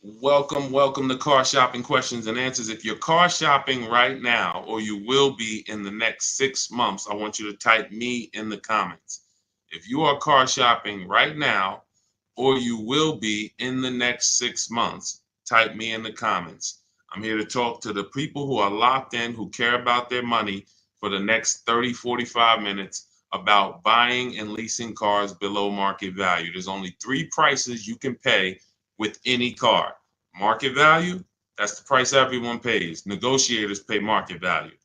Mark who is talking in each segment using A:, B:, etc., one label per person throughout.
A: Welcome to Car Shopping Questions and Answers. If you're car shopping right now, or you will be in the next 6 months, I want you to type me in the comments. If you are car shopping right now, or you will be in the next 6 months, type me in the comments. I'm here to talk to the people who are locked in, who care about their money for the next 30, 45 minutes about buying and leasing cars below market value. There's only three prices you can pay with any car. Market value, that's the price everyone pays. Negotiators pay market value.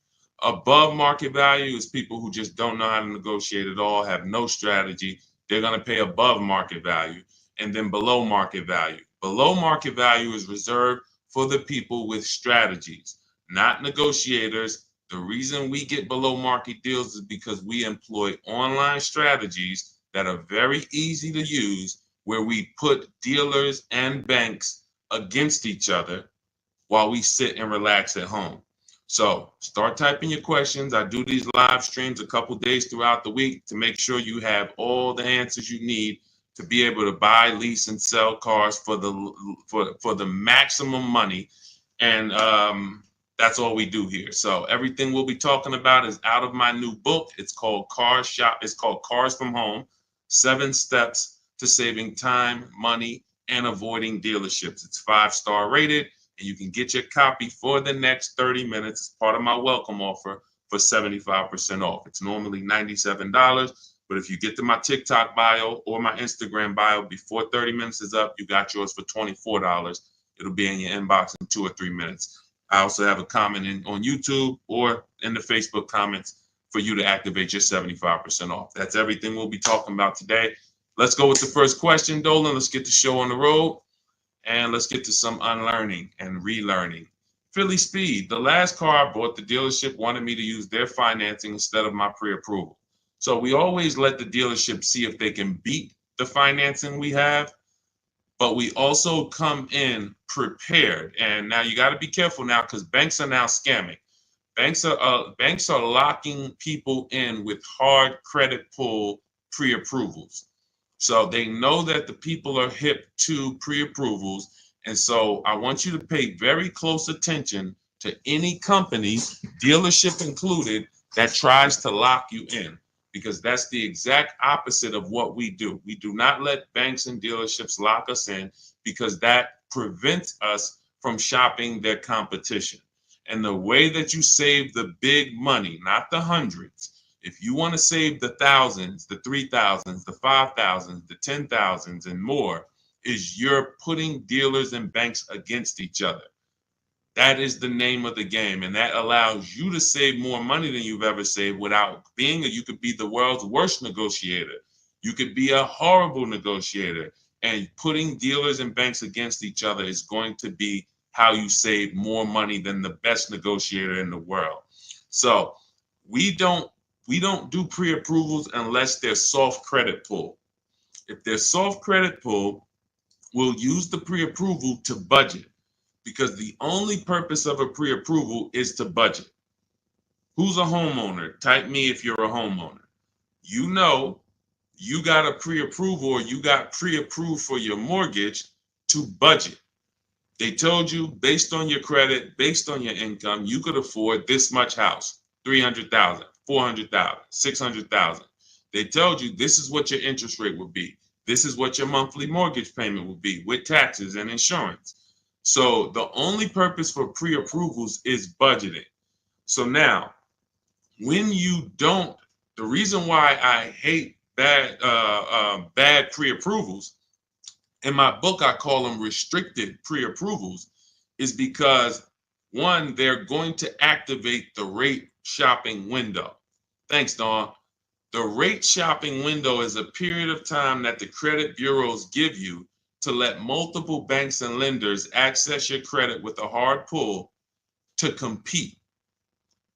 A: Above market value is people who just don't know how to negotiate at all, have no strategy. They're going to pay above market value. And then below market value. Below market value is reserved for the people with strategies, not negotiators. The reason we get below market deals is because we employ online strategies that are very easy to use, where we put dealers and banks against each other while we sit and relax at home. So start typing your questions. I do these live streams a couple days throughout the week to make sure you have all the answers you need to be able to buy, lease, and sell cars for the maximum money. And that's all we do here. So everything we'll be talking about is out of my new book. It's called It's called Cars from Home: 7 Steps to Saving Time, Money, and Avoiding Dealerships. It's 5-star rated, and you can get your copy for the next 30 minutes as part of my welcome offer for 75% off. It's normally $97, but if you get to my TikTok bio or my Instagram bio before 30 minutes is up, you got yours for $24. It'll be in your inbox in 2 or 3 minutes. I also have a comment on YouTube or in the Facebook comments for you to activate your 75% off. That's everything we'll be talking about today. Let's go with the first question, Dolan. Let's get the show on the road. And let's get to some unlearning and relearning. Philly Speed, the last car I bought, the dealership wanted me to use their financing instead of my pre-approval. So we always let the dealership see if they can beat the financing we have, but we also come in prepared. And now you got to be careful now, because banks are now scamming. Banks are locking people in with hard credit pull pre-approvals. So they know that the people are hip to pre-approvals. And so I want you to pay very close attention to any company, dealership included, that tries to lock you in, because that's the exact opposite of what we do. We do not let banks and dealerships lock us in, because that prevents us from shopping their competition. And the way that you save the big money, not the hundreds, if you want to save the thousands, the 3,000s, the 5,000s, the 10,000s, and more, is you're putting dealers and banks against each other. That is the name of the game, and that allows you to save more money than you've ever saved without being you could be the world's worst negotiator. You could be a horrible negotiator, and putting dealers and banks against each other is going to be how you save more money than the best negotiator in the world. So we don't do pre-approvals unless they're soft credit pull. If they're soft credit pull, we'll use the pre-approval to budget, because the only purpose of a pre-approval is to budget. Who's a homeowner? Type me if you're a homeowner. You know you got a pre-approval, or you got pre-approved for your mortgage to budget. They told you, based on your credit, based on your income, you could afford this much house, 300,000, 400,000, 600,000. They told you this is what your interest rate would be. This is what your monthly mortgage payment would be with taxes and insurance. So the only purpose for pre-approvals is budgeting. So now, when you don't, the reason why I hate bad pre-approvals, in my book I call them restricted pre-approvals, is because, one, they're going to activate the rate shopping window. Thanks, Dawn. The rate shopping window is a period of time that the credit bureaus give you to let multiple banks and lenders access your credit with a hard pull to compete.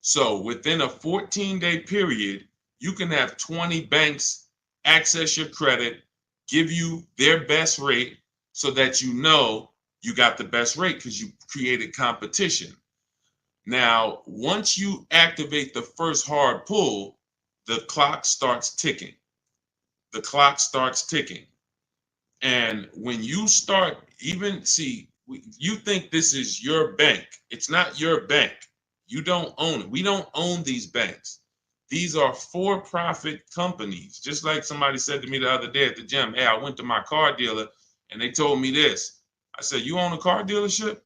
A: So within a 14-day period, you can have 20 banks access your credit, give you their best rate, so that you know you got the best rate because you created competition. Now, once you activate the first hard pull, the clock starts ticking. The clock starts ticking. And when you start, even see, You think this is your bank. It's not your bank. You don't own it. We don't own these banks. These are for-profit companies. Just like somebody said to me the other day at the gym, hey, I went to my car dealer and they told me this. I said, you own a car dealership?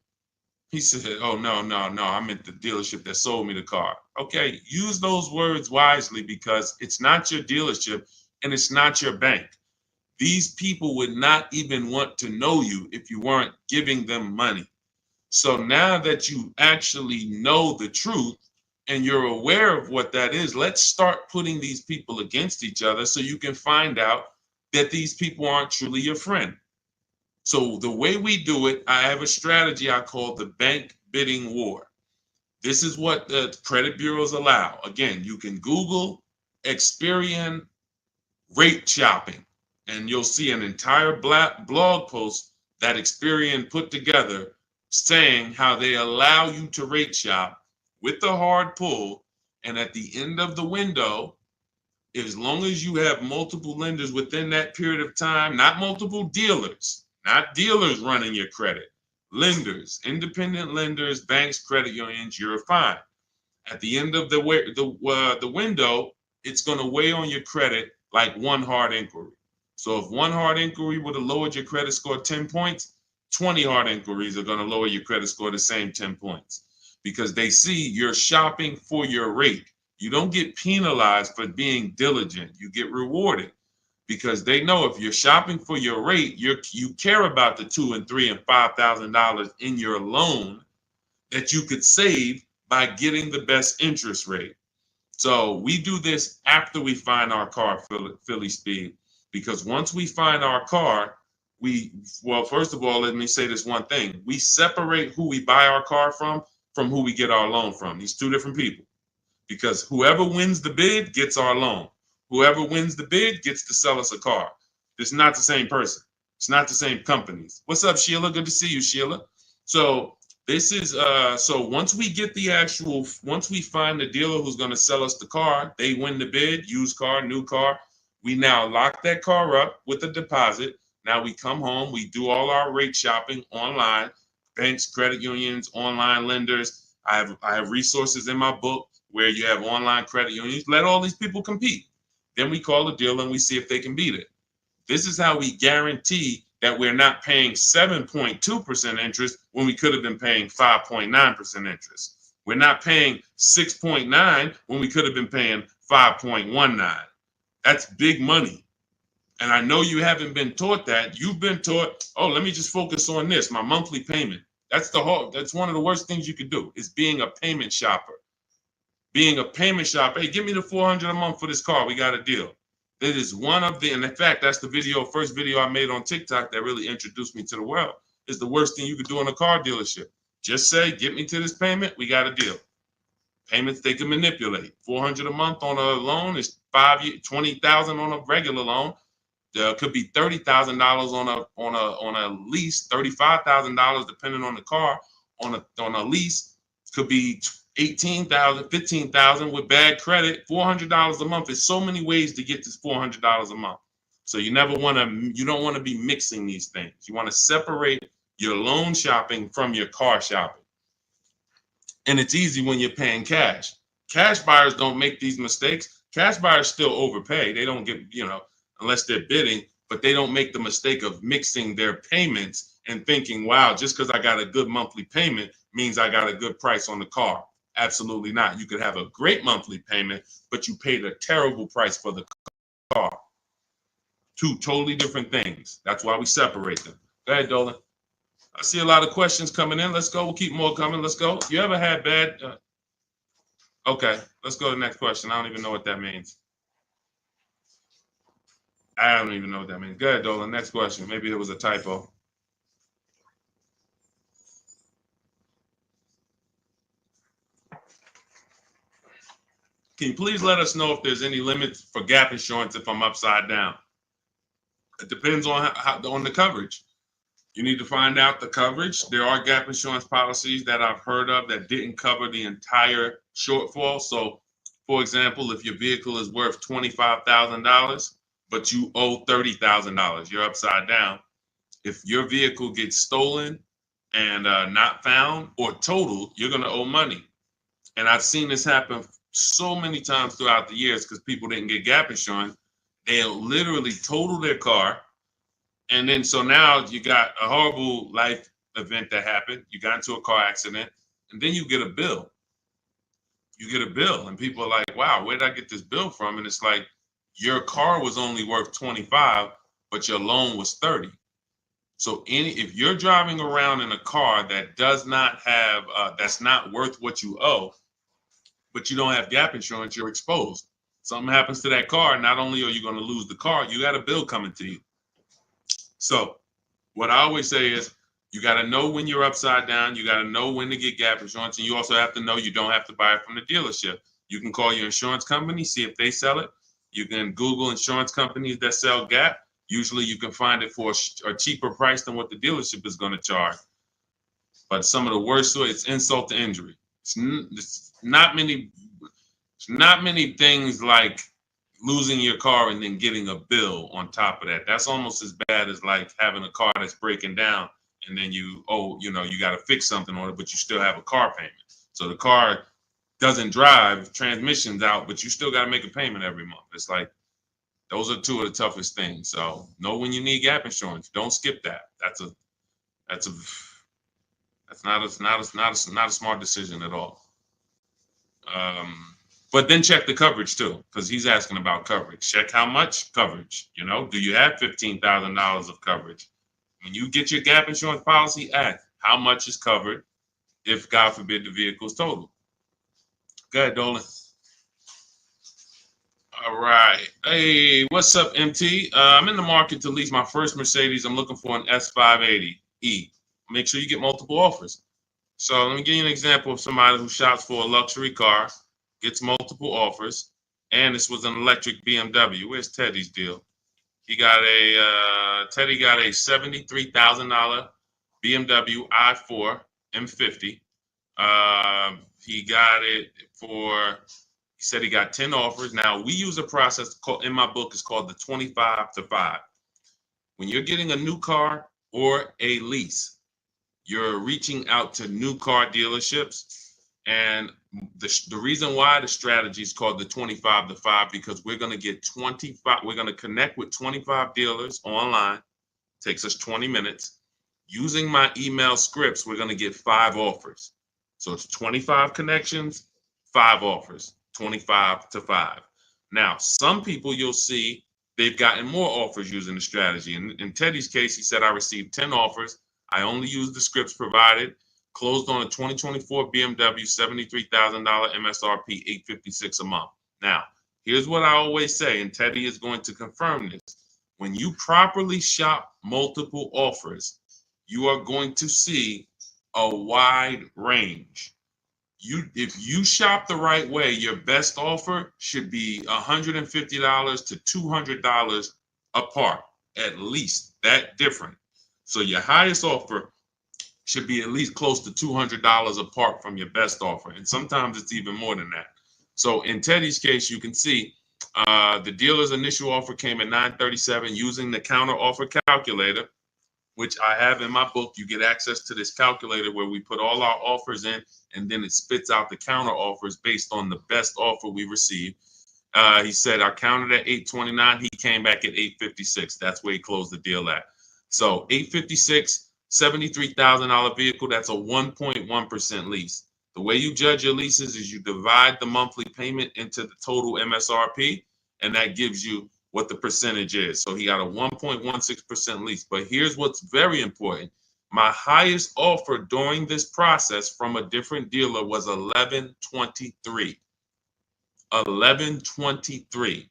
A: He said, oh, no, I meant the dealership that sold me the car. Okay, use those words wisely because it's not your dealership and it's not your bank. These people would not even want to know you if you weren't giving them money. So now that you actually know the truth and you're aware of what that is, let's start putting these people against each other so you can find out that these people aren't truly your friend. So the way we do it, I have a strategy I call the bank bidding war. This is what the credit bureaus allow. Again, you can Google Experian rate shopping, and you'll see an entire blog post that Experian put together saying how they allow you to rate shop with the hard pull, and at the end of the window, as long as you have multiple lenders within that period of time, not multiple dealers, not dealers running your credit, lenders, independent lenders, banks, credit unions, you're fine. At the end of the window, it's going to weigh on your credit like one hard inquiry. So if one hard inquiry would have lowered your credit score 10 points, 20 hard inquiries are going to lower your credit score the same 10 points because they see you're shopping for your rate. You don't get penalized for being diligent. You get rewarded because they know if you're shopping for your rate, you care about the $2,000 and $3,000 and $5,000 in your loan that you could save by getting the best interest rate. So we do this after we find our car, Philly Speed, because once we find our car, first of all, let me say this one thing. We separate who we buy our car from who we get our loan from. These two different people, because whoever wins the bid gets our loan. Whoever wins the bid gets to sell us a car. It's not the same person. It's not the same companies. What's up, Sheila? Good to see you, Sheila. So this is so once we find the dealer who's going to sell us the car, they win the bid, used car, new car. We now lock that car up with a deposit. Now we come home, we do all our rate shopping online, banks, credit unions, online lenders. I have resources in my book where you have online credit unions. Let all these people compete. Then we call the dealer and we see if they can beat it. This is how we guarantee that we're not paying 7.2% interest when we could have been paying 5.9% interest. We're not paying 6.9 when we could have been paying 5.19. That's big money. And I know you haven't been taught that. You've been taught, oh, let me just focus on this, my monthly payment. That's one of the worst things you could do is being a payment shopper. Being a payment shopper, hey, give me the $400 a month for this car. We got a deal. That is one of the, and in fact, that's the first video I made on TikTok that really introduced me to the world. Is the worst thing you could do in a car dealership. Just say, get me to this payment, we got a deal. Payments they can manipulate. $400 a month on a loan is 5 years, $20,000 on a regular loan. There could be $30,000 on a lease, $35,000 depending on the car. On a lease, could be $18,000, $15,000 with bad credit. $400 a month. There's so many ways to get this $400 a month. So you don't want to be mixing these things. You want to separate your loan shopping from your car shopping. And it's easy when you're paying cash. Cash buyers don't make these mistakes. Cash buyers still overpay. They don't get, unless they're bidding, but they don't make the mistake of mixing their payments and thinking, wow, just because I got a good monthly payment means I got a good price on the car. Absolutely not. You could have a great monthly payment, but you paid a terrible price for the car. Two totally different things. That's why we separate them. Go ahead, Dolan. I see a lot of questions coming in. Let's go. We'll keep more coming. Let's go. You ever had bad? Okay, let's go to the next question. I don't even know what that means. I don't even know what that means. Go ahead, Dolan. Next question. Maybe there was a typo. Can you please let us know if there's any limits for gap insurance if I'm upside down? It depends on on the coverage. You need to find out the coverage. There are gap insurance policies that I've heard of that didn't cover the entire shortfall. So, for example, if your vehicle is worth $25,000, but you owe $30,000, you're upside down. If your vehicle gets stolen and not found or totaled, you're going to owe money. And I've seen this happen so many times throughout the years because people didn't get gap insurance. They'll literally total their car. And then so now you got a horrible life event that happened. You got into a car accident, and then you get a bill. You get a bill, and people are like, wow, where did I get this bill from? And it's like, your car was only worth 25, but your loan was 30. So if you're driving around in a car that does not have, that's not worth what you owe, but you don't have gap insurance, you're exposed. Something happens to that car, not only are you going to lose the car, you got a bill coming to you. So what I always say is, you got to know when you're upside down. You got to know when to get gap insurance. And you also have to know you don't have to buy it from the dealership. You can call your insurance company, see if they sell it. You can Google insurance companies that sell gap. Usually you can find it for a cheaper price than what the dealership is going to charge. But some of the worst, it's insult to injury. It's not many things like losing your car and then getting a bill on top of that. That's almost as bad as like having a car that's breaking down and then you got to fix something on it, but you still have a car payment. So the car doesn't drive, transmission's out, but you still got to make a payment every month. It's like, those are two of the toughest things. So know when you need gap insurance. Don't skip that. That's not a smart decision at all. But then check the coverage too, because he's asking about coverage. Check how much coverage. Do you have $15,000 of coverage? When you get your gap insurance policy, ask how much is covered if, God forbid, the vehicle is totaled. Go ahead, Dolan. All right. Hey, what's up, MT? I'm in the market to lease my first Mercedes. I'm looking for an S580E. Make sure you get multiple offers. So let me give you an example of somebody who shops for a luxury car, gets multiple offers, and this was an electric BMW. Where's Teddy's deal? Teddy got a $73,000 BMW i4 M50. He said he got 10 offers. Now, we use a process in my book, it's called the 25 to 5. When you're getting a new car or a lease, you're reaching out to new car dealerships. And the reason why the strategy is called the 25 to 5, because we're going to connect with 25 dealers online. Takes us 20 minutes. Using my email scripts, we're going to get 5 offers. So it's 25 connections, 5 offers, 25 to 5. Now, some people you'll see they've gotten more offers using the strategy. In Teddy's case, he said, I received 10 offers. I only used the scripts provided. Closed on a 2024 BMW, $73,000 MSRP, $856 a month. Now, here's what I always say, and Teddy is going to confirm this. When you properly shop multiple offers, you are going to see a wide range. If you shop the right way, your best offer should be $150 to $200 apart, at least that different. So your highest offer should be at least close to $200 apart from your best offer. And sometimes it's even more than that. So in Teddy's case, you can see the dealer's initial offer came at $937 using the counter offer calculator, which I have in my book. You get access to this calculator where we put all our offers in, and then it spits out the counter offers based on the best offer we received. He said I counted at $829. He came back at $856. That's where he closed the deal at. So $856, $73,000 vehicle. That's a 1.1% lease. The way you judge your leases is you divide the monthly payment into the total MSRP, and that gives you what the percentage is. So he got a 1.16% lease. But here's what's very important. My highest offer during this process from a different dealer was $1,123. $1,123,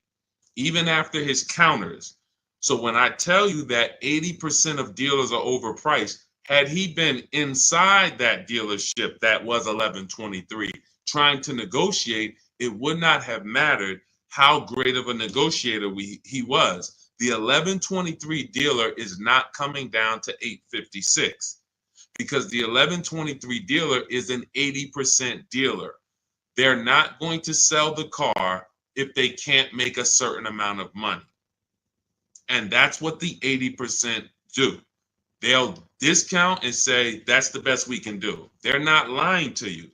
A: even after his counters. So when I tell you that 80% of dealers are overpriced, had he been inside that dealership that was $1,123 trying to negotiate, it would not have mattered how great of a negotiator he was. The $1,123 dealer is not coming down to $856 because the $1,123 dealer is an 80% dealer. They're not going to sell the car if they can't make a certain amount of money. And that's what the 80% do. They'll discount and say that's the best we can do. They're not lying to you,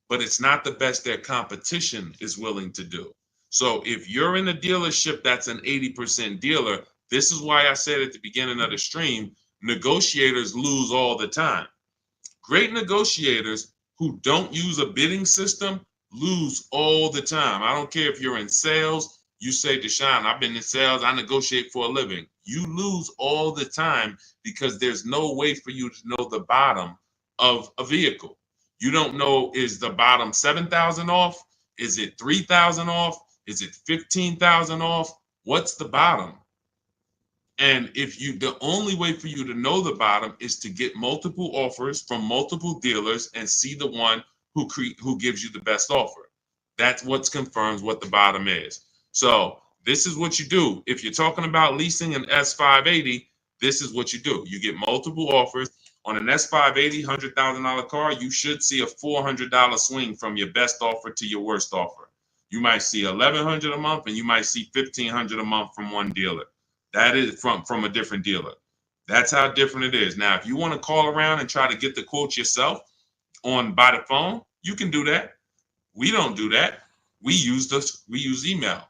A: but it's not the best their competition is willing to do. So if you're in a dealership that's an 80% dealer, this is why I said at the beginning of the stream, negotiators lose all the time. Great negotiators who don't use a bidding system lose all the time. I don't care if you're in sales, you say, Deshone, I've been in sales, I negotiate for a living. You lose all the time because there's no way for you to know the bottom of a vehicle. You don't know, is the bottom 7,000 off? Is it 3,000 off? Is it 15,000 off? What's the bottom? And the only way for you to know the bottom is to get multiple offers from multiple dealers and see the one who gives you the best offer. That's what confirms what the bottom is. So this is what you do. If you're talking about leasing an S580, this is what you do. You get multiple offers. On an S580 $100,000 car, you should see a $400 swing from your best offer to your worst offer. You might see $1,100 a month and you might see $1,500 a month from one dealer. That is from a different dealer. That's how different it is. Now, if you want to call around and try to get the quotes yourself by the phone, you can do that. We don't do that. We use email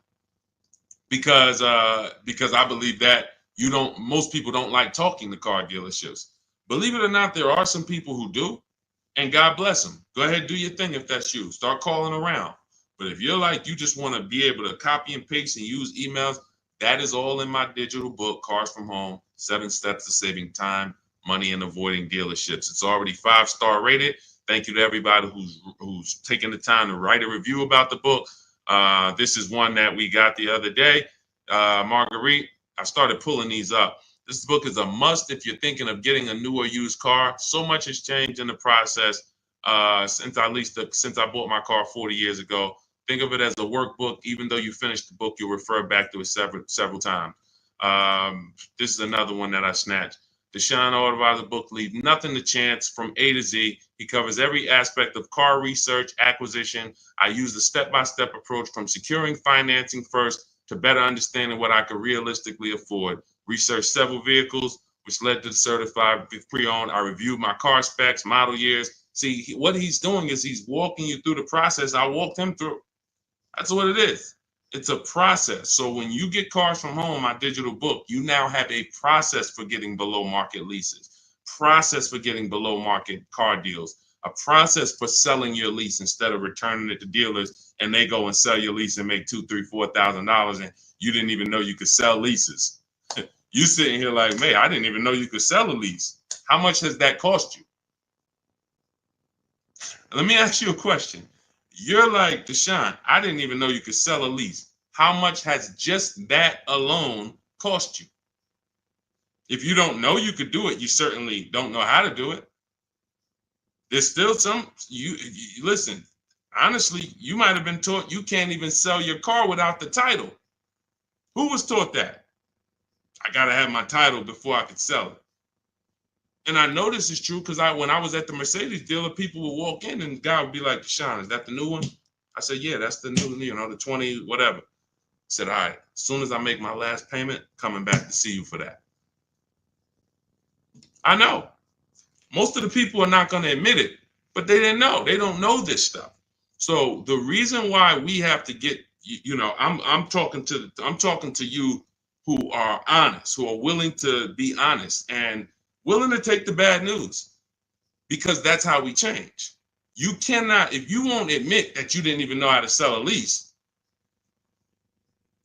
A: because I believe that most people don't like talking to car dealerships. Believe it or not, there are some people who do, and God bless them. Go ahead, do your thing if that's you. Start calling around. But if you're like, you just want to be able to copy and paste and use emails, that is all in my digital book, Cars from Home, 7 Steps to Saving Time, Money, and Avoiding Dealerships. It's already 5-star rated. Thank you to everybody who's taken the time to write a review about the book. This is one that we got the other day. Marguerite, I started pulling these up. This book is a must if you're thinking of getting a new or used car. So much has changed in the process since I bought my car 40 years ago. Think of it as a workbook. Even though you finish the book, you'll refer back to it several times. This is another one that I snatched. The Shawn Auto book, Leave Nothing to Chance, from A to Z. He covers every aspect of car research, acquisition. I use the step-by-step approach from securing financing first to better understanding what I could realistically afford. Researched several vehicles, which led to the certified pre-owned. I reviewed my car specs, model years. See, what he's doing is he's walking you through the process I walked him through. That's what it is. It's a process. So when you get Cars from Home, my digital book, you now have a process for getting below market leases, process for getting below market car deals, a process for selling your lease instead of returning it to dealers and they go and sell your lease and make $2,000, $3,000, $4,000 and you didn't even know you could sell leases. You sitting here like, man, I didn't even know you could sell a lease. How much has that cost you? Let me ask you a question. You're like, Deshone, I didn't even know you could sell a lease. How much has just that alone cost you? If you don't know you could do it, you certainly don't know how to do it. There's still you listen, honestly, you might have been taught you can't even sell your car without the title. Who was taught that? I got to have my title before I could sell it. And I know this is true because when I was at the Mercedes dealer, people would walk in and the guy would be like, Deshone, is that the new one? I said, yeah, that's the new, the 20, whatever. I said, all right, as soon as I make my last payment, coming back to see you for that. I know. Most of the people are not going to admit it, but they didn't know. They don't know this stuff. So the reason why we have to get, I'm talking to you who are honest, who are willing to be honest and willing to take the bad news, because that's how we change. You cannot, if you won't admit that you didn't even know how to sell a lease,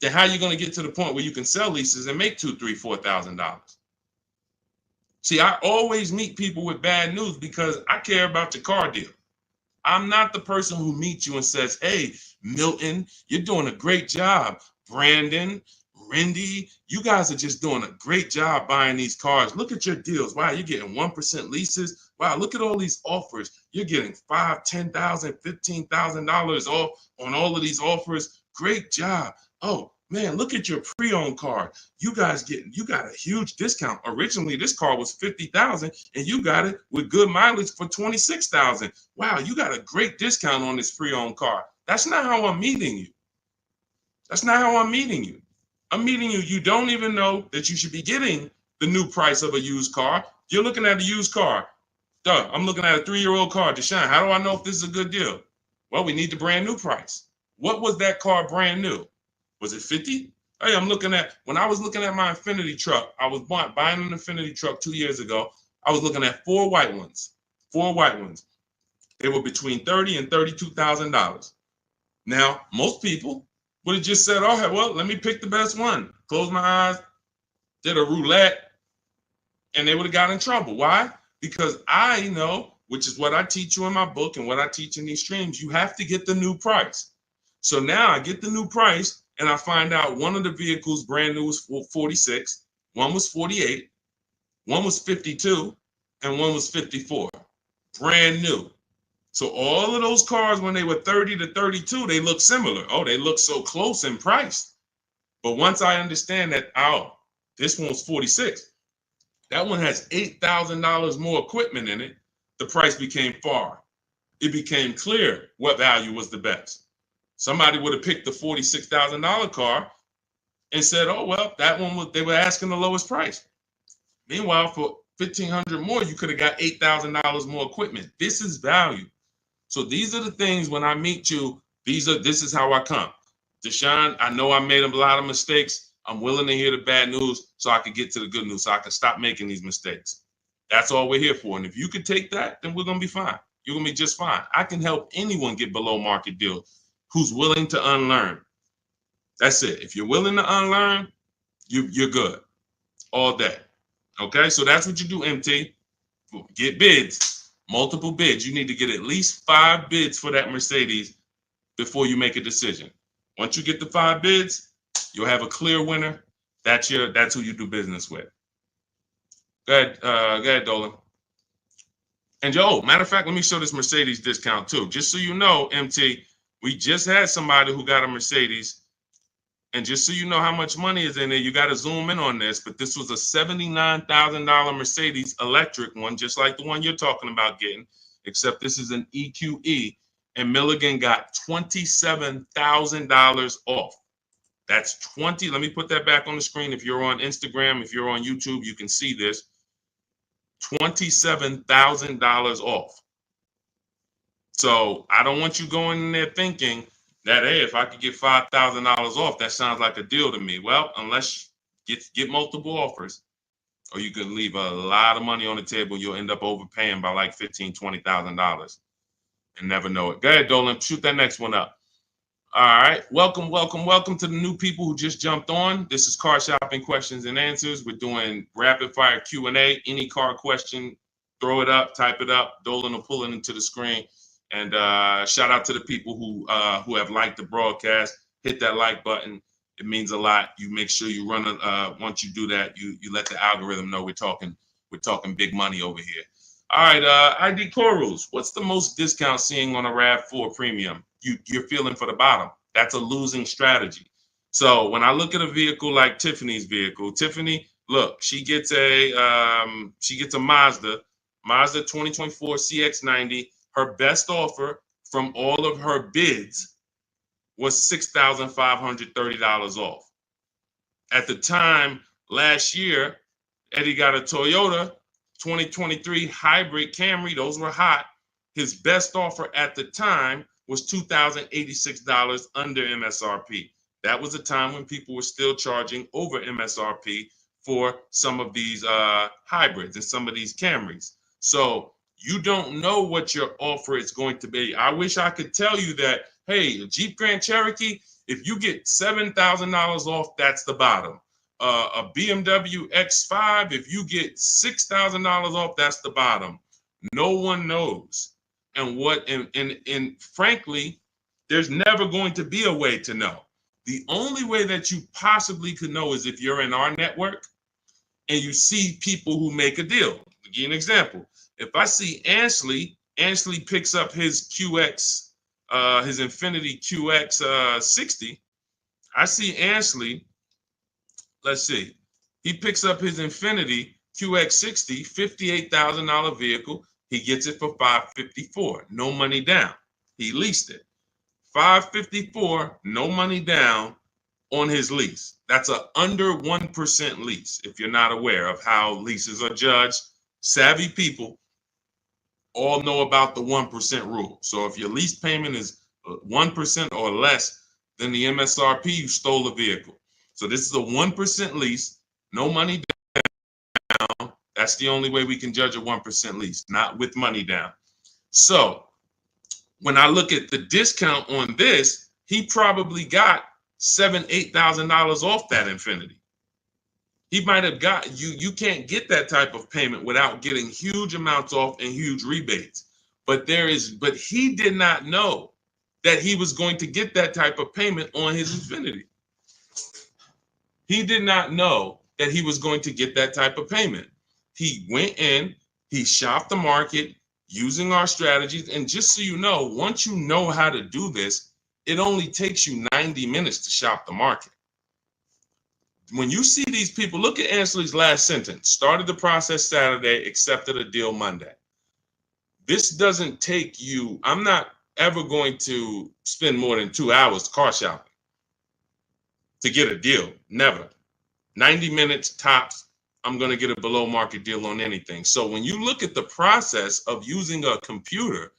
A: then how are you going to get to the point where you can sell leases and make $2,000, $3,000, $4,000? See, I always meet people with bad news because I care about your car deal. I'm not the person who meets you and says, hey, Milton, you're doing a great job. Brandon, Rindy, you guys are just doing a great job buying these cars. Look at your deals. Wow, you're getting 1% leases. Wow, look at all these offers. You're getting $5,000, $10,000, $15,000 off on all of these offers. Great job. Oh, man, look at your pre-owned car. You got a huge discount. Originally, this car was $50,000 and you got it with good mileage for $26,000. Wow, you got a great discount on this pre-owned car. That's not how I'm meeting you. That's not how I'm meeting you. I'm meeting you. You don't even know that you should be getting the new price of a used car. You're looking at a used car. Duh, I'm looking at a 3-year-old car. Deshone, how do I know if this is a good deal? Well, we need the brand new price. What was that car brand new? Was it 50? Hey, when I was looking at my Infinity truck, I was buying an Infinity truck 2 years ago. I was looking at 4 white ones. 4 white ones. They were between $30,000 and $32,000. Now, most people would have just said, oh, well, let me pick the best one. Close my eyes, did a roulette, and they would have got in trouble. Why? Because I know, which is what I teach you in my book and what I teach in these streams, you have to get the new price. So now I get the new price and I find out one of the vehicles brand new was 46, one was 48, one was 52, and one was 54. Brand new. So all of those cars, when they were 30 to 32, they look similar. Oh, they look so close in price. But once I understand that, oh, this one's 46. That one has $8,000 more equipment in it. The price became far. It became clear what value was the best. Somebody would have picked the $46,000 car and said, oh, well, that one they were asking the lowest price. Meanwhile, for $1,500 more, you could have got $8,000 more equipment. This is value. So these are the things when I meet you, this is how I come. Deshone, I know I made a lot of mistakes. I'm willing to hear the bad news so I can get to the good news, so I can stop making these mistakes. That's all we're here for. And if you could take that, then we're going to be fine. You're going to be just fine. I can help anyone get below market deals who's willing to unlearn. That's it. If you're willing to unlearn, you're good all day. Okay, so that's what you do, MT. Get bids, multiple bids. You need to get at least 5 bids for that Mercedes before you make a decision. Once you get the 5 bids, you'll have a clear winner. That's who you do business with. Go ahead, Dolan. And matter of fact, let me show this Mercedes discount too. Just so you know, MT, we just had somebody who got a Mercedes. And just so you know how much money is in there, you got to zoom in on this. But this was a $79,000 Mercedes electric one, just like the one you're talking about getting, except this is an EQE. And Milligan got $27,000 off. That's 20. Let me put that back on the screen. If you're on Instagram, if you're on YouTube, you can see this. $27,000 off. So I don't want you going in there thinking that, hey, if I could get $5,000 off, that sounds like a deal to me. Well, unless you get multiple offers, or you could leave a lot of money on the table, you'll end up overpaying by like $15,000, $20,000 and never know it. Go ahead, Dolan, shoot that next one up. All right, welcome to the new people who just jumped on. This is Car Shopping Questions and Answers. We're doing rapid fire Q&A. Any car question, throw it up, type it up. Dolan will pull it into the screen. And shout out to the people who have liked the broadcast. Hit that like button. It means a lot. You make sure you run once you do that, you let the algorithm know we're talking big money over here. All right, ID Corals. What's the most discount seeing on a RAV4 Premium? You're feeling for the bottom. That's a losing strategy. So when I look at a vehicle like Tiffany's vehicle, Tiffany, look, she gets a Mazda 2024 CX-90. Her best offer from all of her bids was $6,530 off. At the time last year, Eddie got a Toyota 2023 hybrid Camry. Those were hot. His best offer at the time was $2,086 under MSRP. That was a time when people were still charging over MSRP for some of these hybrids and some of these Camrys. So you don't know what your offer is going to be. I wish I could tell you that, hey, a Jeep Grand Cherokee, if you get $7,000 off, that's the bottom. A BMW X5, if you get $6,000 off, that's the bottom. No one knows. And frankly, there's never going to be a way to know. The only way that you possibly could know is if you're in our network and you see people who make a deal. I'll give you an example. If I see Ansley picks up his QX, his Infinity QX 60. I see Ansley, let's see, he picks up his Infinity QX 60, $58,000 vehicle. He gets it for $554, no money down. He leased it. $554, no money down on his lease. That's a under 1% lease, if you're not aware of how leases are judged. savvy people all know about the 1% rule. So if your lease payment is 1% or less than the MSRP, you stole a vehicle. So this is a 1% lease, no money down. That's the only way we can judge a 1% lease, not with money down. So when I look at the discount on this, he probably got $7,000-8,000 off that Infiniti. He might have got you can't get that type of payment without getting huge amounts off and huge rebates. But he did not know that he was going to get that type of payment on his Infiniti. He did not know that he was going to get that type of payment. He went in, he shopped the market using our strategies. And just so you know, once you know how to do this, it only takes you 90 minutes to shop the market. When you see these people, look at Ansley's last sentence. Started the process Saturday, accepted a deal Monday. This doesn't take you, I'm not ever going to spend more than 2 hours car shopping to get a deal. Never. 90 minutes tops, I'm going to get a below market deal on anything. So when you look at the process of using a computer,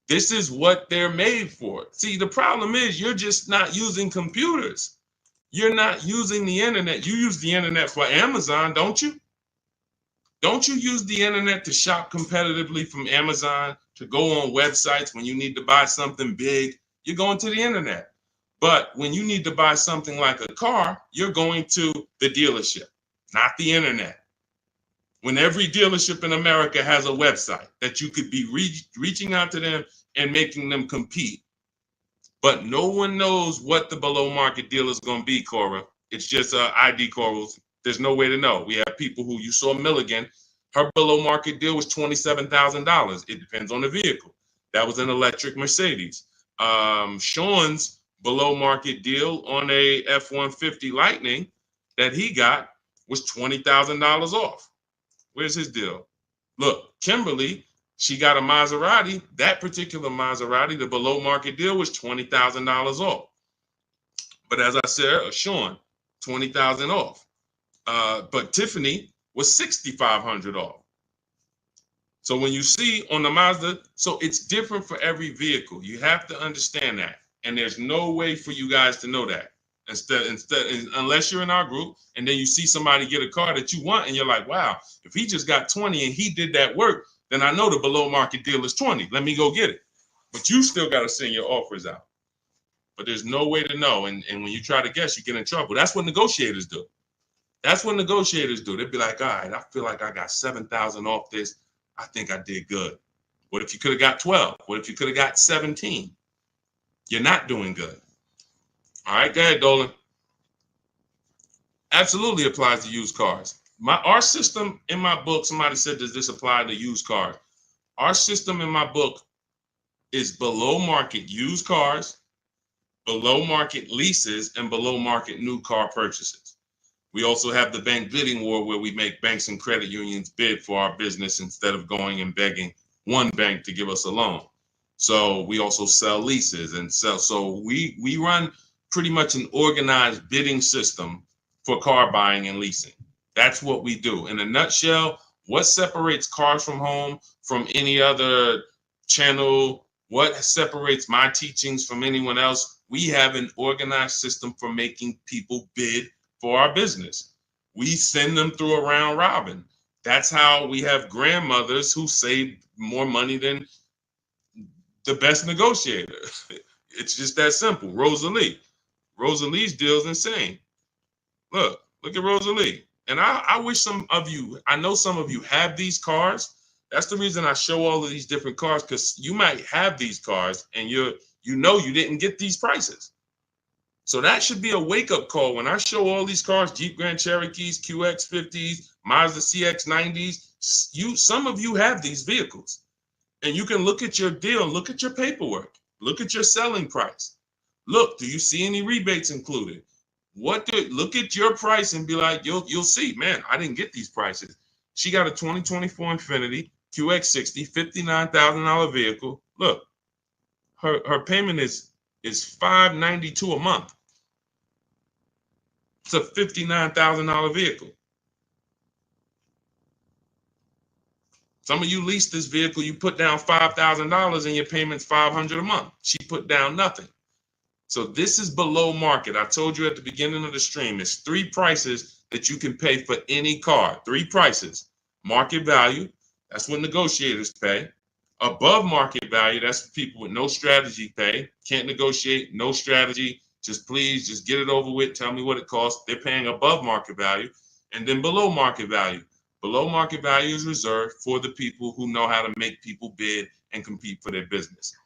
A: this is what they're made for. See, the problem is you're just not using computers. You're not using the internet. You use the internet for Amazon, don't you? Don't you use the internet to shop competitively from Amazon, to go on websites when you need to buy something big? You're going to the internet. But when you need to buy something like a car, you're going to the dealership, not the internet. When every dealership in America has a website that you could be reaching out to them and making them compete. But no one knows what the below market deal is going to be, Cora. It's just ID corals. There's no way to know. We have people who, you saw Milligan, her below market deal was $27,000. It depends on the vehicle. That was an electric Mercedes. Shawn's below market deal on a F-150 Lightning that he got was $20,000 off. Where's his deal? Look, Kimberly, she got a Maserati. That particular Maserati, the below market deal was $20,000 off. But as I said, Shawn, $20,000 off. But Tiffany was $6,500 off. So when you see on the Mazda, so it's different for every vehicle. You have to understand that. And there's no way for you guys to know that. Unless you're in our group and then you see somebody get a car that you want and you're like, wow, if he just got 20 and he did that work, then I know the below market deal is 20. Let me go get it. But you still got to send your offers out. But there's no way to know. And when you try to guess, you get in trouble. That's what negotiators do. That's what negotiators do. They'd be like, all right, I feel like I got 7,000 off this. I think I did good. What if you could have got 12? What if you could have got 17? You're not doing good. All right, go ahead, Dolan. Absolutely applies to used cars. Our system in my book, somebody said, does this apply to used cars? Our system in my book is below market used cars, below market leases, and below market new car purchases. We also have the bank bidding war where we make banks and credit unions bid for our business instead of going and begging one bank to give us a loan. So we also sell leases and sell. So we run pretty much an organized bidding system for car buying and leasing. That's what we do. In a nutshell, what separates Cars from Home from any other channel? What separates my teachings from anyone else? We have an organized system for making people bid for our business. We send them through a round robin. That's how we have grandmothers who save more money than the best negotiator. It's just that simple. Rosalie. Rosalie's deal is insane. Look at Rosalie. And I wish some of you, I know some of you have these cars. That's the reason I show all of these different cars, because you might have these cars and you didn't get these prices. So that should be a wake-up call when I show all these cars, Jeep Grand Cherokees, QX50s, Mazda CX90s. Some of you have these vehicles. And you can look at your deal, look at your paperwork, look at your selling price. Look, do you see any rebates included? Look at your price and be like, you'll see, man, I didn't get these prices. She got a 2024 Infiniti QX60, $59,000 vehicle. Look, her payment is $592 a month. It's a $59,000 vehicle. Some of you lease this vehicle, you put down $5,000 and your payment's $500 a month. She put down nothing. So this is below market. I told you at the beginning of the stream, it's 3 prices that you can pay for any car. 3 prices. Market value, that's what negotiators pay. Above market value, that's for people with no strategy pay. Can't negotiate, no strategy. Just please, just get it over with. Tell me what it costs. They're paying above market value. And then below market value. Below market value is reserved for the people who know how to make people bid and compete for their business.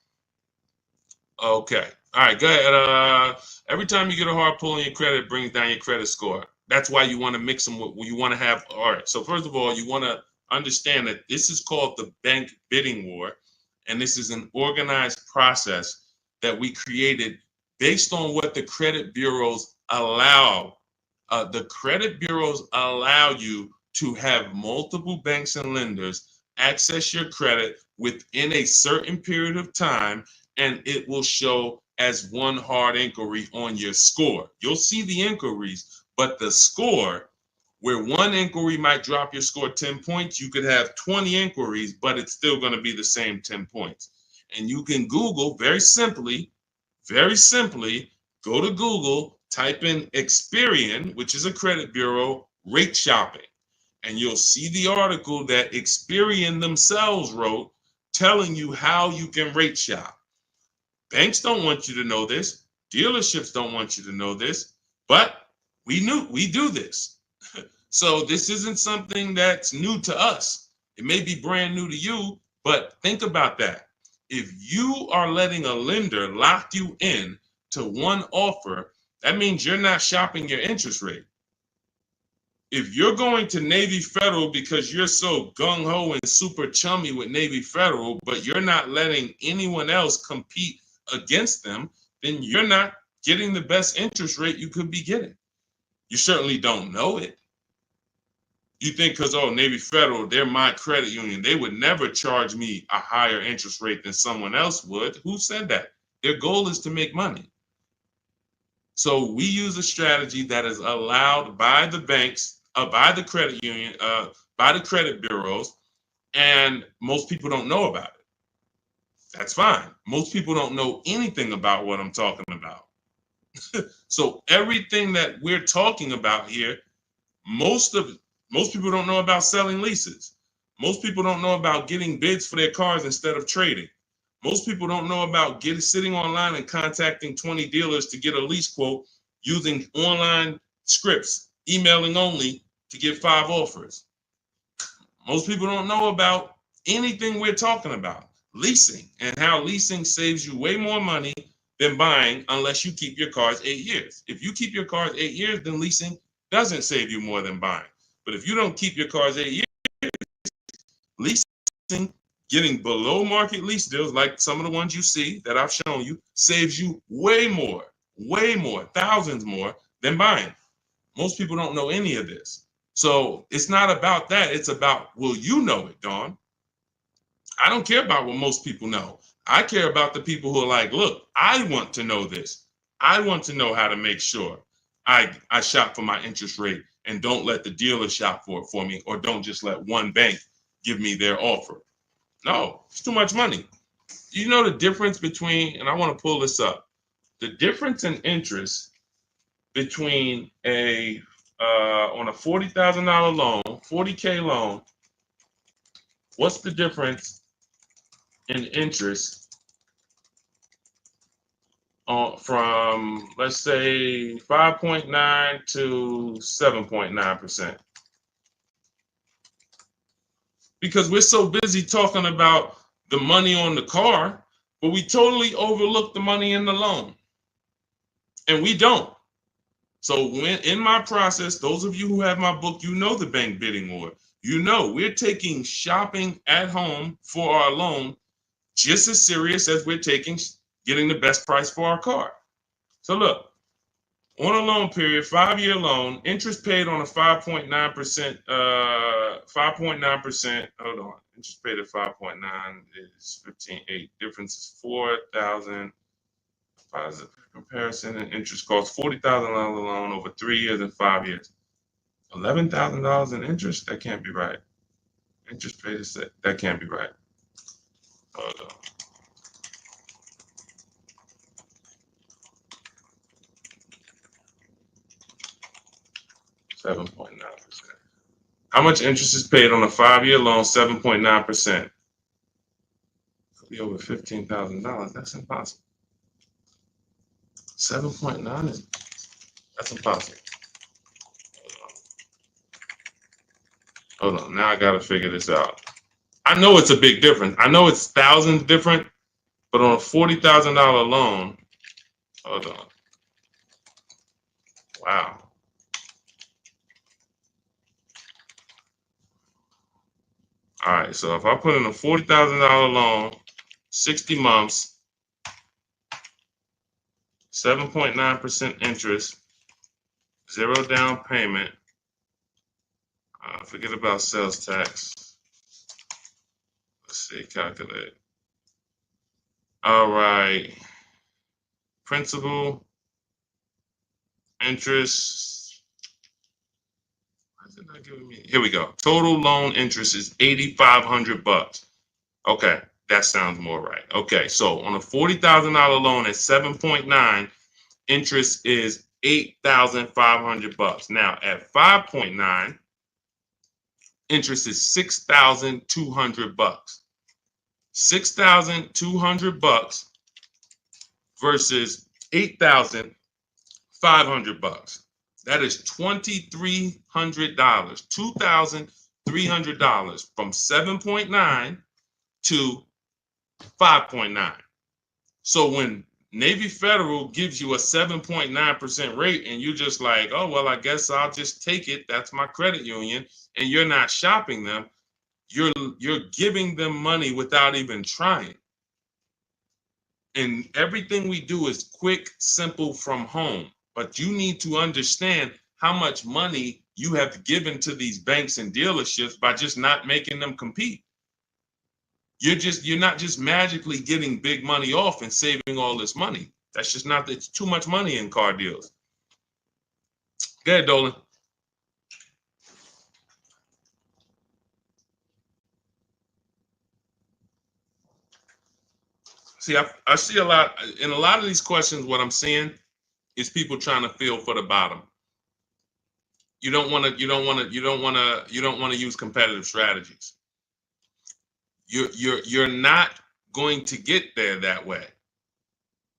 A: Okay. All right, go ahead. Every time you get a hard pull on your credit, it brings down your credit score. That's why you want to mix them with, you want to have, all right. So first of all, you want to understand that this is called the bank bidding war. And this is an organized process that we created based on what the credit bureaus allow. The credit bureaus allow you to have multiple banks and lenders access your credit within a certain period of time, and it will show as one hard inquiry on your score. You'll see the inquiries, but the score, where one inquiry might drop your score 10 points, you could have 20 inquiries, but it's still going to be the same 10 points. And you can Google very simply, go to Google, type in Experian, which is a credit bureau, rate shopping. And you'll see the article that Experian themselves wrote telling you how you can rate shop. Banks don't want you to know this. Dealerships don't want you to know this, but we do this. So this isn't something that's new to us. It may be brand new to you, but think about that. If you are letting a lender lock you in to one offer, that means you're not shopping your interest rate. If you're going to Navy Federal because you're so gung-ho and super chummy with Navy Federal, but you're not letting anyone else compete against them, then you're not getting the best interest rate you could be getting. You certainly don't know it. You think because, oh, Navy Federal, they're my credit union, they would never charge me a higher interest rate than someone else would. Who said that? Their goal is to make money. So we use a strategy that is allowed by the banks, by the credit union, by the credit bureaus, and most people don't know about it. That's fine. Most people don't know anything about what I'm talking about. So everything that we're talking about here, most people don't know about selling leases. Most people don't know about getting bids for their cars instead of trading. Most people don't know about sitting online and contacting 20 dealers to get a lease quote using online scripts, emailing only to get 5 offers. Most people don't know about anything we're talking about. Leasing and how leasing saves you way more money than buying unless you keep your cars 8 years. If you keep your cars 8 years, then leasing doesn't save you more than buying. But if you don't keep your cars 8 years, leasing, getting below market lease deals like some of the ones you see that I've shown you, saves you way more, thousands more than buying. Most people don't know any of this. So it's not about that. It's about, will you know it, Dawn? I don't care about what most people know. I care about the people who are like, look, I want to know this. I want to know how to make sure I shop for my interest rate and don't let the dealer shop for it for me, or don't just let one bank give me their offer. No, it's too much money. You know the difference between, and I want to pull this up, the difference in interest between on a $40,000 loan, $40K loan, what's the difference in interest from, let's say, 5.9 to 7.9%? Because we're so busy talking about the money on the car, but we totally overlook the money in the loan. And we don't. So when in my process, those of you who have my book, you know the bank bidding war. You know we're taking shopping at home for our loan just as serious as we're taking getting the best price for our car. So look, on a loan period, 5-year loan, interest paid on a 5.9%, 5.9%, hold on, interest paid at 5.9 is 15.8, difference is 4,000, positive comparison, and interest cost $40,000 loan over 3 years and 5 years. $11,000 in interest? That can't be right. Interest paid is that can't be right. Hold on. $7.9%. How much interest is paid on a 5-year loan? 7.9%. Could be over $15,000. That's impossible. 7.9 is that's impossible. Hold on. Now I gotta figure this out. I know it's a big difference. I know it's thousands different, but on a $40,000 loan, hold on. Wow. All right. So if I put in a $40,000 loan, 60 months, 7.9% interest, 0 down payment. Forget about sales tax. Let's see, calculate. All right. Principal, interest. Why is it not giving me? Here we go. Total loan interest is $8,500. Okay, that sounds more right. Okay, so on a $40,000 loan at 7.9, interest is $8,500. Now at 5.9, interest is $6,200. $6,200 versus $8,500. That is $2,300. $2,300 from 7.9 to 5.9. So when Navy Federal gives you a 7.9% rate and you're just like, oh, well, I guess I'll just take it. That's my credit union. And you're not shopping them. You're giving them money without even trying. And everything we do is quick, simple from home. But you need to understand how much money you have given to these banks and dealerships by just not making them compete. You're not just magically getting big money off and saving all this money. That's just not, it's too much money in car deals. Go ahead, Dolan. See, I see a lot in a lot of these questions. What I'm seeing is people trying to feel for the bottom. You don't want to use competitive strategies. You're not going to get there that way.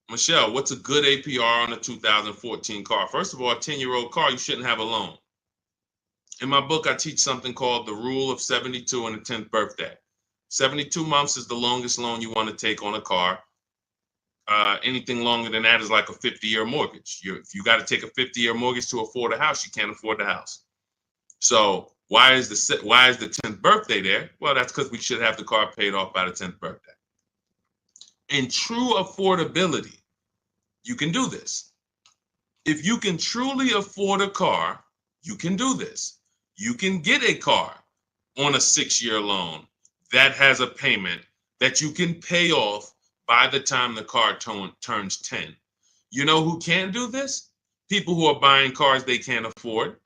A: Michelle, what's a good APR on a 2014 car? First of all, a 10-year-old car, you shouldn't have a loan. In my book, I teach something called the rule of 72 and the 10th birthday. 72 months is the longest loan you want to take on a car. Anything longer than that is like a 50-year mortgage. If you got to take a 50-year mortgage to afford a house, you can't afford the house. So why is the 10th birthday there? Well, that's because we should have the car paid off by the 10th birthday. In true affordability, you can do this. If you can truly afford a car, you can do this. You can get a car on a 6-year loan that has a payment that you can pay off by the time the car turns 10. You know who can do this? People who are buying cars they can't afford.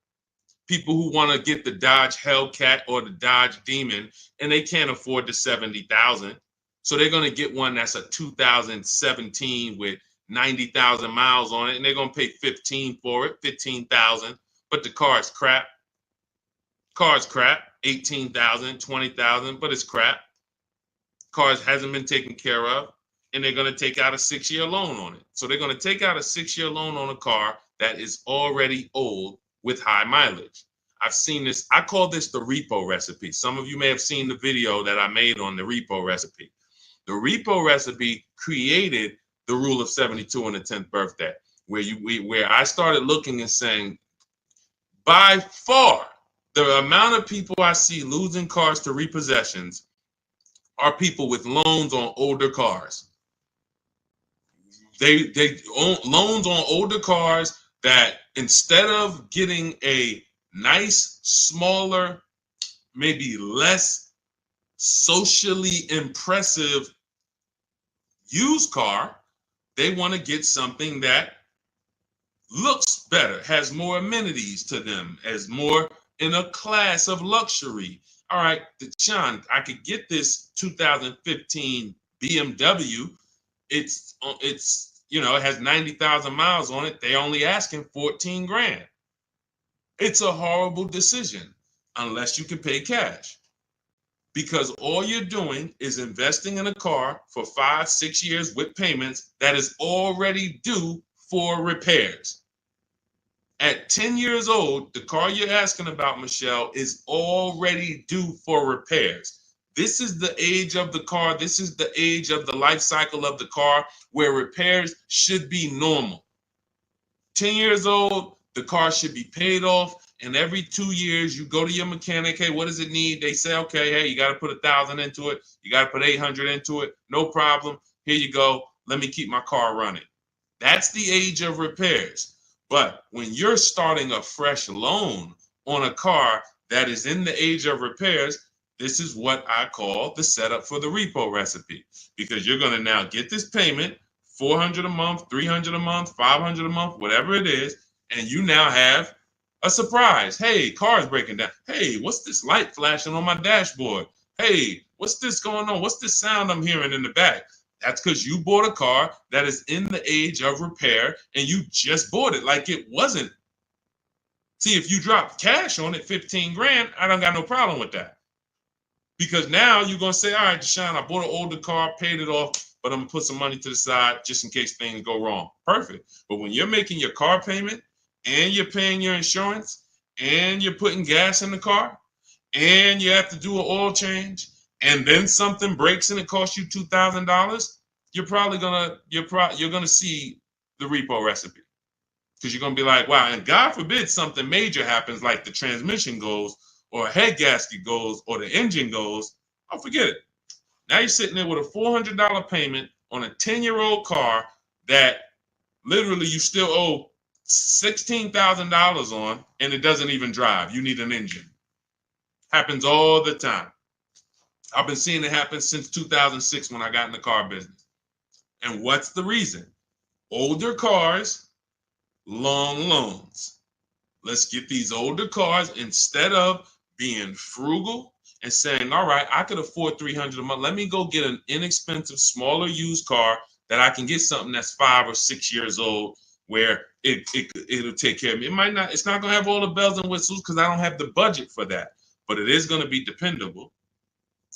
A: People who want to get the Dodge Hellcat or the Dodge Demon and they can't afford the $70,000. So they're going to get one that's a 2017 with 90,000 miles on it, and they're going to pay 15 for it, 15,000. But the car is crap. Car's crap, 18,000, 20,000, but it's crap. Cars hasn't been taken care of, and they're going to take out a 6-year loan on it. So they're going to take out a 6-year loan on a car that is already old with high mileage. I've seen this. I call this the repo recipe. Some of you may have seen the video that I made on the repo recipe. The repo recipe created the rule of 72 and the 10th birthday, where I started looking and saying, by far, the amount of people I see losing cars to repossessions are people with loans on older cars. They own loans on older cars that instead of getting a nice, smaller, maybe less socially impressive used car, they want to get something that looks better, has more amenities to them, as more in a class of luxury. all right, Sean, I could get this 2015 BMW. It's it has 90,000 miles on it. They only asking 14 grand. It's a horrible decision unless you can pay cash, because all you're doing is investing in a car for 5-6 years with payments that is already due for repairs. At 10 years old, the car you're asking about, Michelle, is already due for repairs. This is the age of the car. This is the age of the life cycle of the car where repairs should be normal. 10 years old, the car should be paid off. And every 2 years, you go to your mechanic. Hey, what does it need? They say, okay, hey, you got to put 1,000 into it. You got to put 800 into it. No problem. Here you go. Let me keep my car running. That's the age of repairs. But when you're starting a fresh loan on a car that is in the age of repairs, this is what I call the setup for the repo recipe, because you're going to now get this payment, $400 a month, $300 a month, $500 a month, whatever it is, and you now have a surprise. Hey, car's breaking down. Hey, what's this light flashing on my dashboard? Hey, what's this going on? What's this sound I'm hearing in the back? That's because you bought a car that is in the age of repair and you just bought it like it wasn't. See, if you drop cash on it, 15 grand, I don't got no problem with that. Because now you're going to say, all right, Deshone, I bought an older car, paid it off, but I'm going to put some money to the side just in case things go wrong. Perfect. But when you're making your car payment and you're paying your insurance and you're putting gas in the car and you have to do an oil change, and then something breaks and it costs you $2,000, you're gonna see the repo recipe, because you're gonna be like, wow. And God forbid something major happens, like the transmission goes, or a head gasket goes, or the engine goes. Oh, forget it. Now you're sitting there with a $400 payment on a 10-year-old car that literally you still owe $16,000 on, and it doesn't even drive. You need an engine. Happens all the time. I've been seeing it happen since 2006 when I got in the car business. And what's the reason? Older cars, long loans. Let's get these older cars, instead of being frugal and saying, all right, I could afford $300 a month. Let me go get an inexpensive, smaller used car that I can get something that's 5 or 6 years old, where it'll take care of me. It's not going to have all the bells and whistles because I don't have the budget for that, but it is going to be dependable.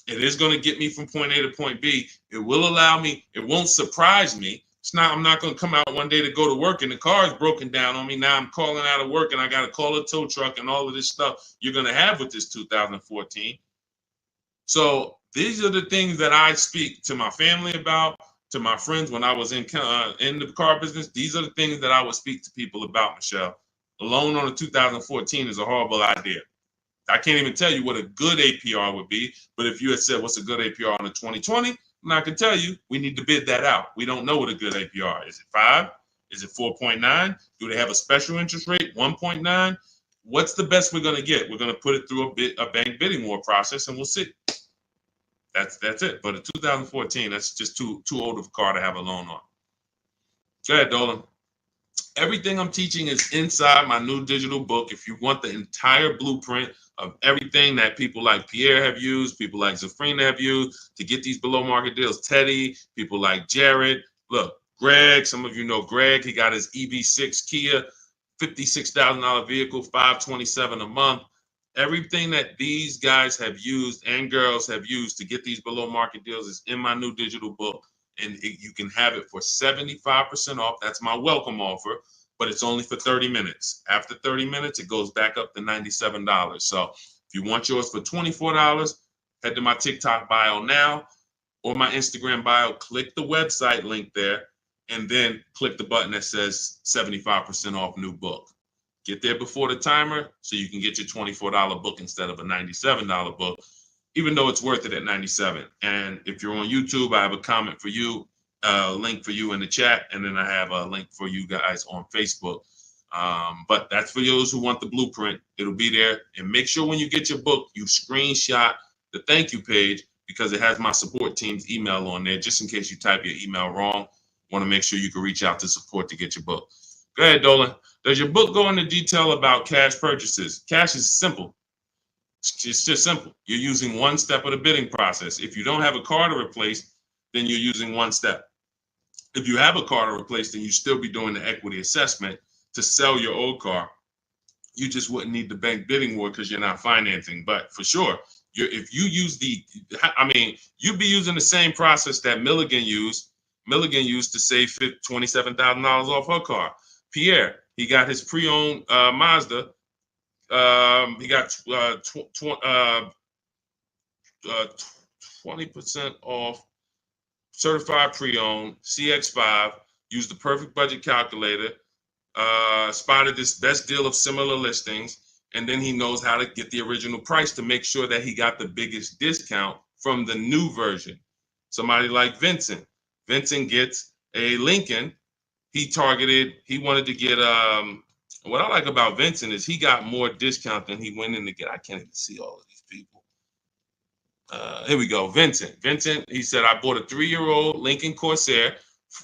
A: It is going to get me from point A to point B. It will allow me, it won't surprise me. I'm not going to come out one day to go to work and the car is broken down on me. Now I'm calling out of work and I got to call a tow truck and all of this stuff you're going to have with this 2014. So these are the things that I speak to my family about, to my friends when I was in the car business. These are the things that I would speak to people about, Michelle. A loan on a 2014 is a horrible idea. I can't even tell you what a good APR would be, but if you had said what's a good APR on a 2020, I can tell you we need to bid that out. We don't know what a good APR is. Is it 5? Is it 4.9? Do they have a special interest rate, 1.9? What's the best we're going to get? We're going to put it through a bank bidding war process, and we'll see. That's it. But a 2014, that's just too old of a car to have a loan on. Go ahead, Dolan. Everything I'm teaching is inside my new digital book. If you want the entire blueprint of everything that people like Pierre have used, people like Zafrina have used to get these below market deals, Teddy, people like Jared, look, Greg, some of you know Greg, he got his EV6 Kia, $56,000 vehicle, $527 a month. Everything that these guys have used and girls have used to get these below market deals is in my new digital book. And you can have it for 75% off. That's my welcome offer, but it's only for 30 minutes. After 30 minutes, it goes back up to $97. So if you want yours for $24, head to my TikTok bio now or my Instagram bio, click the website link there, and then click the button that says 75% off new book. Get there before the timer so you can get your $24 book instead of a $97 book, even though it's worth it at $97. And if you're on YouTube, I have a comment for you, a link for you in the chat, and then I have a link for you guys on Facebook. But that's for those who want the blueprint. It'll be there. And make sure when you get your book, you screenshot the thank you page, because it has my support team's email on there, just in case you type your email wrong. Want to make sure you can reach out to support to get your book. Go ahead, Dolan. Does your book go into detail about cash purchases? Cash is simple. It's just simple. You're using one step of the bidding process. If you don't have a car to replace, then you're using one step. If you have a car to replace, then you still be doing the equity assessment to sell your old car. You just wouldn't need the bank bidding war because you're not financing. But for sure, if you use you'd be using the same process that Milligan used. Milligan used to save $27,000 off her car. Pierre, he got his pre-owned Mazda. He got 20% off certified pre-owned CX5. Used the perfect budget calculator. Spotted this best deal of similar listings, and then he knows how to get the original price to make sure that he got the biggest discount from the new version. Somebody like Vincent. Vincent gets a Lincoln. He wanted to get what I like about Vincent is he got more discount than he went in to get. I can't even see all of these people. Here we go. Vincent, he said, I bought a 3-year-old Lincoln Corsair,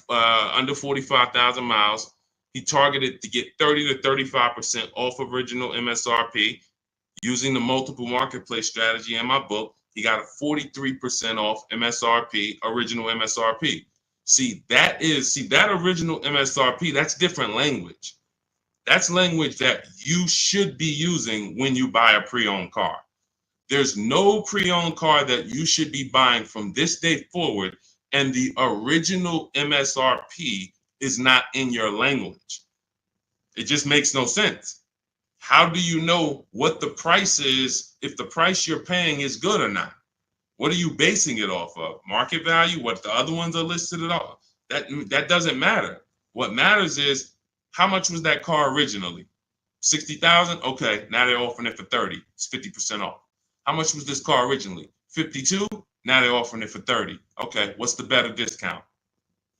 A: under 45,000 miles. He targeted to get 30 to 35% off original MSRP. Using the multiple marketplace strategy in my book, he got a 43% off MSRP, original MSRP. See, that original MSRP, that's different language. That's language that you should be using when you buy a pre-owned car. There's no pre-owned car that you should be buying from this day forward, and the original MSRP is not in your language. It just makes no sense. How do you know what the price is if the price you're paying is good or not? What are you basing it off of? Market value? What the other ones are listed at all? That doesn't matter. What matters is how much was that car originally? 60,000? Okay, now they're offering it for 30. It's 50% off. How much was this car originally? 52? Now they're offering it for 30. Okay, what's the better discount?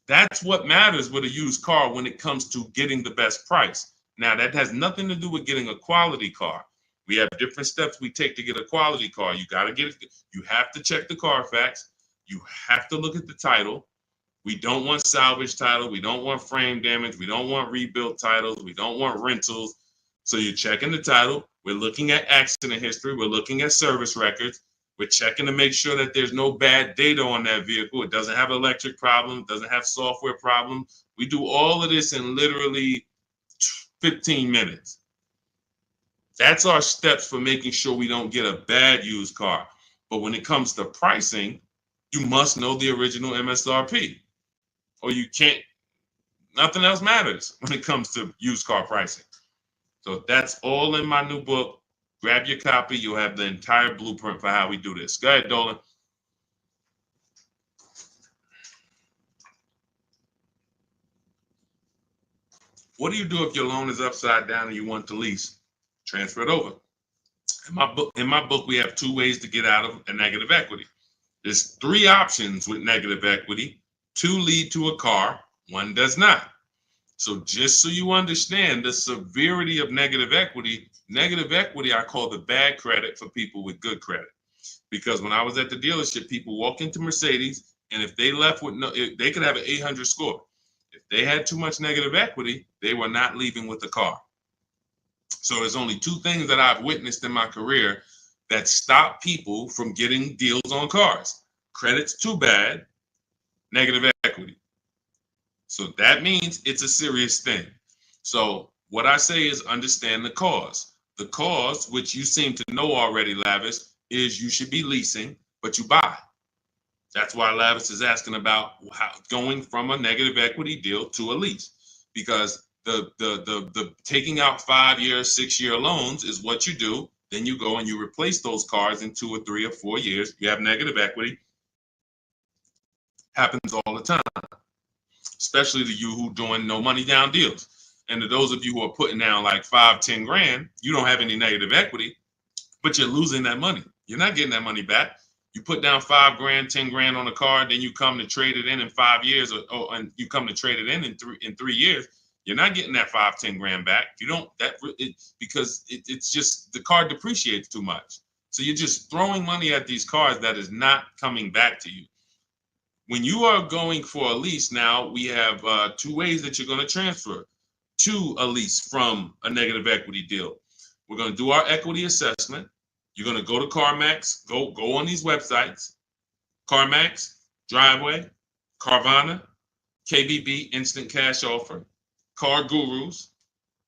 A: That's what matters with a used car when it comes to getting the best price. Now, that has nothing to do with getting a quality car. We have different steps we take to get a quality car. You got to get it. You have to check the Carfax. You have to look at the title. We don't want salvage title. We don't want frame damage. We don't want rebuilt titles. We don't want rentals. So you're checking the title. We're looking at accident history. We're looking at service records. We're checking to make sure that there's no bad data on that vehicle. It doesn't have electric problems, doesn't have software problems. We do all of this in literally 15 minutes. That's our steps for making sure we don't get a bad used car. But when it comes to pricing, you must know the original MSRP, or you can't, nothing else matters when it comes to used car pricing. So that's all in my new book. Grab your copy. You'll have the entire blueprint for how we do this. Go ahead, Dolan. What do you do if your loan is upside down and you want to lease? Transfer it over. In my book, we have 2 ways to get out of a negative equity. There's 3 options with negative equity. 2 lead to a car, 1 does not. So just so you understand the severity of negative equity I call the bad credit for people with good credit. Because when I was at the dealership, people walk into Mercedes, and if they left with they could have an 800 score. If they had too much negative equity, they were not leaving with the car. So there's only 2 things that I've witnessed in my career that stop people from getting deals on cars. Credit's too bad, negative equity. So that means it's a serious thing. So what I say is understand the cause. The cause, which you seem to know already, Lavis, is you should be leasing, but you buy. That's why Lavis is asking about going from a negative equity deal to a lease, because the taking out 5-year, 6-year loans is what you do. Then you go and you replace those cars in 2 or 3 or 4 years. You have negative equity. Happens all the time, especially to you who doing no money down deals. And to those of you who are putting down like 5, 10 grand, you don't have any negative equity, but you're losing that money. You're not getting that money back. You put down 5 grand, 10 grand on a car, then you come to trade it in 5 years, and you come to trade it in 3 years. You're not getting that 5, 10 grand back. You don't because it's just the car depreciates too much. So you're just throwing money at these cars that is not coming back to you. When you are going for a lease now, we have 2 ways that you're going to transfer to a lease from a negative equity deal. We're going to do our equity assessment. You're going to go to CarMax, go on these websites, CarMax, Driveway, Carvana, KBB, Instant Cash Offer, Car Gurus,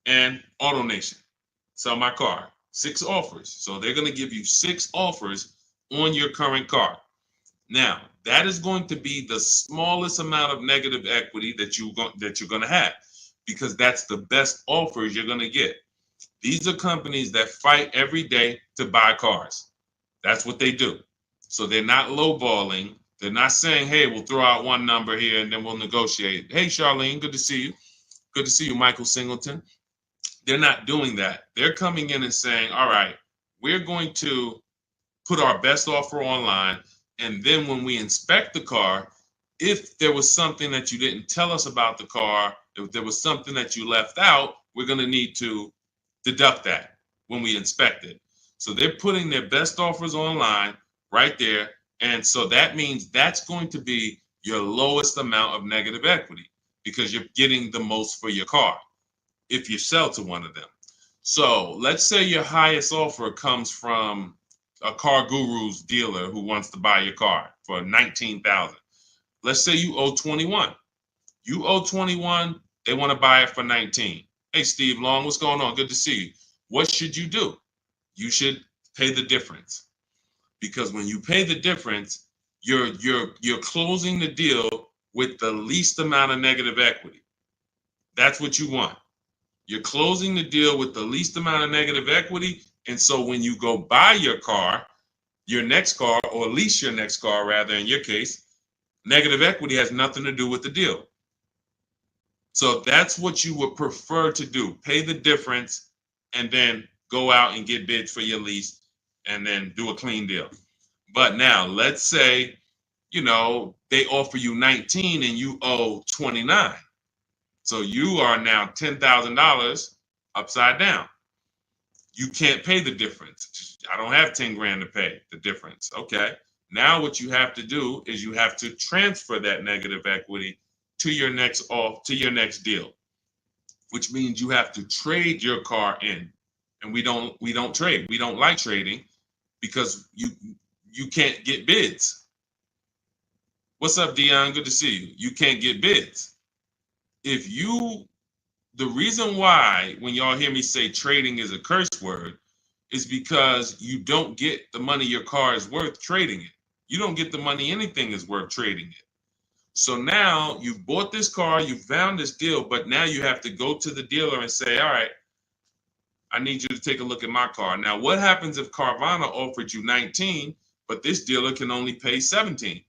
A: and AutoNation. Sell my car. 6 offers. So they're going to give you 6 offers on your current car. Now, that is going to be the smallest amount of negative equity that you're going to have, because that's the best offers you're going to get. These are companies that fight every day to buy cars. That's what they do. So they're not lowballing. They're not saying, hey, we'll throw out one number here and then we'll negotiate. Hey, Charlene, good to see you. Good to see you, Michael Singleton. They're not doing that. They're coming in and saying, all right, we're going to put our best offer online. And then when we inspect the car, if there was something that you didn't tell us about the car, if there was something that you left out, we're going to need to deduct that when we inspect it. So they're putting their best offers online right there. And so that means that's going to be your lowest amount of negative equity, because you're getting the most for your car if you sell to one of them. So let's say your highest offer comes from a Car Guru's dealer who wants to buy your car for $19,000. Let's say you owe 21. You owe 21, they want to buy it for 19. Hey, Steve Long, what's going on? Good to see you. What should you do? You should pay the difference, because when you pay the difference, you're closing the deal with the least amount of negative equity. That's what you want. You're closing the deal with the least amount of negative equity. And so when you go buy your car, your next car, or lease your next car, rather, in your case, negative equity has nothing to do with the deal. So that's what you would prefer to do. Pay the difference and then go out and get bids for your lease and then do a clean deal. But now let's say, they offer you 19 and you owe 29. So you are now $10,000 upside down. You can't pay the difference. I don't have 10 grand to pay the difference. Okay. Now what you have to do is you have to transfer that negative equity to your next deal, which means you have to trade your car in. And we don't trade. We don't like trading because you can't get bids. What's up, Dion? Good to see you. You can't get bids. The reason why when y'all hear me say trading is a curse word is because you don't get the money your car is worth trading it. You don't get the money anything is worth trading it. So now you've bought this car, you found this deal, but now you have to go to the dealer and say, all right, I need you to take a look at my car. Now, what happens if Carvana offered you 19, but this dealer can only pay 17?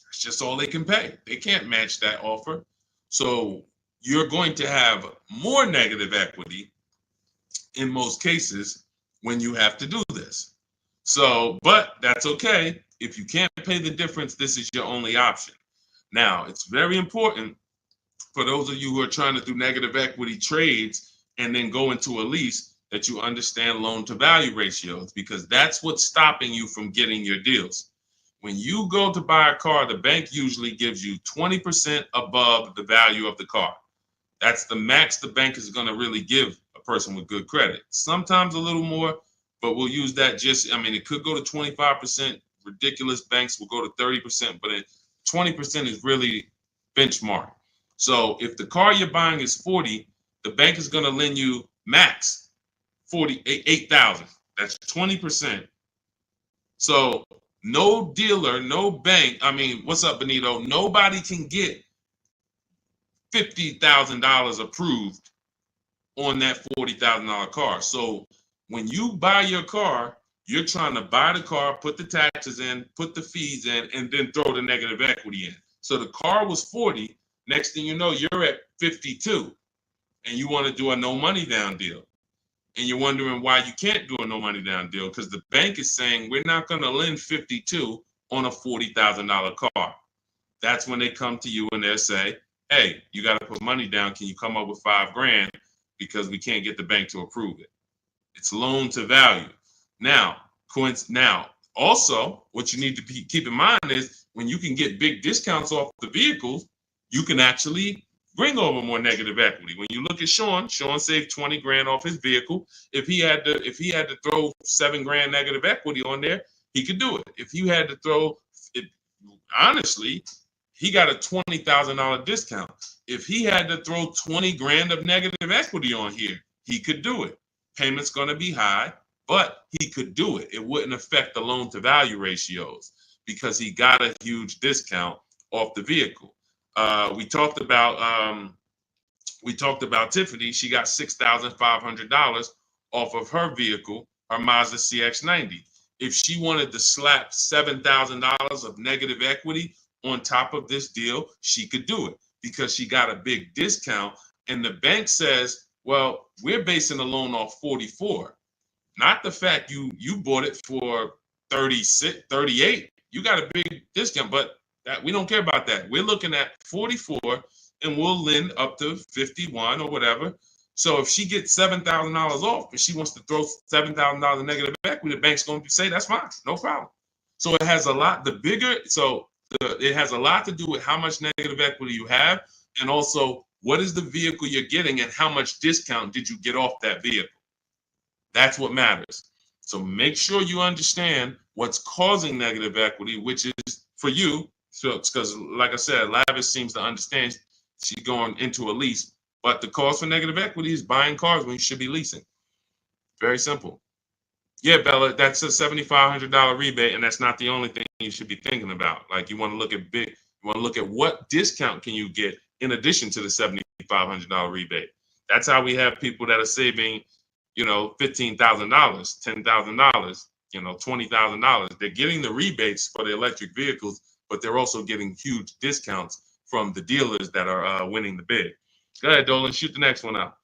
A: It's just all they can pay. They can't match that offer. So you're going to have more negative equity in most cases when you have to do this. So, but that's okay. If you can't pay the difference, this is your only option. Now, it's very important for those of you who are trying to do negative equity trades and then go into a lease that you understand loan to value ratios, because that's what's stopping you from getting your deals. When you go to buy a car, the bank usually gives you 20% above the value of the car. That's the max the bank is going to really give a person with good credit. Sometimes a little more, but we'll use that it could go to 25%. Ridiculous banks will go to 30%, but 20% is really benchmark. So if the car you're buying is 40, the bank is going to lend you max 48,000. That's 20%. So no dealer, no bank. What's up, Benito? Nobody can get $50,000 approved on that $40,000 car. So when you buy your car, you're trying to buy the car, put the taxes in, put the fees in, and then throw the negative equity in. So the car was 40. Next thing you know, you're at 52, and you want to do a no money down deal. And you're wondering why you can't do a no money down deal, because the bank is saying we're not going to lend 52 on a $40,000 car. That's when they come to you and they'll say, hey, you got to put money down. Can you come up with $5 grand? Because we can't get the bank to approve it. It's loan to value. Now, also, what you need to keep in mind is when you can get big discounts off the vehicles, you can actually bring over more negative equity. When you look at Sean saved 20 grand off his vehicle. If he had to throw 7 grand negative equity on there, he could do it. If you had to throw it, honestly, he got a $20,000 discount. If he had to throw 20 grand of negative equity on here, he could do it. Payment's going to be high, but he could do it. It wouldn't affect the loan to value ratios because he got a huge discount off the vehicle. We talked about Tiffany. She got $6,500 off of her vehicle, her Mazda CX-90. If she wanted to slap $7,000 of negative equity on top of this deal, she could do it because she got a big discount. And the bank says, well, we're basing the loan off 44, not the fact you bought it for 36, 38. You got a big discount, but that we don't care about that. We're looking at 44 and we'll lend up to 51 or whatever. So if she gets $7,000 off and she wants to throw $7,000 in negative equity, the bank's going to say that's fine, no problem. So it has a lot. It has a lot to do with how much negative equity you have, and also what is the vehicle you're getting and how much discount did you get off that vehicle. That's what matters. So make sure you understand what's causing negative equity, which is for you. So because, like I said, Lavish seems to understand she's going into a lease, but the cause for negative equity is buying cars when you should be leasing. Very simple. Yeah, Bella, that's a $7,500 rebate, and that's not the only thing you should be thinking about. Like you want to look at what discount can you get in addition to the $7,500 rebate. That's how we have people that are saving, $15,000, $10,000, $20,000. They're getting the rebates for the electric vehicles, but they're also getting huge discounts from the dealers that are winning the bid. Go ahead, Dolan, shoot the next one out.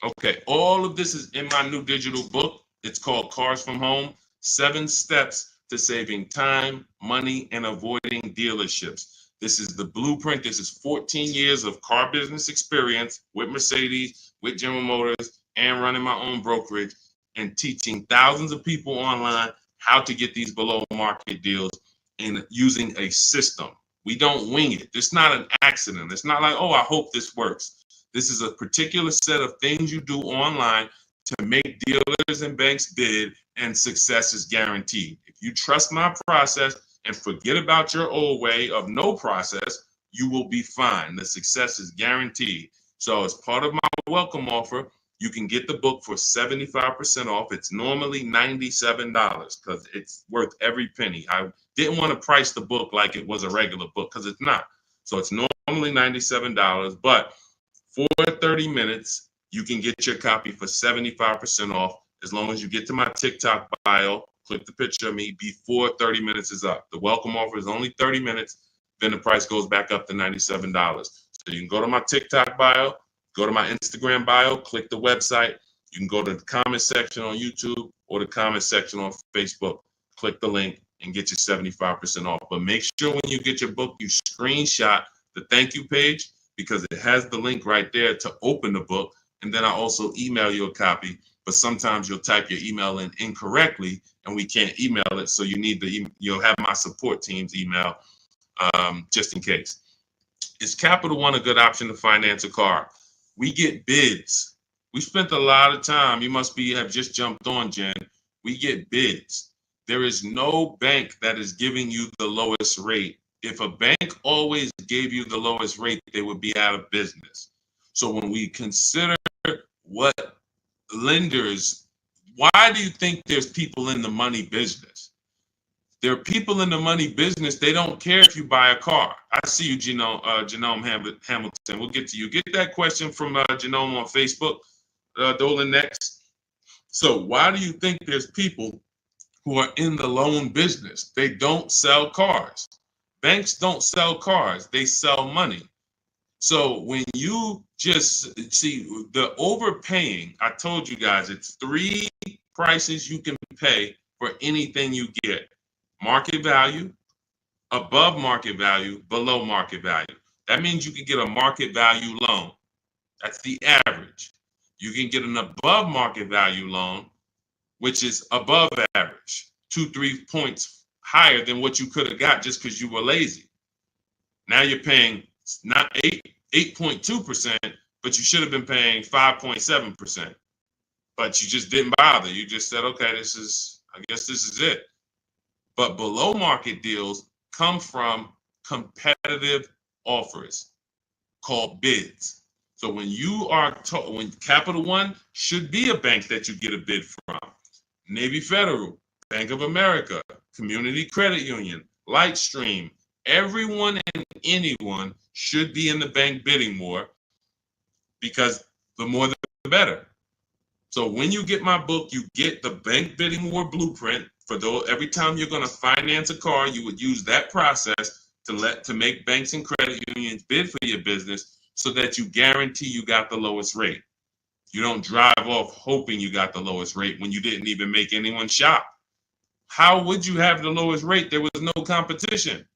A: Okay, all of this is in my new digital book. It's called Cars from Home, 7 Steps to Saving Time, Money, and Avoiding Dealerships. This is the blueprint. This is 14 years of car business experience with Mercedes, with General Motors, and running my own brokerage and teaching thousands of people online how to get these below market deals and using a system. We don't wing it. It's not an accident. It's not like, oh, I hope this works. This is a particular set of things you do online to make dealers and banks bid, and success is guaranteed. If you trust my process and forget about your old way of no process, you will be fine. The success is guaranteed. So as part of my welcome offer, you can get the book for 75% off. It's normally $97 because it's worth every penny. I didn't want to price the book like it was a regular book because it's not. So it's normally $97, but for 30 minutes, you can get your copy for 75% off as long as you get to my TikTok bio, click the picture of me before 30 minutes is up. The welcome offer is only 30 minutes, then the price goes back up to $97. So you can go to my TikTok bio, go to my Instagram bio, click the website. You can go to the comment section on YouTube or the comment section on Facebook. Click the link and get your 75% off. But make sure when you get your book, you screenshot the thank you page because it has the link right there to open the book. And then I also email you a copy, but sometimes you'll type your email in incorrectly and we can't email it. So you'll have my support team's email just in case. Is Capital One a good option to finance a car? We get bids. We spent a lot of time. You must have just jumped on, Jen. We get bids. There is no bank that is giving you the lowest rate. If a bank always gave you the lowest rate, they would be out of business. So when we consider what lenders, why do you think there's people in the money business? There are people in the money business. They don't care if you buy a car. I see you, Genome Hamilton. We'll get to you. Get that question from Genome on Facebook, Dolan, next. So why do you think there's people who are in the loan business? They don't sell cars. Banks don't sell cars. They sell money. So when you just see the overpaying, I told you guys, it's 3 prices you can pay for anything you get. Market value, above market value, below market value. That means you can get a market value loan. That's the average. You can get an above market value loan, which is above average, 2-3 points higher than what you could have got just because you were lazy. Now you're paying not 8.2%, but you should have been paying 5.7%. But you just didn't bother. You just said, okay, I guess this is it. But below market deals come from competitive offers called bids. So when you are when Capital One should be a bank that you get a bid from, Navy Federal, Bank of America, Community Credit Union, Lightstream, everyone and anyone should be in the bank bidding more, because the more the better. So when you get my book, you get the bank bidding war blueprint. For those, every time you're going to finance a car, you would use that process to make banks and credit unions bid for your business, so that you guarantee you got the lowest rate. You don't drive off hoping you got the lowest rate when you didn't even make anyone shop. How would you have the lowest rate? There was no competition.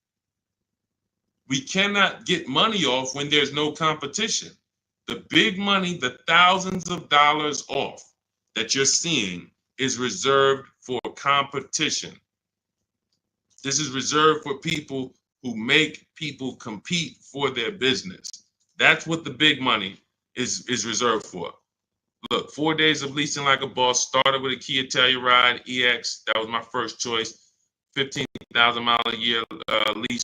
A: We cannot get money off when there's no competition. The big money, the thousands of dollars off that you're seeing, is reserved for competition. This is reserved for people who make people compete for their business. That's what the big money is reserved for. Look, 4 days of leasing like a boss. Started with a Kia Telluride EX. That was my first choice. 15,000 mile a year lease,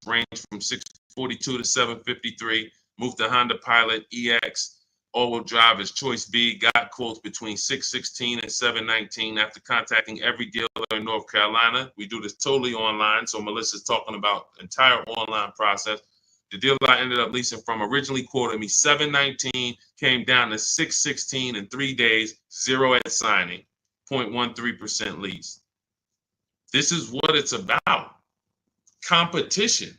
A: range from 642 to 753. Moved to Honda Pilot EX. All-wheel drive is choice B. Got quotes between 616 and 719 after contacting every dealer in North Carolina. We do this totally online, so Melissa's talking about the entire online process. The dealer I ended up leasing from originally quoted me 719, came down to 616 in 3 days, 0 at signing, 0.13% lease. This is what it's about. Competition.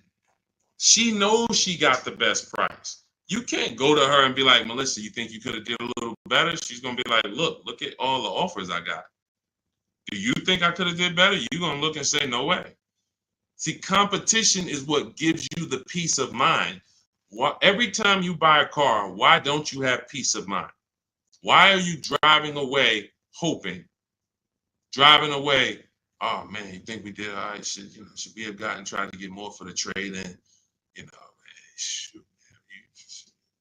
A: She knows she got the best price. You can't go to her and be like, Melissa, you think you could have did a little better? She's going to be like, look at all the offers I got. Do you think I could have did better? You're going to look and say, no way. See, competition is what gives you the peace of mind. Every time you buy a car, why don't you have peace of mind? Why are you driving away hoping? Driving away, oh man, you think we did all right? Should we have gotten tried to get more for the trade in? Shoot,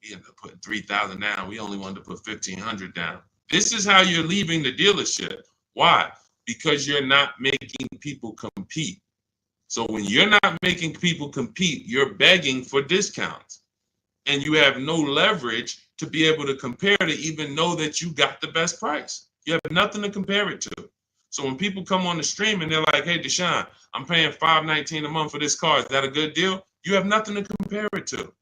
A: we ended up putting 3,000 down. We only wanted to put 1,500 down. This is how you're leaving the dealership. Why? Because you're not making people compete. So when you're not making people compete, you're begging for discounts. And you have no leverage to be able to compare to even know that you got the best price. You have nothing to compare it to. So when people come on the stream and they're like, hey, Deshone, I'm paying $519 a month for this car. Is that a good deal? You have nothing to compare it to.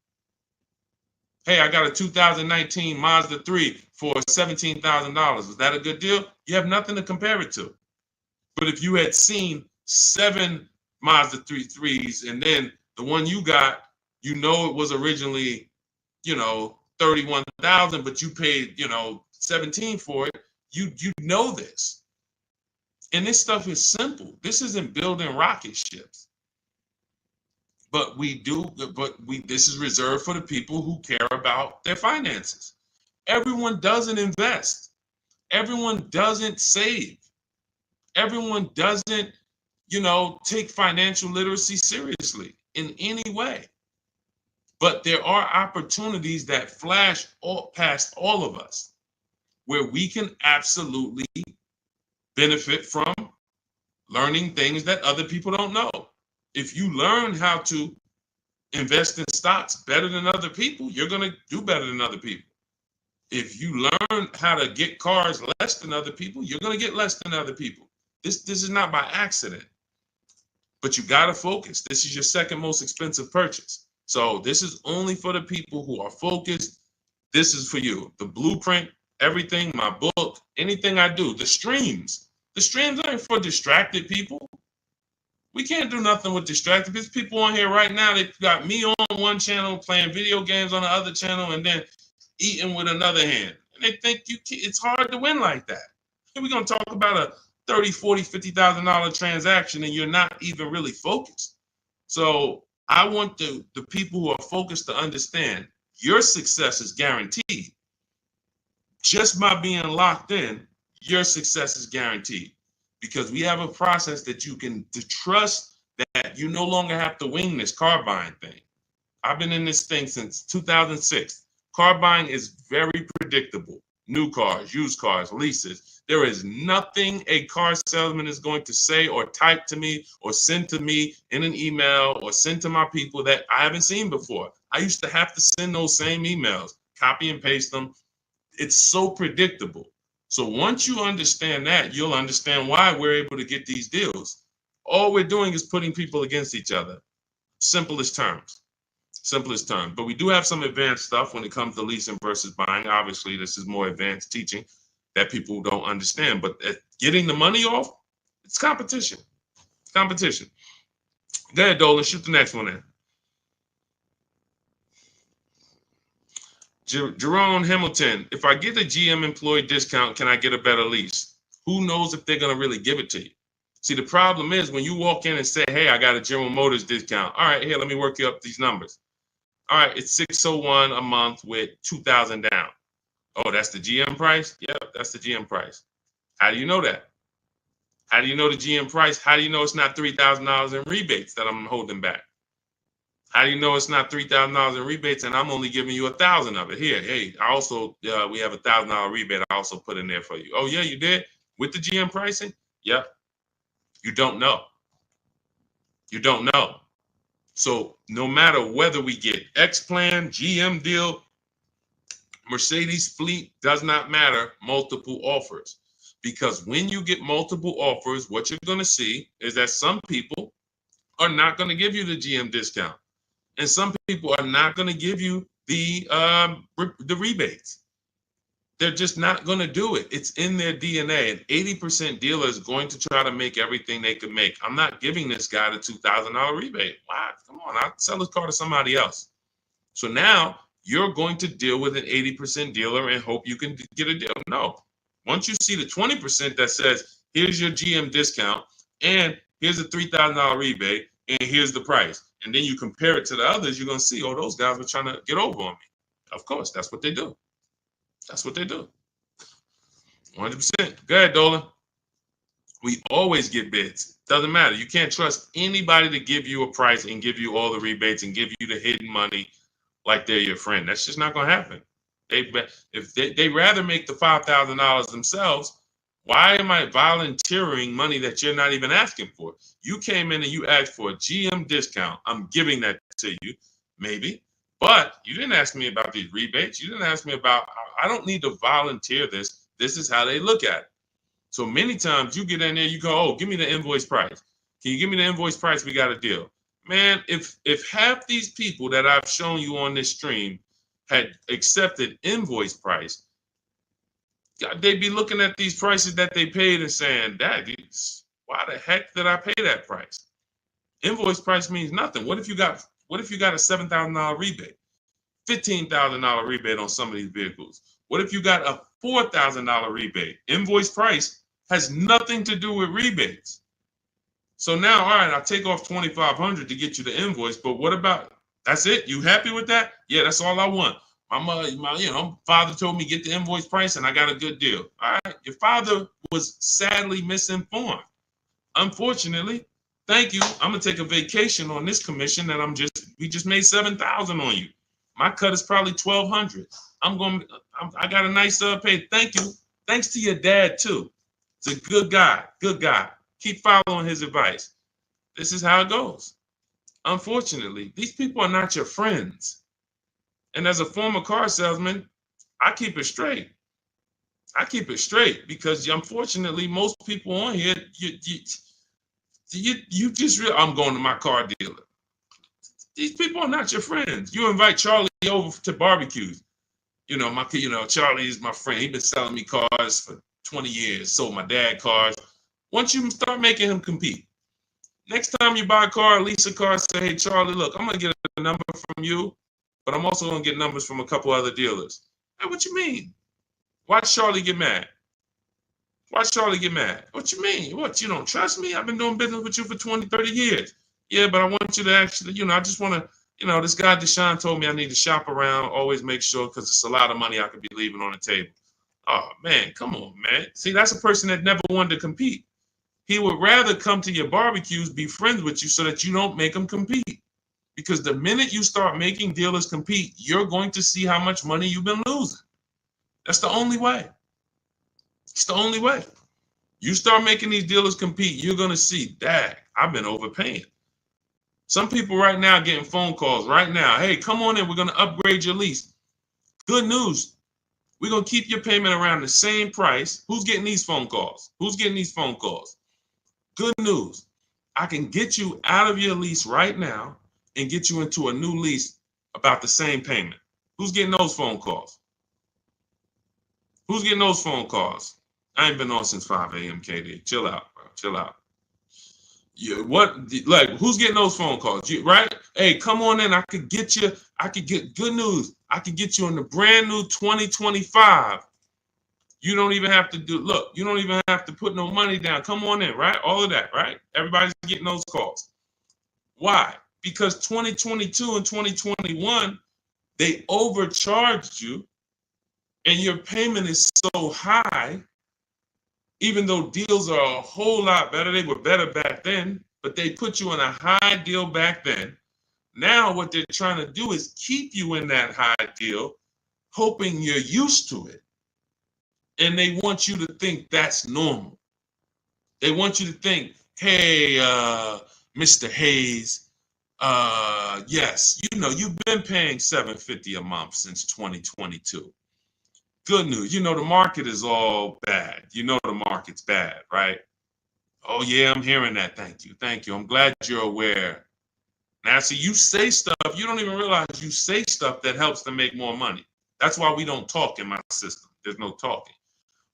A: Hey, I got a 2019 Mazda 3 for $17,000. Is that a good deal? You have nothing to compare it to. But if you had seen 7 Mazda 3s and then the one you got, it was originally, $31,000, but you paid, $17,000 for it. You know this. And this stuff is simple. This isn't building rocket ships. But this is reserved for the people who care about their finances. Everyone doesn't invest. Everyone doesn't save. Everyone doesn't, take financial literacy seriously in any way. But there are opportunities that flash past all of us where we can absolutely benefit from learning things that other people don't know. If you learn how to invest in stocks better than other people, you're going to do better than other people. If you learn how to get cars less than other people, you're going to get less than other people. This is not by accident. But you got to focus. This is your second most expensive purchase. So this is only for the people who are focused. This is for you. The blueprint, everything, my book, anything I do, the streams. The streams aren't for distracted people. We can't do nothing with distracted. There's people on here right now that got me on one channel, playing video games on the other channel, and then eating with another hand. And they think it's hard to win like that. And we're going to talk about a $30,000, $40,000, $50,000 transaction, and you're not even really focused. So I want the people who are focused to understand your success is guaranteed. Just by being locked in, your success is guaranteed. Because we have a process that you can trust that you no longer have to wing this car buying thing. I've been in this thing since 2006. Car buying is very predictable. New cars, used cars, leases. There is nothing a car salesman is going to say or type to me or send to me in an email or send to my people that I haven't seen before. I used to have to send those same emails, copy and paste them. It's so predictable. So once you understand that, you'll understand why we're able to get these deals. All we're doing is putting people against each other. Simplest terms. Simplest terms. But we do have some advanced stuff when it comes to leasing versus buying. Obviously, this is more advanced teaching that people don't understand. But getting the money off, it's competition. Competition. Go ahead, Dolan. Shoot the next one in. Jerome Hamilton, if I get a GM employee discount, can I get a better lease? Who knows if they're going to really give it to you? See, the problem is when you walk in and say, hey, I got a General Motors discount. All right, here, let me work you up these numbers. All right, it's $601 a month with $2,000 down. Oh, that's the GM price? Yeah, that's the GM price. How do you know that? How do you know the GM price? How do you know it's not $3,000 in rebates that I'm holding back? How do you know it's not $3,000 in rebates and I'm only giving you $1,000 of it? Here, hey, I also we have $1,000 rebate. I also put in there for you. Oh yeah, you did with the GM pricing? Yep. You don't know. You don't know. So no matter whether we get X plan, GM deal, Mercedes fleet, does not matter. Multiple offers, because when you get multiple offers, what you're going to see is that some people are not going to give you the GM discount. And some people are not going to give you the rebates. They're just not going to do it. It's in their DNA. An 80% dealer is going to try to make everything they can make. I'm not giving this guy the $2,000 rebate. Wow, come on, I'll sell his car to somebody else. So now you're going to deal with an 80% dealer and hope you can get a deal. No. Once you see the 20% that says, here's your GM discount, and here's a $3,000 rebate, and here's the price. And then you compare it to the others, you're going to see, oh, those guys were trying to get over on me. Of course, that's what they do. That's what they do. 100%. Go ahead, Dolan. We always get bids. Doesn't matter. You can't trust anybody to give you a price and give you all the rebates and give you the hidden money like they're your friend. That's just not going to happen. If they rather make the $5,000 themselves, why am I volunteering money that you're not even asking for? You came in and you asked for a GM discount. I'm giving that to you, maybe. But you didn't ask me about these rebates. You didn't ask me about, I don't need to volunteer this. This is how they look at it. So many times you get in there, you go, oh, give me the invoice price. Can you give me the invoice price? We got a deal. Man, if half these people that I've shown you on this stream had accepted invoice price, they'd be looking at these prices that they paid and saying, why the heck did I pay that price? Invoice price means nothing. What if you got a $7,000 rebate, $15,000 rebate on some of these vehicles? What if you got a $4,000 rebate? Invoice price has nothing to do with rebates. So now, all right, I'll take off $2,500 to get you the invoice, but what about, that's it? You happy with that? Yeah, that's all I want. My father told me get the invoice price and I got a good deal. All right, your father was sadly misinformed. Unfortunately, thank you. I'm gonna take a vacation on this commission and we just made $7,000 on you. My cut is probably $1,200. I got a nice pay. Thank you. Thanks to your dad too. It's a good guy. Good guy. Keep following his advice. This is how it goes. Unfortunately, these people are not your friends. And as a former car salesman, I keep it straight. I keep it straight because unfortunately, most people on here, you just I'm going to my car dealer. These people are not your friends. You invite Charlie over to barbecues. Charlie is my friend. He's been selling me cars for 20 years. Sold my dad cars. Once you start making him compete, next time you buy a car, lease a car, say, hey, Charlie, look, I'm going to get a number from you, but I'm also going to get numbers from a couple other dealers. Hey, what you mean? Watch Charlie get mad. Watch Charlie get mad. What you mean? What, you don't trust me? I've been doing business with you for 20, 30 years. Yeah, but I want you to actually, I just want to, this guy Deshone told me I need to shop around, always make sure, because it's a lot of money I could be leaving on the table. Oh, man, come on, man. See, that's a person that never wanted to compete. He would rather come to your barbecues, be friends with you so that you don't make him compete. Because the minute you start making dealers compete, you're going to see how much money you've been losing. That's the only way. It's the only way. You start making these dealers compete, you're going to see, dang, I've been overpaying. Some people right now getting phone calls right now. Hey, come on in. We're going to upgrade your lease. Good news. We're going to keep your payment around the same price. Who's getting these phone calls? Who's getting these phone calls? Good news. I can get you out of your lease right now and get you into a new lease about the same payment. Who's getting those phone calls? Who's getting those phone calls? I ain't been on since 5 a.m., KD. Chill out, bro. Chill out. Who's getting those phone calls? Right? Hey, come on in. I could get good news. I could get you in the brand new 2025. You don't even have to you don't even have to put no money down. Come on in, right? All of that, right? Everybody's getting those calls. Why? Because 2022 and 2021, they overcharged you and your payment is so high, even though deals are a whole lot better. They were better back then, but they put you in a high deal back then. Now what they're trying to do is keep you in that high deal, hoping you're used to it. And they want you to think that's normal. They want you to think, hey, Mr. Hayes, yes, you've been paying $750 a month since 2022. Good news. The market is all bad. The market's bad, right? Oh, yeah, I'm hearing that. Thank you. Thank you. I'm glad you're aware. Now, see, you say stuff, you don't even realize you say stuff that helps them make more money. That's why we don't talk in my system. There's no talking.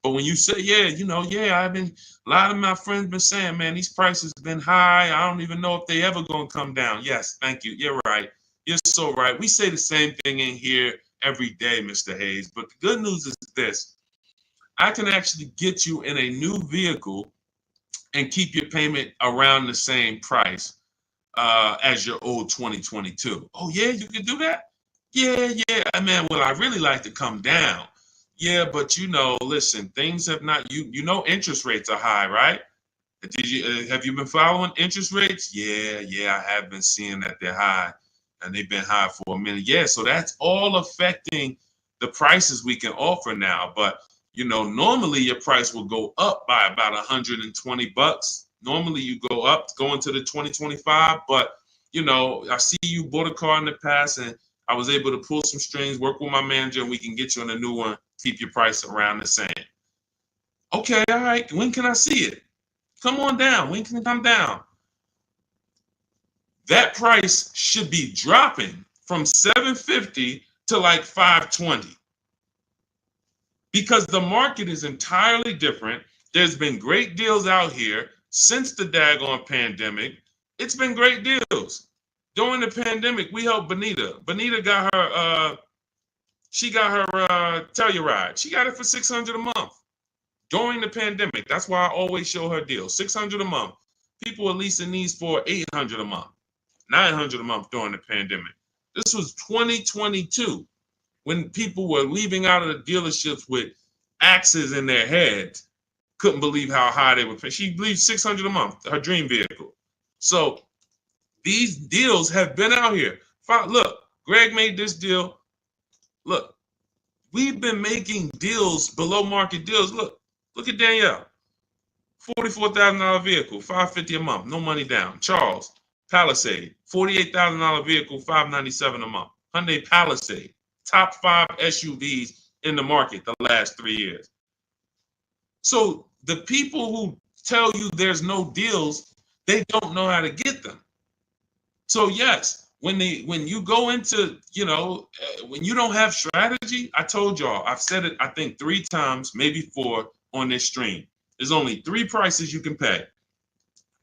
A: But when you say, a lot of my friends been saying, man, these prices been high. I don't even know if they ever gonna come down. Yes, thank you. You're right. You're so right. We say the same thing in here every day, Mr. Hayes. But the good news is this. I can actually get you in a new vehicle and keep your payment around the same price as your old 2022. Oh, yeah, you can do that? Yeah. Man, well, I really like to come down. Yeah, but listen, things have not, interest rates are high, right? Have you been following interest rates? Yeah, I have been seeing that they're high and they've been high for a minute. Yeah, so that's all affecting the prices we can offer now. But, normally your price will go up by about $120. Normally you go into the 2025, but, I see you bought a car in the past and I was able to pull some strings, work with my manager, and we can get you on a new one, keep your price around the same. Okay, all right. When can I see it? Come on down. When can it come down? That price should be dropping from $750 to like $520 because the market is entirely different. There's been great deals out here since the daggone pandemic. It's been great deals. During the pandemic, we helped Bonita. Bonita got her Telluride. She got it for $600 a month during the pandemic. That's why I always show her deals. $600 a month. People are leasing these for $800 a month, $900 a month during the pandemic. This was 2022 when people were leaving out of the dealerships with axes in their heads. Couldn't believe how high they were paying. She believed $600 a month, her dream vehicle. So these deals have been out here. Look, Greg made this deal. Look, we've been making deals, below market deals. Look at Danielle. $44,000 vehicle, $550 a month, no money down. Charles, Palisade, $48,000 vehicle, $597 a month. Hyundai Palisade, top 5 SUVs in the market the last 3 years. So the people who tell you there's no deals, they don't know how to get them. So yes, when you go into, when you don't have strategy, I told y'all, I've said it, I think 3 times, maybe 4 on this stream. There's only 3 prices you can pay.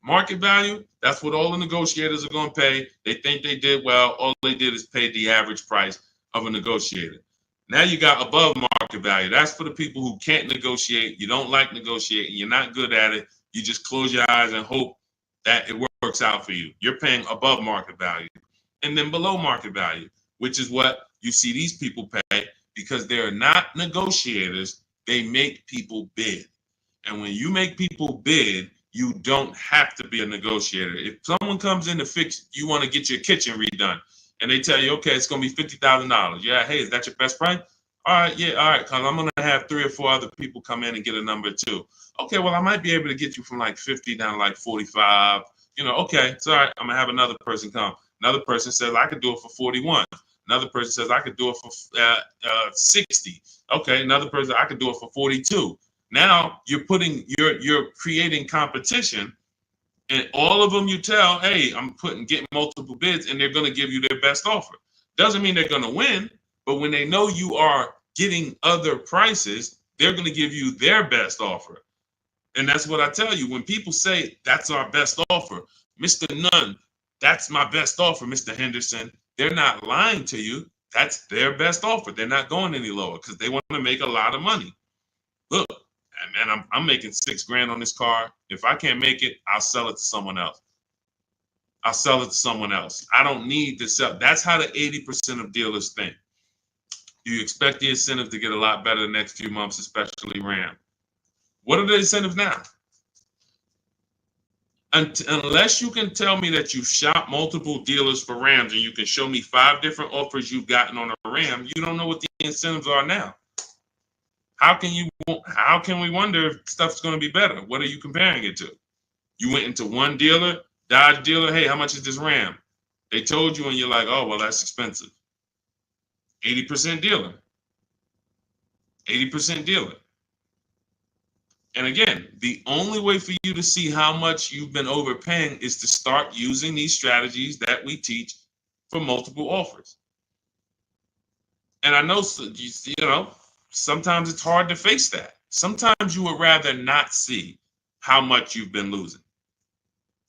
A: Market value, that's what all the negotiators are going to pay. They think they did well. All they did is pay the average price of a negotiator. Now you got above market value. That's for the people who can't negotiate. You don't like negotiating. You're not good at it. You just close your eyes and hope that it works out for you. You're paying above market value. And then below market value, which is what you see these people pay because they're not negotiators. They make people bid. And when you make people bid, You don't have to be a negotiator. If someone comes in to fix, you want to get your kitchen redone, and they tell you, okay, it's going to be $50,000. Yeah, hey, is that your best price? All right, yeah, all right, because I'm going to have 3 or 4 other people come in and get a number too. Okay, well, I might be able to get you from like 50 down to like 45. Okay, it's all right. I'm going to have another person come. Another person says, I could do it for 41. Another person says, I could do it for 60. Okay, another person, I could do it for 42. Now you're creating competition, and all of them you tell, hey, getting multiple bids, and they're going to give you their best offer. Doesn't mean they're going to win, but when they know you are getting other prices, they're going to give you their best offer. And that's what I tell you. When people say that's our best offer, Mr. Nunn, that's my best offer, Mr. Henderson, they're not lying to you. That's their best offer. They're not going any lower because they want to make a lot of money. Look, man, I'm making $6,000 on this car. If I can't make it, I'll sell it to someone else. I'll sell it to someone else. I don't need to sell. That's how the 80% of dealers think. You expect the incentive to get a lot better the next few months, especially Ram. What are the incentives now? Unless you can tell me that you shop multiple dealers for Rams and you can show me 5 different offers you've gotten on a Ram, you don't know what the incentives are now. How can we wonder if stuff's going to be better? What are you comparing it to? You went into one dealer, Dodge dealer, hey, how much is this Ram? They told you and you're like, oh, well, that's expensive. 80% dealer. 80% dealer. And again, the only way for you to see how much you've been overpaying is to start using these strategies that we teach for multiple offers. And I know, sometimes it's hard to face that. Sometimes you would rather not see how much you've been losing.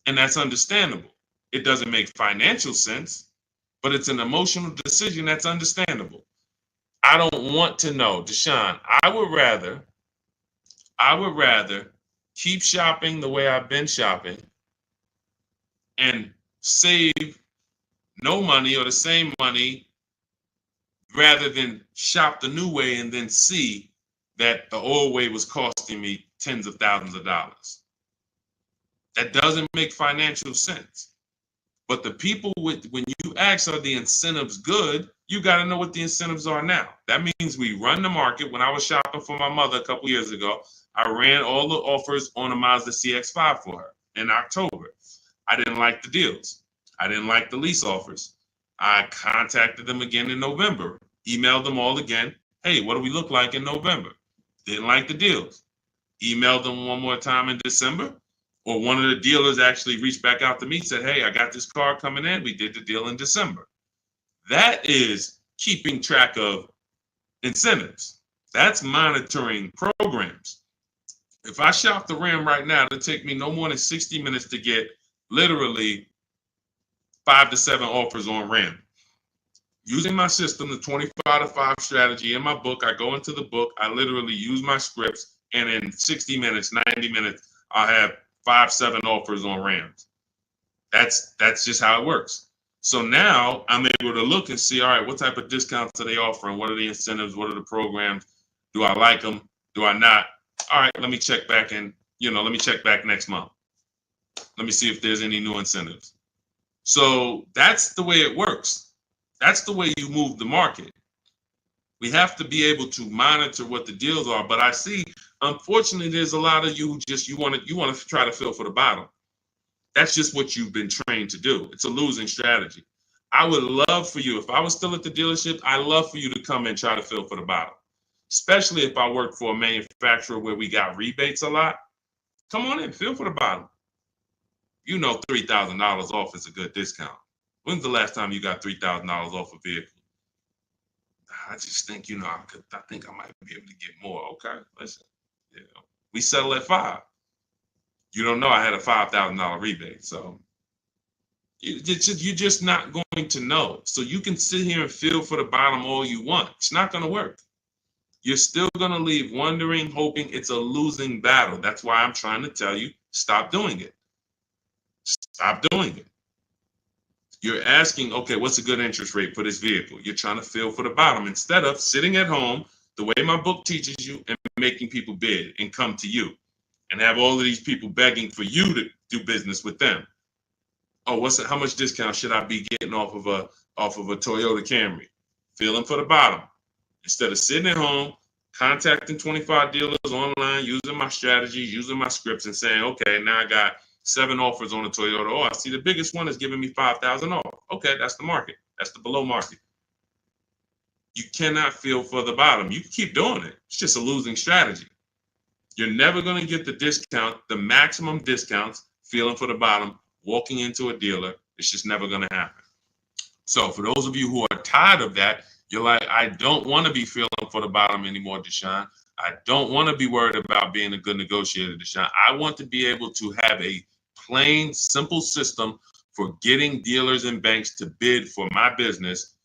A: And that's understandable. It doesn't make financial sense, but it's an emotional decision that's understandable. I don't want to know, Deshone. I would rather keep shopping the way I've been shopping and save no money or the same money rather than shop the new way and then see that the old way was costing me tens of thousands of dollars. That doesn't make financial sense. But the people when you ask, are the incentives good? You got to know what the incentives are now. That means we run the market. When I was shopping for my mother a couple years ago, I ran all the offers on a Mazda CX-5 for her in October. I didn't like the deals. I didn't like the lease offers. I contacted them again in November, emailed them all again. Hey, what do we look like in November? Didn't like the deals. Emailed them one more time in December. Or one of the dealers actually reached back out to me and said, hey, I got this car coming in. We did the deal in December. That is keeping track of incentives. That's monitoring programs. If I shop the Ram right now, it'll take me no more than 60 minutes to get literally 5 to 7 offers on Ram. Using my system, the 25 to 5 strategy in my book, I go into the book, I literally use my scripts, and in 60 minutes, 90 minutes, I'll have 5, 7 offers on Rams. That's just how it works. So now I'm able to look and see, all right, what type of discounts are they offering? What are the incentives? What are the programs? Do I like them? Do I not? All right, let me check back let me check back next month. Let me see if there's any new incentives. So that's the way it works. That's the way you move the market. We have to be able to monitor what the deals are. But I see, unfortunately, there's a lot of you who you want to try to fill for the bottom. That's just what you've been trained to do. It's a losing strategy. I would love for you, if I was still at the dealership, I'd love for you to come and try to fill for the bottom. Especially if I work for a manufacturer where we got rebates a lot. Come on in, fill for the bottom. $3,000 off is a good discount. When's the last time you got $3,000 off a vehicle? I just think, I think I might be able to get more. Okay, listen, we settle at 5. You don't know I had a $5,000 rebate, so you're just not going to know. So you can sit here and feel for the bottom all you want. It's not going to work. You're still going to leave wondering, hoping it's a losing battle. That's why I'm trying to tell you, stop doing it. Stop doing it. You're asking, okay, what's a good interest rate for this vehicle? You're trying to feel for the bottom instead of sitting at home the way my book teaches you and making people bid and come to you and have all of these people begging for you to do business with them. Oh, how much discount should I be getting off of a Toyota Camry? Feeling for the bottom. Instead of sitting at home, contacting 25 dealers online, using my strategies, using my scripts, and saying, okay, now I got 7 offers on a Toyota. Oh, I see the biggest one is giving me 5,000 off. Okay, that's the market. That's the below market. You cannot feel for the bottom. You can keep doing it. It's just a losing strategy. You're never going to get the discount, the maximum discounts, feeling for the bottom, walking into a dealer. It's just never going to happen. So for those of you who are tired of that, you're like, I don't want to be feeling for the bottom anymore, Deshone. I don't want to be worried about being a good negotiator, Deshone. I want to be able to have a plain, simple system for getting dealers and banks to bid for my business.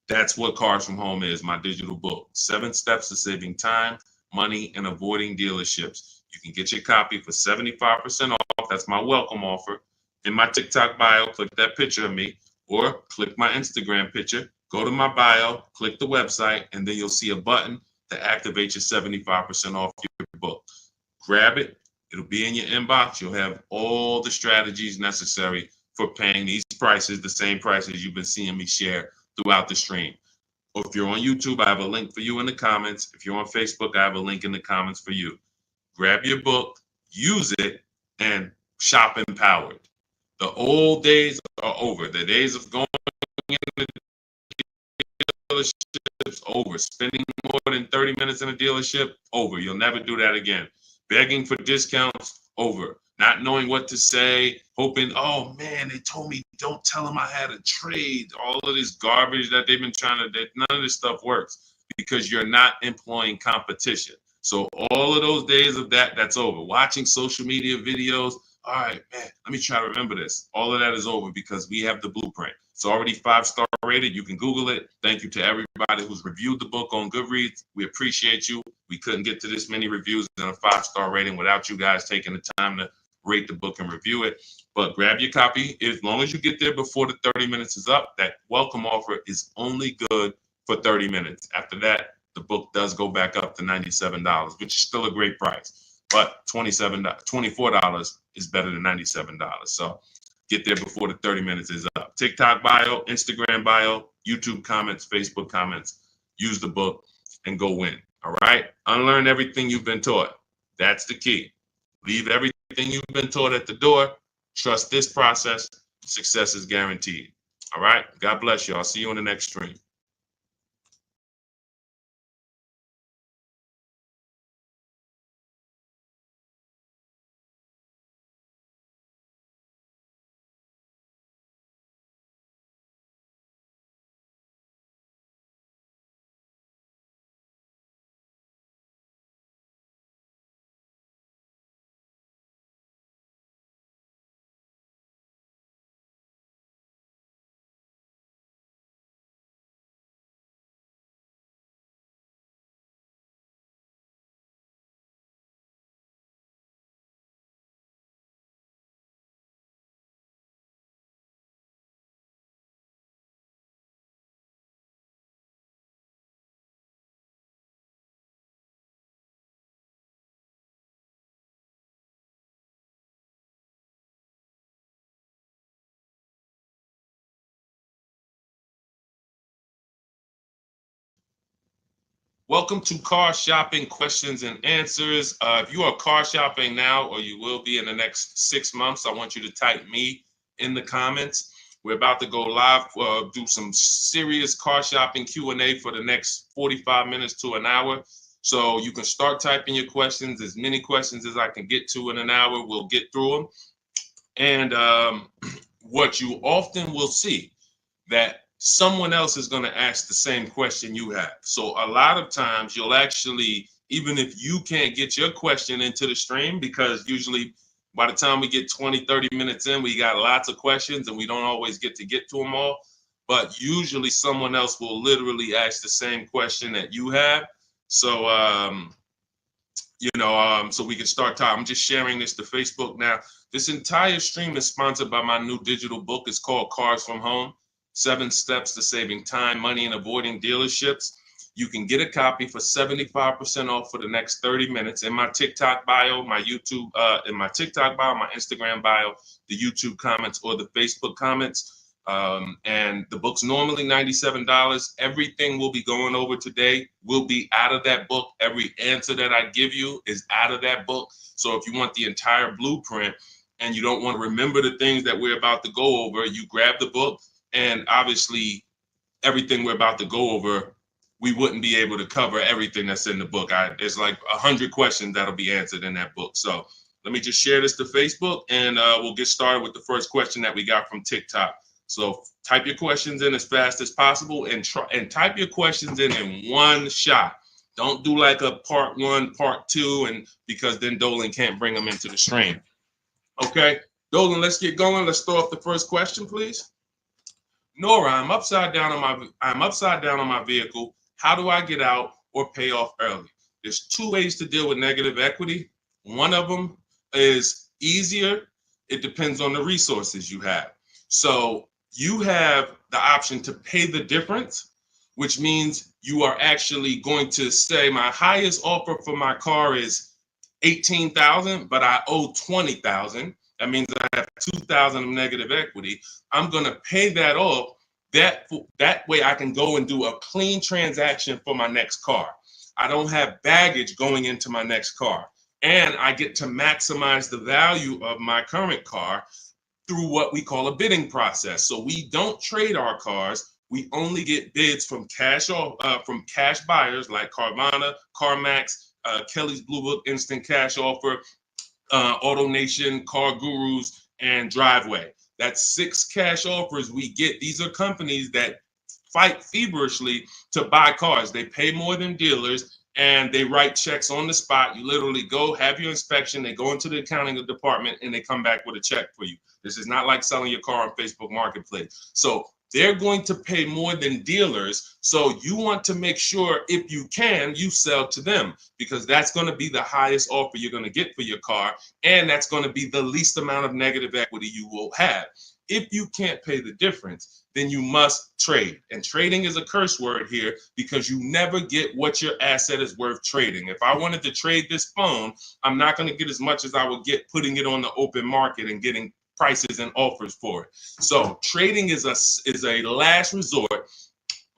A: That's what Cars from Home is, my digital book. 7 steps to saving time, money, and avoiding dealerships. You can get your copy for 75% off. That's my welcome offer. In my TikTok bio, click that picture of me, or click my Instagram picture, go to my bio, click the website, and then you'll see a button to activate your 75% off your book. Grab it. It'll be in your inbox. You'll have all the strategies necessary for paying these prices, the same prices you've been seeing me share throughout the stream. Or if you're on YouTube, I have a link for you in the comments. If you're on Facebook, I have a link in the comments for you. Grab your book, use it, and shop empowered. The old days are over. The days of going into dealerships, over. Spending more than 30 minutes in a dealership, over. You'll never do that again. Begging for discounts, over. Not knowing what to say, hoping, oh man, they told me don't tell them I had a trade. All of this garbage that they've been trying to, none of this stuff works because you're not employing competition. So all of those days of that's over. Watching social media videos, all right, man, let me try to remember this. All of that is over because we have the blueprint. It's already 5-star rated. You can Google it. Thank you to everybody who's reviewed the book on Goodreads. We appreciate you. We couldn't get to this many reviews and a 5-star rating without you guys taking the time to rate the book and review it. But grab your copy. As long as you get there before the 30 minutes is up, that welcome offer is only good for 30 minutes. After that, the book does go back up to $97, which is still a great price. But $24 is better than $97. So get there before the 30 minutes is up. TikTok bio, Instagram bio, YouTube comments, Facebook comments. Use the book and go win. All right? Unlearn everything you've been taught. That's the key. Leave everything you've been taught at the door. Trust this process. Success is guaranteed. All right? God bless you. I'll see you on the next stream. Welcome to Car Shopping Questions and Answers. If you are car shopping now, or you will be in the next 6 months, I want you to type me in the comments. We're about to go live, do some serious car shopping Q&A for the next 45 minutes to an hour. So you can start typing your questions, as many questions as I can get to in an hour. We'll get through them. And what you often will see, that someone else is going to ask the same question you have. So a lot of times you'll actually, even if you can't get your question into the stream, because usually by the time we get 20, 30 minutes in, we got lots of questions and we don't always get to them all. But usually someone else will literally ask the same question that you have. So, so we can start talking. I'm just sharing this to Facebook now. This entire stream is sponsored by my new digital book. It's called Cars from Home. 7 Steps to Saving Time, Money, and Avoiding Dealerships. You can get a copy for 75% off for the next 30 minutes in my TikTok bio, my YouTube, in my TikTok bio, my Instagram bio, the YouTube comments, or the Facebook comments. And the book's normally $97. Everything we'll be going over today will be out of that book. Every answer that I give you is out of that book. So if you want the entire blueprint and you don't want to remember the things that we're about to go over, you grab the book, and obviously everything we're about to go over, we wouldn't be able to cover everything that's in the book. There's like 100 questions that'll be answered in that book. So let me just share this to Facebook, and we'll get started with the first question that we got from TikTok. So type your questions in as fast as possible, and type your questions in one shot. Don't do like a part one, part two, and because then Dolan can't bring them into the stream. Okay, Dolan, let's get going. Let's throw up the first question, please. Nora, I'm upside down on my vehicle. How do I get out or pay off early? There's two ways to deal with negative equity. One of them is easier. It depends on the resources you have. So you have the option to pay the difference, which means you are actually going to say my highest offer for my car is $18,000, but I owe $20,000. That means I have $2,000 of negative equity. I'm going to pay that off. That way I can go and do a clean transaction for my next car. I don't have baggage going into my next car. And I get to maximize the value of my current car through what we call a bidding process. So we don't trade our cars. We only get bids from cash buyers like Carvana, CarMax, Kelly's Blue Book Instant Cash Offer, AutoNation, Car Gurus, and Driveway. That's 6 cash offers we get. These are companies that fight feverishly to buy cars. They pay more than dealers, and they write checks on the spot. You literally go, have your inspection, they go into the accounting department, and they come back with a check for you. This is not like selling your car on Facebook Marketplace. So they're going to pay more than dealers. So you want to make sure, if you can, you sell to them, because that's going to be the highest offer you're going to get for your car. And that's going to be the least amount of negative equity you will have. If you can't pay the difference, then you must trade. And trading is a curse word here, because you never get what your asset is worth trading. If I wanted to trade this phone, I'm not going to get as much as I would get putting it on the open market and getting prices and offers for it. So trading is a last resort.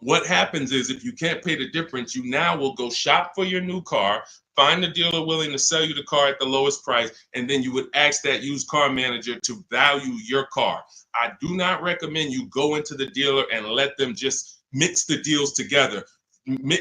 A: What happens is, if you can't pay the difference, you now will go shop for your new car, find a dealer willing to sell you the car at the lowest price, and then you would ask that used car manager to value your car. I do not recommend you go into the dealer and let them just mix the deals together.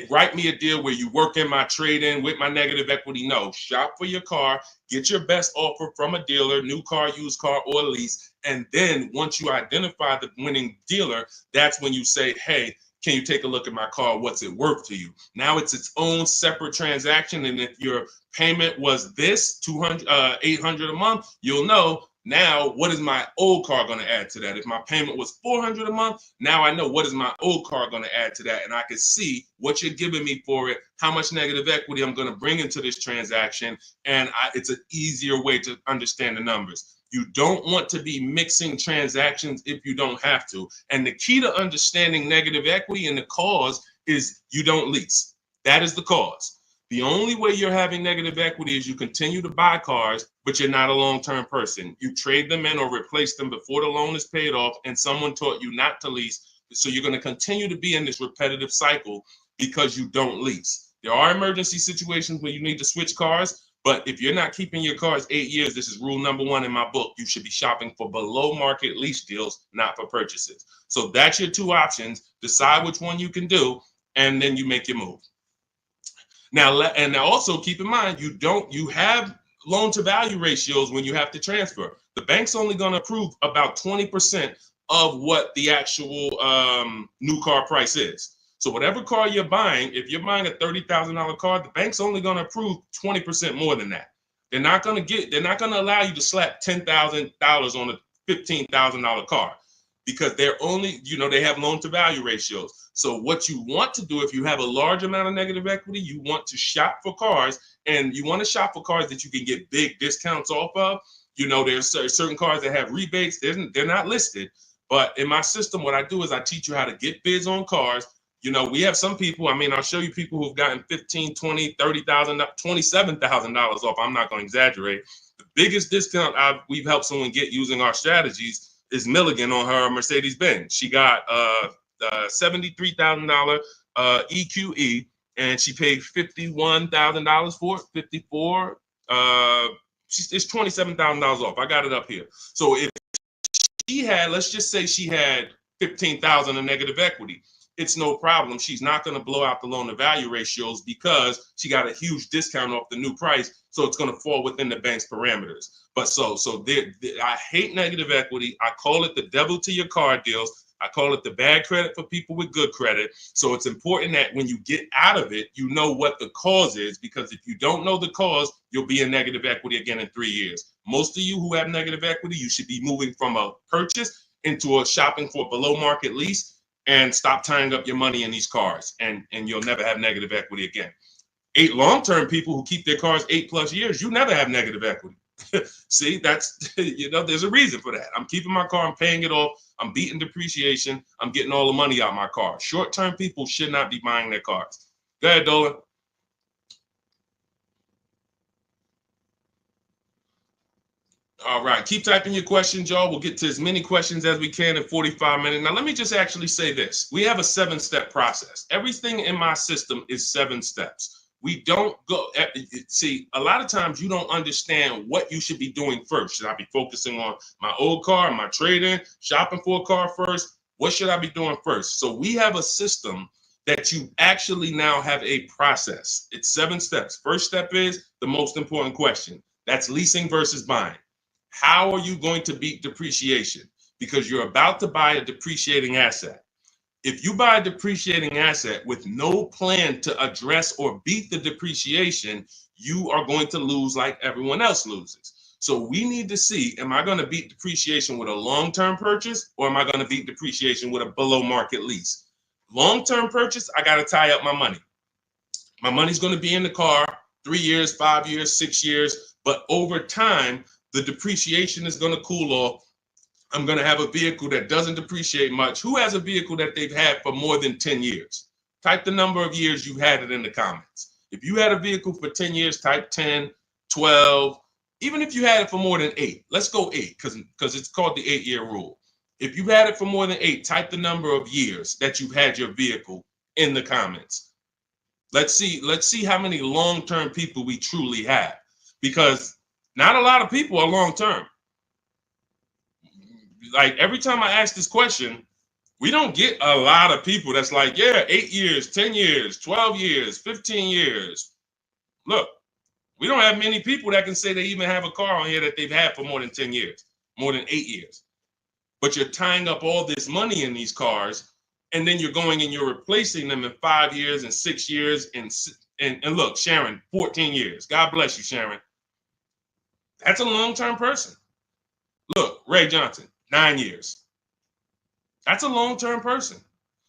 A: Write me a deal where you work in my trade-in with my negative equity. No, shop for your car, get your best offer from a dealer, new car, used car, or lease. And then once you identify the winning dealer, that's when you say, hey, can you take a look at my car? What's it worth to you? Now it's its own separate transaction. And if your payment was this $800 a month, you'll know, now what is my old car going to add to that? If my payment was $400 a month, now I know what is my old car going to add to that. And I can see what you're giving me for it, how much negative equity I'm going to bring into this transaction. And it's an easier way to understand the numbers. You don't want to be mixing transactions if you don't have to. And the key to understanding negative equity and the cause is you don't lease. That is the cause. The only way you're having negative equity is you continue to buy cars, but you're not a long-term person. You trade them in or replace them before the loan is paid off, and someone taught you not to lease. So you're going to continue to be in this repetitive cycle because you don't lease. There are emergency situations where you need to switch cars, but if you're not keeping your cars 8 years, this is rule number 1 in my book. You should be shopping for below market lease deals, not for purchases. So that's your 2 options. Decide which one you can do, and then you make your move. Now, and also keep in mind, you have loan to value ratios when you have to transfer. The bank's only going to approve about 20% of what the actual new car price is. So whatever car you're buying, if you're buying a $30,000 car, the bank's only going to approve 20% more than that. They're not going to allow you to slap $10,000 on a $15,000 car, because they're only, they have loan to value ratios. So what you want to do, if you have a large amount of negative equity, you want to shop for cars, and you want to shop for cars that you can get big discounts off of. There's certain cars that have rebates. They're not listed. But in my system, what I do is I teach you how to get bids on cars. You know, we have some people, I mean, I'll show you people who've gotten $15,000, $20,000, $30,000, $27,000 off. I'm not going to exaggerate. The biggest discount we've helped someone get using our strategies is Milligan on her Mercedes-Benz. She got $73,000 EQE, and she paid $51,000 for it, 54. It's $27,000 off. I got it up here. So if she had, let's just say she had 15,000 in negative equity, it's no problem. She's not going to blow out the loan to value ratios because she got a huge discount off the new price. So it's going to fall within the bank's parameters. But I hate negative equity. I call it the devil to your car deals. I call it the bad credit for people with good credit. So it's important that when you get out of it, you know what the cause is, because if you don't know the cause, you'll be in negative equity again in 3 years. Most of you who have negative equity, you should be moving from a purchase into a shopping for below market lease, and stop tying up your money in these cars, and you'll never have negative equity again. 8 long-term people who keep their cars 8+ years, you never have negative equity. See, that's, you know, there's a reason for that. I'm keeping my car, I'm paying it off, I'm beating depreciation, I'm getting all the money out of my car. Short-term people should not be buying their cars. Go ahead, Dolan. All right, keep typing your questions, y'all. We'll get to as many questions as we can in 45 minutes. Now, let me just actually say this. We have a 7-step process. Everything in my system is 7 steps. We don't go, see, a lot of times you don't understand what you should be doing first. Should I be focusing on my old car, my trade-in, shopping for a car first? What should I be doing first? So we have a system that you actually now have a process. It's 7 steps. First step is the most important question. That's leasing versus buying. How are you going to beat depreciation? Because you're about to buy a depreciating asset. If you buy a depreciating asset with no plan to address or beat the depreciation, you are going to lose like everyone else loses. So we need to see, am I going to beat depreciation with a long-term purchase, or am I going to beat depreciation with a below market lease? Long-term purchase, I got to tie up my money. My money's going to be in the car 3 years, 5 years, 6 years, but over time, the depreciation is going to cool off. I'm going to have a vehicle that doesn't depreciate much. Who has a vehicle that they've had for more than 10 years? Type the number of years you've had it in the comments. If you had a vehicle for 10 years, type 10, 12. Even if you had it for more than 8, let's go 8 because it's called the 8-year rule. If you've had it for more than 8, type the number of years that you've had your vehicle in the comments. Let's see how many long-term people we truly have, because not a lot of people are long-term. Like every time I ask this question, we don't get a lot of people that's like, yeah, 8 years, 10 years, 12 years, 15 years. Look, we don't have many people that can say they even have a car on here that they've had for more than 10 years, more than 8 years. But you're tying up all this money in these cars, and then you're going and you're replacing them in 5 years and 6 years. And look, Sharon, 14 years. God bless you, Sharon. That's a long-term person. Look, Ray Johnson, 9 years. That's a long-term person.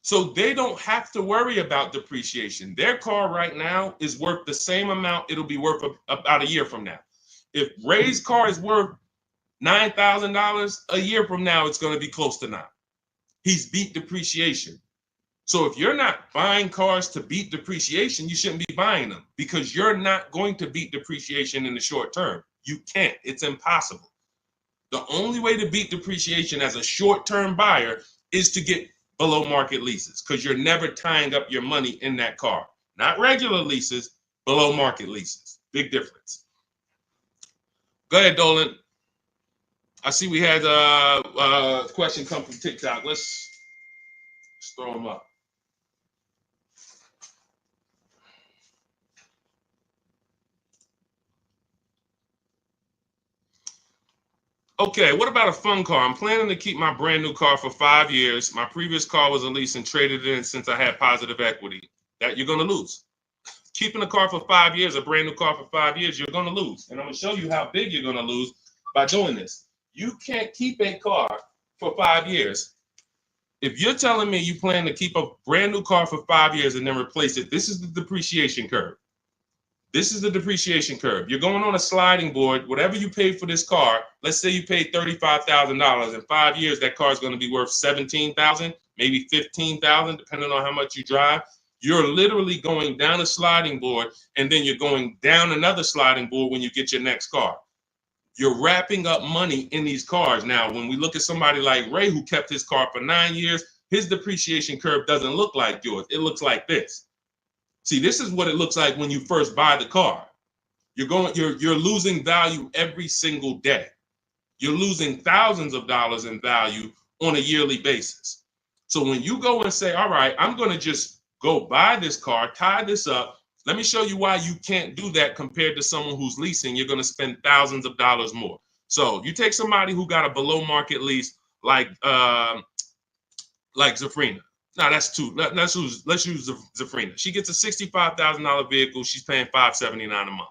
A: So they don't have to worry about depreciation. Their car right now is worth the same amount it'll be worth about a year from now. If Ray's car is worth $9,000, a year from now, it's going to be close to 9. He's beat depreciation. So if you're not buying cars to beat depreciation, you shouldn't be buying them, because you're not going to beat depreciation in the short term. You can't. It's impossible. The only way to beat depreciation as a short-term buyer is to get below market leases, because you're never tying up your money in that car. Not regular leases, below market leases. Big difference. Go ahead, Dolan. I see we had a question come from TikTok. Let's throw them up. Okay, what about a fun car? I'm planning to keep my brand new car for 5 years. My previous car was a lease and traded in since I had positive equity. That you're going to lose. Keeping a car for 5 years, a brand new car for 5 years, you're going to lose. And I'm going to show you how big you're going to lose by doing this. You can't keep a car for 5 years. If you're telling me you plan to keep a brand new car for 5 years and then replace it, this is the depreciation curve. This is the depreciation curve. You're going on a sliding board. Whatever you paid for this car, let's say you paid $35,000. In 5 years, that car is going to be worth $17,000, maybe $15,000, depending on how much you drive. You're literally going down a sliding board, and then you're going down another sliding board when you get your next car. You're wrapping up money in these cars. Now, when we look at somebody like Ray, who kept his car for 9 years, his depreciation curve doesn't look like yours. It looks like this. See, this is what it looks like when you first buy the car. You're losing value every single day. You're losing thousands of dollars in value on a yearly basis. So when you go and say, all right, I'm going to just go buy this car, tie this up. Let me show you why you can't do that compared to someone who's leasing. You're going to spend thousands of dollars more. So you take somebody who got a below market lease like Zafrina. No, that's too. Let's use Zafrina. She gets a $65,000 vehicle. She's paying $579 a month.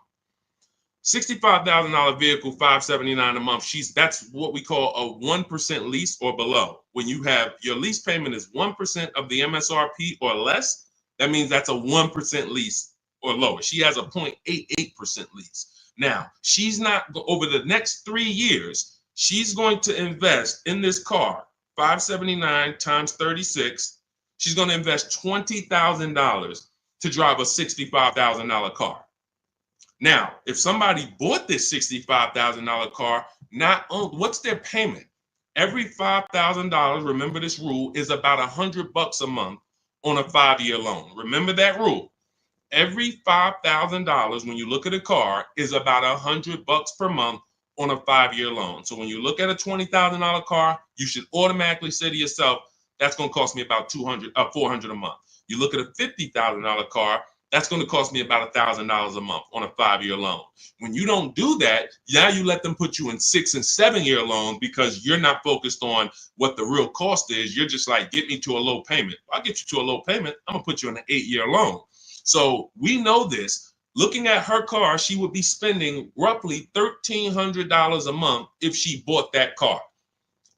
A: $65,000 vehicle, $579 a month. That's what we call a 1% lease or below. When you have your lease payment is 1% of the MSRP or less, that means that's a 1% lease or lower. She has a 0.88% lease. Now, she's not, over the next 3 years, she's going to invest in this car, $579 times 36. She's going to invest $20,000 to drive a $65,000 car. Now, if somebody bought this $65,000 car, what's their payment? Every $5,000, remember this rule, is about $100 a month on a 5-year loan. Remember that rule. Every $5,000, when you look at a car, is about $100 per month on a 5-year loan. So when you look at a $20,000 car, you should automatically say to yourself, that's going to cost me about $400 a month. You look at a $50,000 car, that's going to cost me about $1,000 a month on a 5-year loan. When you don't do that, now you let them put you in 6- and 7-year loans because you're not focused on what the real cost is. You're just like, get me to a low payment. I'll get you to a low payment. I'm going to put you in an 8-year loan. So we know this. Looking at her car, she would be spending roughly $1,300 a month if she bought that car.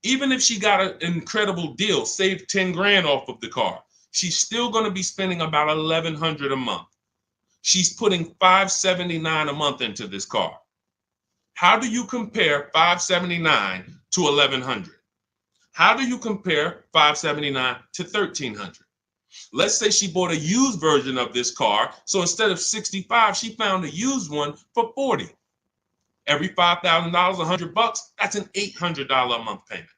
A: Even if she got an incredible deal, saved 10 grand off of the car, she's still going to be spending about $1,100 a month. She's putting $579 a month into this car. How do you compare $579 to $1,100? How do you compare $579 to $1,300? Let's say she bought a used version of this car. So instead of $65, she found a used one for $40. Every $5,000, $100, that's an $800 a month payment.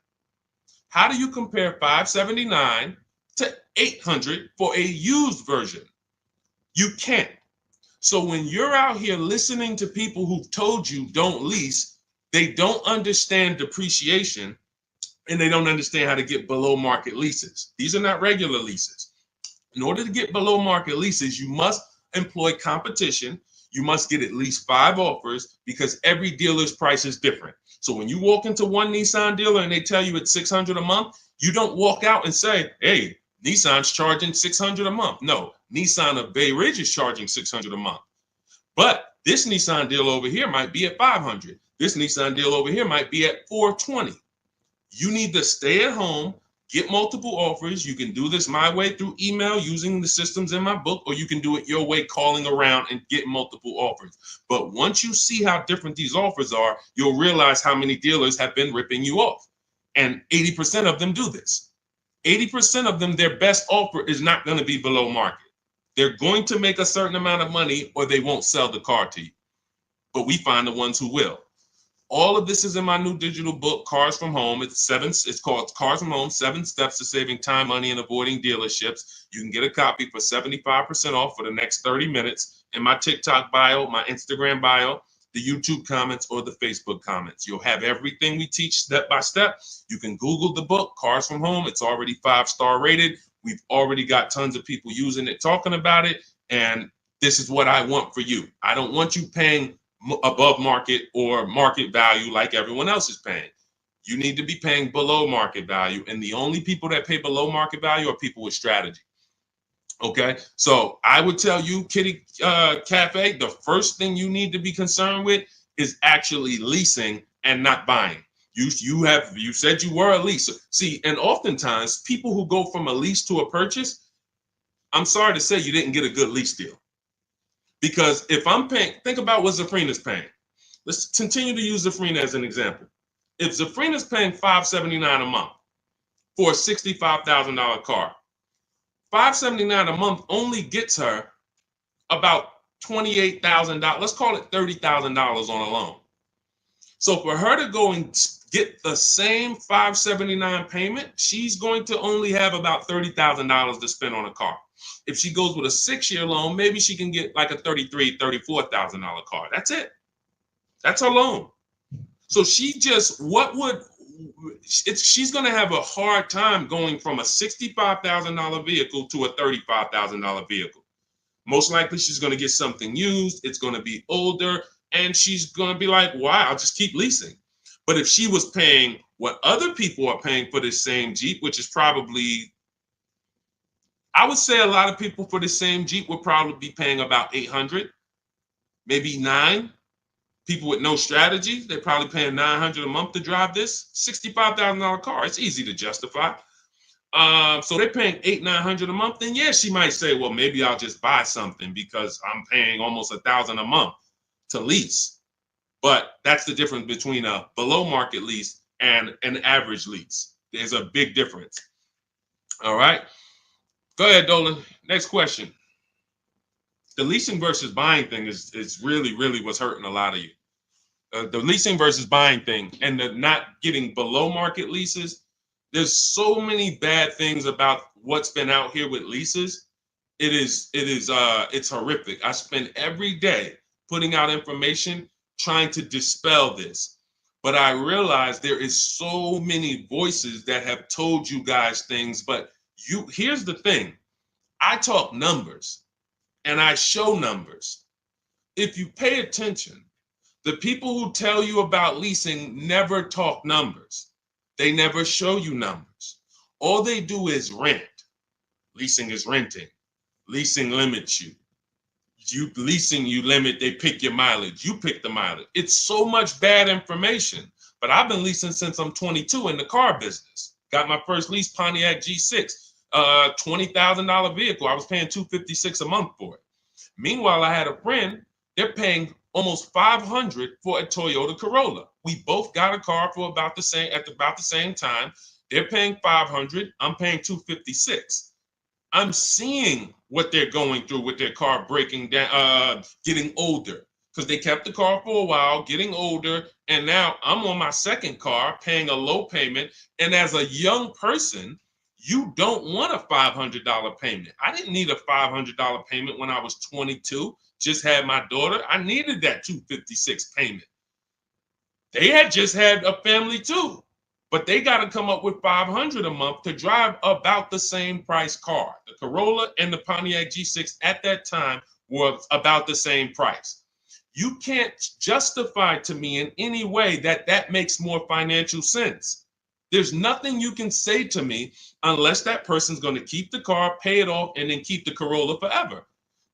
A: How do you compare $579 to $800 for a used version? You can't. So when you're out here listening to people who've told you don't lease, they don't understand depreciation and they don't understand how to get below market leases. These are not regular leases. In order to get below market leases, you must employ competition. You must get at least 5 offers because every dealer's price is different. So when you walk into one Nissan dealer and they tell you it's $600 a month, you don't walk out and say, hey, Nissan's charging $600 a month. No, Nissan of Bay Ridge is charging $600 a month. But this Nissan deal over here might be at $500. This Nissan deal over here might be at $420. You need to stay at home, get multiple offers. You can do this my way through email using the systems in my book, or you can do it your way, calling around and get multiple offers. But once you see how different these offers are, you'll realize how many dealers have been ripping you off. And 80% of them do this. 80% of them, their best offer is not going to be below market. They're going to make a certain amount of money or they won't sell the car to you. But we find the ones who will. All of this is in my new digital book, Cars from Home. It's called Cars from Home, 7 Steps to Saving Time, Money, and Avoiding Dealerships. You can get a copy for 75% off for the next 30 minutes in my TikTok bio, my Instagram bio, the YouTube comments, or the Facebook comments. You'll have everything we teach step by step. You can Google the book, Cars from Home. It's already 5-star rated. We've already got tons of people using it, talking about it. And this is what I want for you. I don't want you paying above market or market value like everyone else is paying. You need to be paying below market value. And the only people that pay below market value are people with strategy. Okay, so I would tell you, Kitty Cafe, the first thing you need to be concerned with is actually leasing and not buying. You said you were a leaser. See, and oftentimes people who go from a lease to a purchase, I'm sorry to say you didn't get a good lease deal. Because if I'm paying, think about what Zafrina's paying. Let's continue to use Zafrina as an example. If Zafrina's paying $579 a month for a $65,000 car, $579 a month only gets her about $28,000. Let's call it $30,000 on a loan. So for her to go and get the same $579 payment, she's going to only have about $30,000 to spend on a car. If she goes with a 6-year loan, maybe she can get like a $33,000, $34,000 car. That's it. That's her loan. So she's going to have a hard time going from a $65,000 vehicle to a $35,000 vehicle. Most likely she's going to get something used. It's going to be older, and she's going to be like, wow, I'll just keep leasing. But if she was paying what other people are paying for this same Jeep, which is probably, I would say a lot of people for the same Jeep would probably be paying about $800, maybe $900. People with no strategy, they're probably paying $900 a month to drive this $65,000 car. It's easy to justify. So they're paying $800-900 a month. Then yeah, she might say, well, maybe I'll just buy something because I'm paying almost $1,000 a month to lease. But that's the difference between a below market lease and an average lease. There's a big difference. All right. Go ahead, Dolan. Next question. The leasing versus buying thing is really what's hurting a lot of you. The leasing versus buying thing and the not getting below market leases. There's so many bad things about what's been out here with leases. It's horrific. I spend every day putting out information trying to dispel this. But I realize there is so many voices that have told you guys things, but here's the thing. I talk numbers and I show numbers. If you pay attention, the people who tell you about leasing never talk numbers. They never show you numbers. All they do is rent. Leasing is renting. Leasing limits you. You limit, they pick your mileage. You pick the mileage. It's so much bad information. But I've been leasing since I'm 22 in the car business. Got my first lease, Pontiac G6, $20,000 vehicle. I was paying $256 a month for it. Meanwhile, I had a friend, they're paying almost $500 for a Toyota Corolla. We both got a car for about the same time. They're paying $500. I'm paying $256. I'm seeing what they're going through with their car breaking down, getting older, because they kept the car for a while, getting older, and now I'm on my second car, paying a low payment. And as a young person, you don't want a $500 payment. I didn't need a $500 payment when I was 22. Just had my daughter. I needed that $256 payment. They had just had a family too, but they got to come up with $500 a month to drive about the same price car. The Corolla and the Pontiac G6 at that time were about the same price. You can't justify to me in any way that makes more financial sense. There's nothing you can say to me unless that person's going to keep the car, pay it off, and then keep the Corolla forever.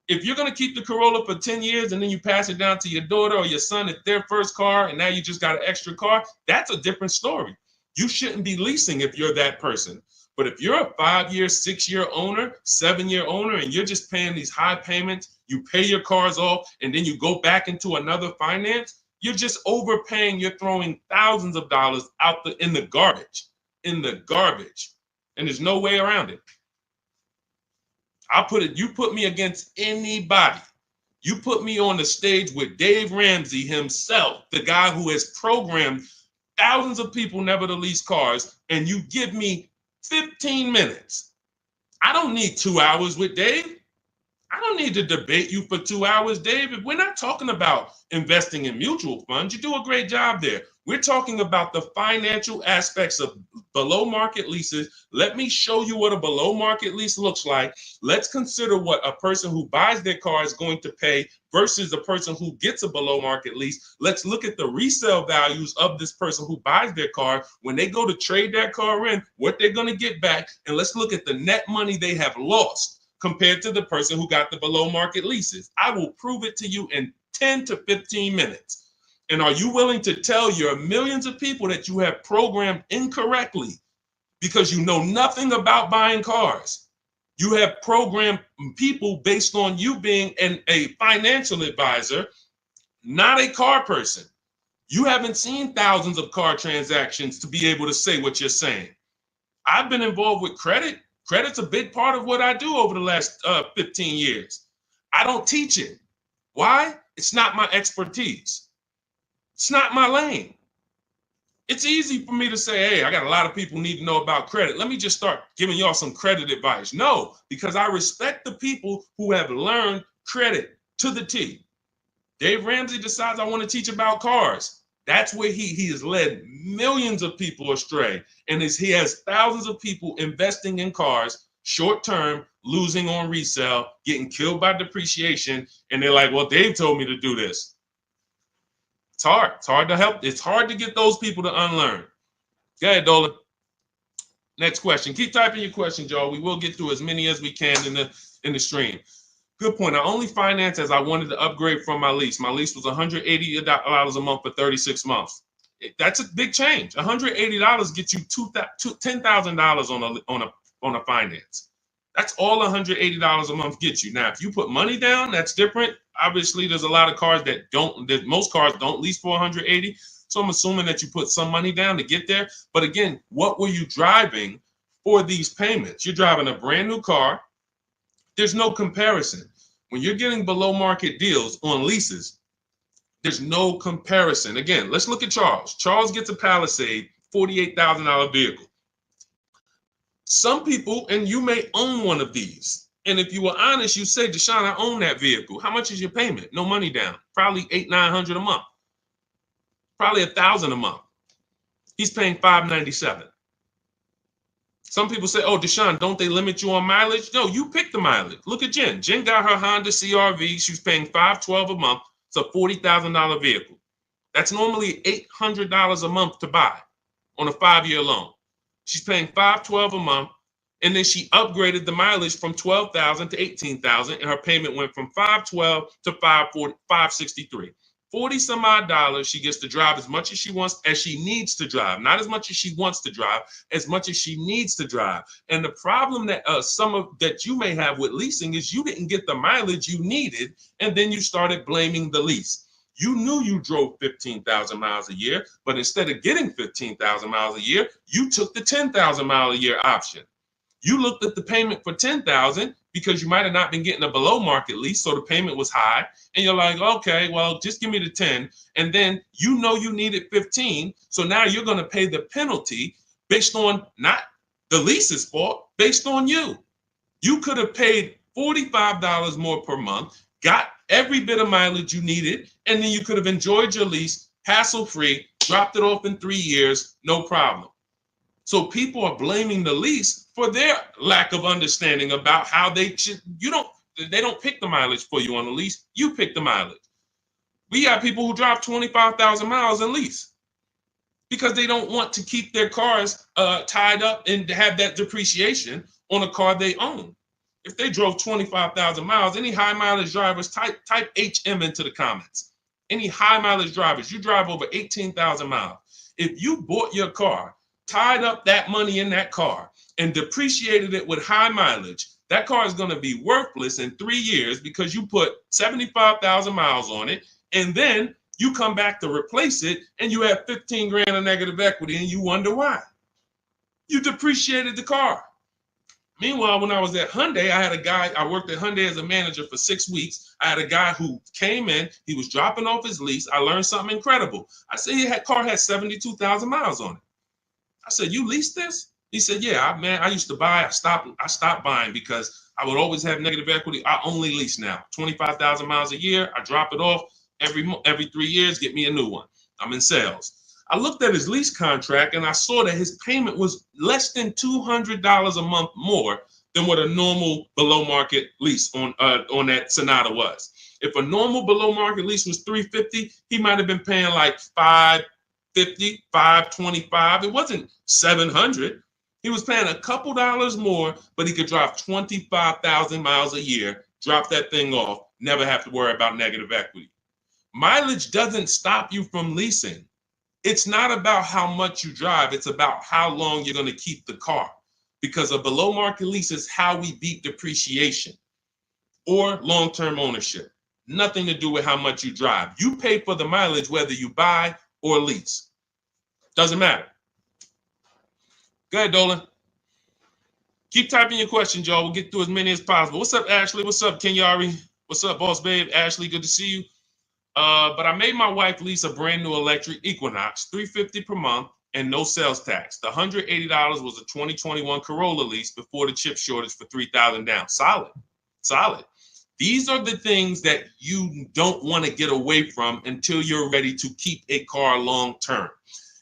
A: If you're going to keep the Corolla for 10 years and then you pass it down to your daughter or your son at their first car and now you just got an extra car, that's a different story. You shouldn't be leasing if you're that person. But if you're a 5-year, 6-year owner, 7-year owner, and you're just paying these high payments, you pay your cars off, and then you go back into another finance, you're just overpaying. You're throwing thousands of dollars out in the garbage, and there's no way around it. You put me against anybody. You put me on the stage with Dave Ramsey himself, the guy who has programmed thousands of people never to lease cars, and you give me 15 minutes. I don't need 2 hours with Dave. I don't need to debate you for 2 hours, Dave. If we're not talking about investing in mutual funds, you do a great job there. We're talking about the financial aspects of below market leases. Let me show you what a below market lease looks like. Let's consider what a person who buys their car is going to pay versus a person who gets a below market lease. Let's look at the resale values of this person who buys their car. When they go to trade that car in, what they're going to get back. And let's look at the net money they have lost compared to the person who got the below market leases. I will prove it to you in 10 to 15 minutes. And are you willing to tell your millions of people that you have programmed incorrectly because you know nothing about buying cars? You have programmed people based on you being a financial advisor, not a car person. You haven't seen thousands of car transactions to be able to say what you're saying. I've been involved with credit. Credit's a big part of what I do over the last 15 years. I don't teach it. Why? It's not my expertise. It's not my lane. It's easy for me to say, hey, I got a lot of people need to know about credit. Let me just start giving y'all some credit advice. No, because I respect the people who have learned credit to the T. Dave Ramsey decides I want to teach about cars. That's where he has led millions of people astray. And he has thousands of people investing in cars, short term, losing on resale, getting killed by depreciation. And they're like, well, Dave told me to do this. It's hard. It's hard to help. It's hard to get those people to unlearn. Go ahead, Dolan. Next question. Keep typing your questions, y'all. We will get through as many as we can in the stream. Good point. I only financed as I wanted to upgrade from my lease. My lease was $180 a month for 36 months. That's a big change. $180 gets you $10,000 on a finance. That's all $180 a month gets you. Now, if you put money down, that's different. Obviously, there's a lot of cars most cars don't lease for $180. So I'm assuming that you put some money down to get there. But again, what were you driving for these payments? You're driving a brand new car. There's no comparison. When you're getting below market deals on leases, there's no comparison. Again, let's look at Charles. Charles gets a Palisade, $48,000 vehicle. Some people, and you may own one of these. And if you were honest, you say, Deshone, I own that vehicle. How much is your payment? No money down. Probably $800-900 a month. Probably $1,000 a month. He's paying $597. Some people say, oh, Deshone, don't they limit you on mileage? No, you pick the mileage. Look at Jen. Jen got her Honda CRV. She's paying $512 a month. It's a $40,000 vehicle. That's normally $800 a month to buy on a 5-year loan. She's paying $512 a month, and then she upgraded the mileage from $12,000 to $18,000, and her payment went from $512 to $563. 40 some odd dollars. She gets to drive as much as she wants, as she needs to drive, not as much as she wants to drive, as much as she needs to drive. And the problem that that you may have with leasing is you didn't get the mileage you needed, and then you started blaming the lease. You knew you drove 15,000 miles a year, but instead of getting 15,000 miles a year, you took the 10,000 mile a year option. You looked at the payment for 10,000 because you might have not been getting a below market lease, so the payment was high, and you're like, okay, well, just give me the 10, and then you know you needed 15, so now you're going to pay the penalty based on not the lease's fault, based on you. You could have paid $45 more per month, got every bit of mileage you needed, and then you could have enjoyed your lease hassle-free, dropped it off in 3 years, no problem. So people are blaming the lease for their lack of understanding about how they don't pick the mileage for you on the lease. You pick the mileage. We got people who drive 25,000 miles in lease because they don't want to keep their cars tied up and have that depreciation on a car they own. If they drove 25,000 miles, any high mileage drivers, type HM into the comments. Any high mileage drivers, you drive over 18,000 miles. If you bought your car, tied up that money in that car, and depreciated it with high mileage, that car is going to be worthless in 3 years because you put 75,000 miles on it, and then you come back to replace it, and you have 15 grand of negative equity, and you wonder why. You depreciated the car. Meanwhile, when I was at Hyundai, I worked at Hyundai as a manager for 6 weeks. I had a guy who came in, he was dropping off his lease. I learned something incredible. I said, car had 72,000 miles on it. I said, you leased this? He said, yeah, I used to buy. I stopped buying because I would always have negative equity. I only lease now. 25,000 miles a year. I drop it off every 3 years, get me a new one. I'm in sales. I looked at his lease contract and I saw that his payment was less than $200 a month more than what a normal below market lease on that Sonata was. If a normal below market lease was $350, he might have been paying like $550, $525. It wasn't $700. He was paying a couple dollars more, but he could drive 25,000 miles a year, drop that thing off, never have to worry about negative equity. Mileage doesn't stop you from leasing. It's not about how much you drive. It's about how long you're going to keep the car. because a below market lease is how we beat depreciation or long-term ownership. Nothing to do with how much you drive. You pay for the mileage whether you buy or lease. Doesn't matter. Go ahead, Dolan. Keep typing your questions, y'all. We'll get through as many as possible. What's up, Ashley? What's up, Kenyari? What's up, boss babe? Ashley, good to see you. But I made my wife lease a brand new electric Equinox, $350 per month, and no sales tax. The $180 was a 2021 Corolla lease before the chip shortage for $3,000 down. Solid, solid. These are the things that you don't want to get away from until you're ready to keep a car long term.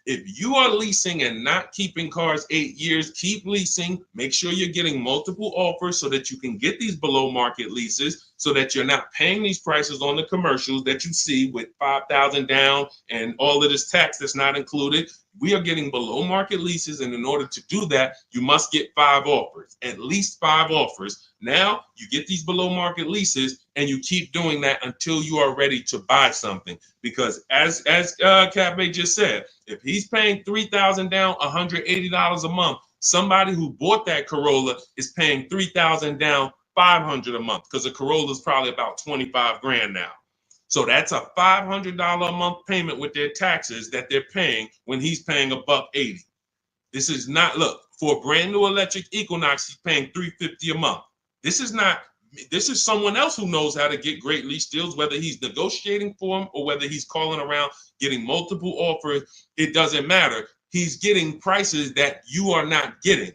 A: If you are leasing and not keeping cars 8 years, keep leasing. Make sure you're getting multiple offers so that you can get these below market leases, so that you're not paying these prices on the commercials that you see with $5,000 down and all of this tax that's not included. We are getting below market leases, and in order to do that, you must get 5 offers, at least 5 offers. Now you get these below market leases, and you keep doing that until you are ready to buy something. Because as Cafe just said, if he's paying $3,000 down, $180 a month, somebody who bought that Corolla is paying $3,000 down, $500 a month, because a Corolla is probably about 25 grand now. So that's a $500 a month payment with their taxes that they're paying when he's paying $180. This is not, look, for a brand new electric Equinox, he's paying $350 a month. This is someone else who knows how to get great lease deals, whether he's negotiating for them or whether he's calling around getting multiple offers. It doesn't matter. He's getting prices that you are not getting.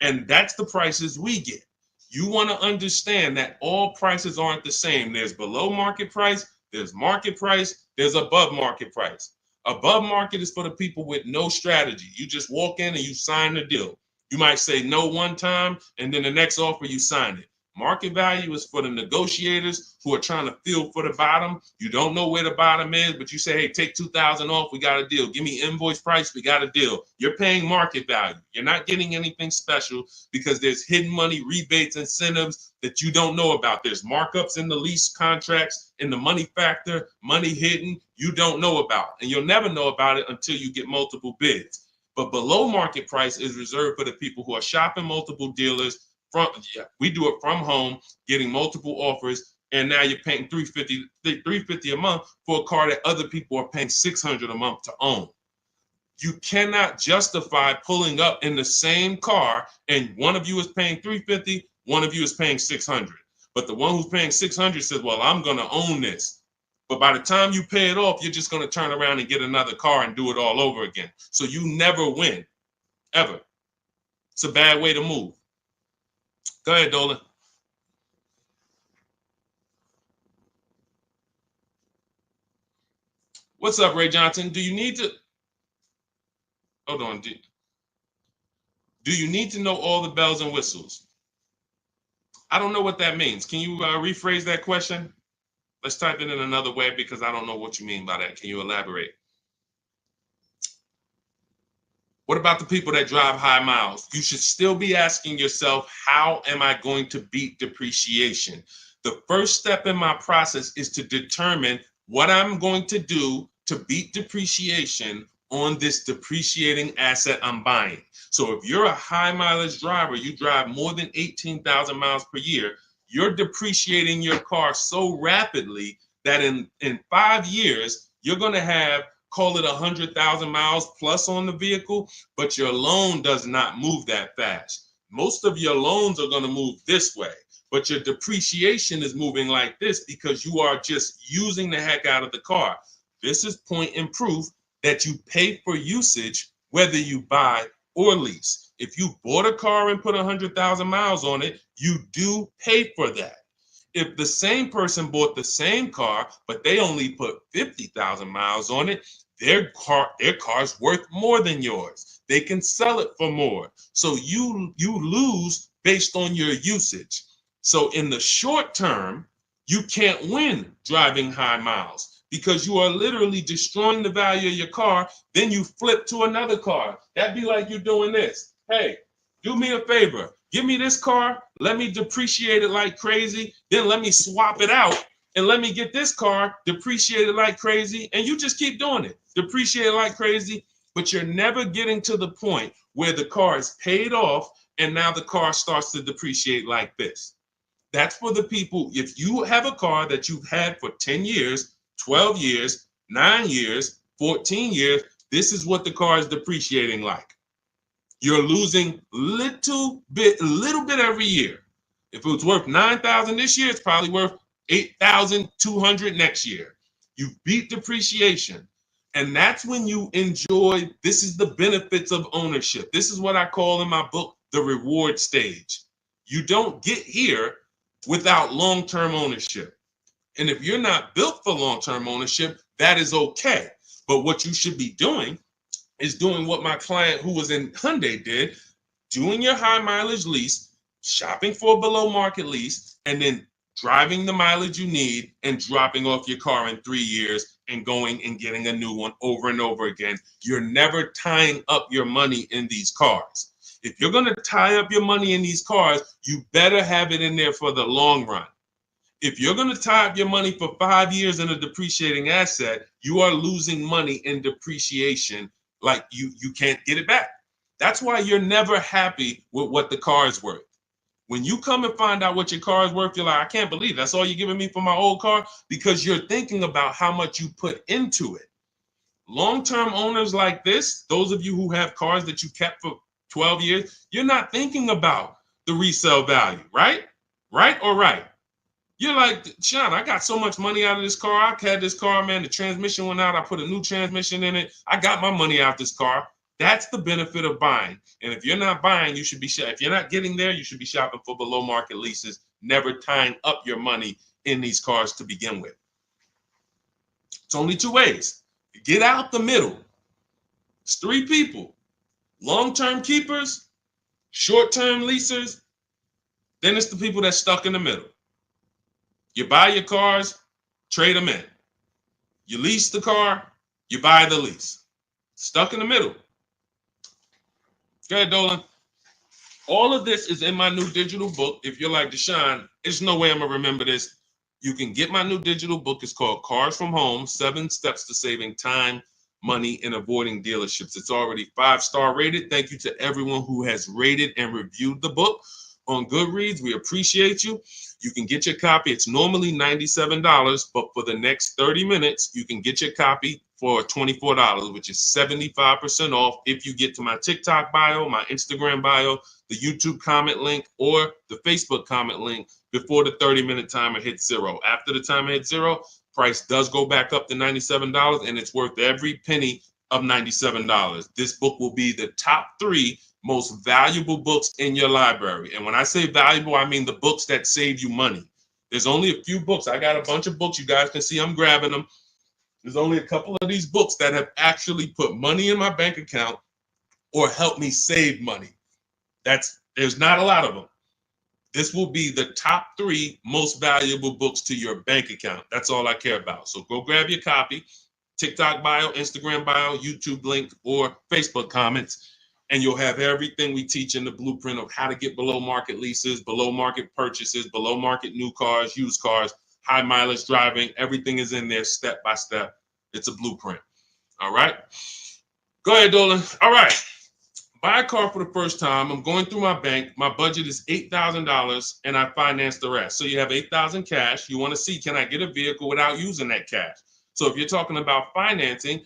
A: And that's the prices we get. You want to understand that all prices aren't the same. There's below market price, there's market price, there's above market price. Above market is for the people with no strategy. You just walk in and you sign the deal. You might say no one time, and then the next offer you sign it. Market value is for the negotiators who are trying to feel for the bottom. You don't know where the bottom is, but you say, hey, take $2,000 off, we got a deal. Give me invoice price, we got a deal. You're paying market value. You're not getting anything special because there's hidden money, rebates, incentives that you don't know about. There's markups in the lease contracts, in the money factor, money hidden, you don't know about. And you'll never know about it until you get multiple bids. But below market price is reserved for the people who are shopping multiple dealers. We do it from home, getting multiple offers, and now you're paying $350 a month for a car that other people are paying $600 a month to own. You cannot justify pulling up in the same car and one of you is paying $350, one of you is paying $600. But the one who's paying $600 says, well, I'm going to own this. But by the time you pay it off, you're just going to turn around and get another car and do it all over again. So you never win, ever. It's a bad way to move. Go ahead, Dolan. What's up, Ray Johnson? Do you need to... Hold on. Do you need to know all the bells and whistles? I don't know what that means. Can you rephrase that question? Let's type it in another way because I don't know what you mean by that. Can you elaborate? What about the people that drive high miles? You should still be asking yourself, how am I going to beat depreciation? The first step in my process is to determine what I'm going to do to beat depreciation on this depreciating asset I'm buying. So if you're a high mileage driver, you drive more than 18,000 miles per year, you're depreciating your car so rapidly that in 5 years, you're going to have, call it 100,000 miles plus on the vehicle, but your loan does not move that fast. Most of your loans are going to move this way, but your depreciation is moving like this because you are just using the heck out of the car. This is point and proof that you pay for usage, whether you buy or lease. If you bought a car and put 100,000 miles on it, you do pay for that. If the same person bought the same car, but they only put 50,000 miles on it, their car's worth more than yours. They can sell it for more. So you lose based on your usage. So in the short term, you can't win driving high miles because you are literally destroying the value of your car. Then you flip to another car. That'd be like you doing this. Hey, do me a favor. Give me this car, let me depreciate it like crazy, then let me swap it out and let me get this car depreciated like crazy, and you just keep doing it. Depreciate it like crazy, but you're never getting to the point where the car is paid off and now the car starts to depreciate like this. That's for the people. If you have a car that you've had for 10 years, 12 years, 9 years, 14 years, this is what the car is depreciating like. You're losing a little bit every year. If it was worth $9,000 this year, it's probably worth $8,200 next year. You beat depreciation. And that's when you enjoy, this is the benefits of ownership. This is what I call in my book, the reward stage. You don't get here without long-term ownership. And if you're not built for long-term ownership, that is okay. But what you should be doing is doing what my client who was in Hyundai did, doing your high mileage lease, shopping for a below market lease, and then driving the mileage you need and dropping off your car in 3 years and going and getting a new one over and over again. You're never tying up your money in these cars. If you're going to tie up your money in these cars, you better have it in there for the long run. If you're going to tie up your money for 5 years in a depreciating asset, you are losing money in depreciation. Like you can't get it back. That's why you're never happy with what the car is worth. When you come and find out what your car is worth, you're like, I can't believe that's all you're giving me for my old car, because you're thinking about how much you put into it. Long-term owners like this, those of you who have cars that you kept for 12 years, you're not thinking about the resale value, right? Right or right? You're like, Sean, I got so much money out of this car. I had this car, man. The transmission went out. I put a new transmission in it. I got my money out this car. That's the benefit of buying. And if you're not buying, you should be if you're not getting there, you should be shopping for below market leases, never tying up your money in these cars to begin with. It's only two ways. Get out the middle. It's three people: long-term keepers, short-term leasers. Then it's the people that's stuck in the middle. You buy your cars, trade them in. You lease the car, you buy the lease. Stuck in the middle. Go ahead, Dolan. All of this is in my new digital book. If you're like, Deshone, there's no way I'm going to remember this. You can get my new digital book. It's called Cars from Home, 7 Steps to Saving Time, Money, and Avoiding Dealerships. It's already 5-star rated. Thank you to everyone who has rated and reviewed the book on Goodreads. We appreciate you. You can get your copy. It's normally $97, but for the next 30 minutes, you can get your copy for $24, which is 75% off if you get to my TikTok bio, my Instagram bio, the YouTube comment link, or the Facebook comment link before the 30-minute timer hits zero. After the timer hits zero, price does go back up to $97, and it's worth every penny of $97. This book will be the top 3 most valuable books in your library. And when I say valuable, I mean the books that save you money. There's only a few books. I got a bunch of books. You guys can see I'm grabbing them. There's only a couple of these books that have actually put money in my bank account or helped me save money. There's not a lot of them. This will be the top 3 most valuable books to your bank account. That's all I care about. So go grab your copy, TikTok bio, Instagram bio, YouTube link, or Facebook comments, and you'll have everything we teach in the blueprint of how to get below market leases, below market purchases, below market new cars, used cars, high mileage driving. Everything is in there step by step. It's a blueprint. All right. Go ahead, Dolan. All right. Buy a car for the first time. I'm going through my bank. My budget is $8,000 and I finance the rest. So you have $8,000 cash. You want to see, can I get a vehicle without using that cash? So if you're talking about financing,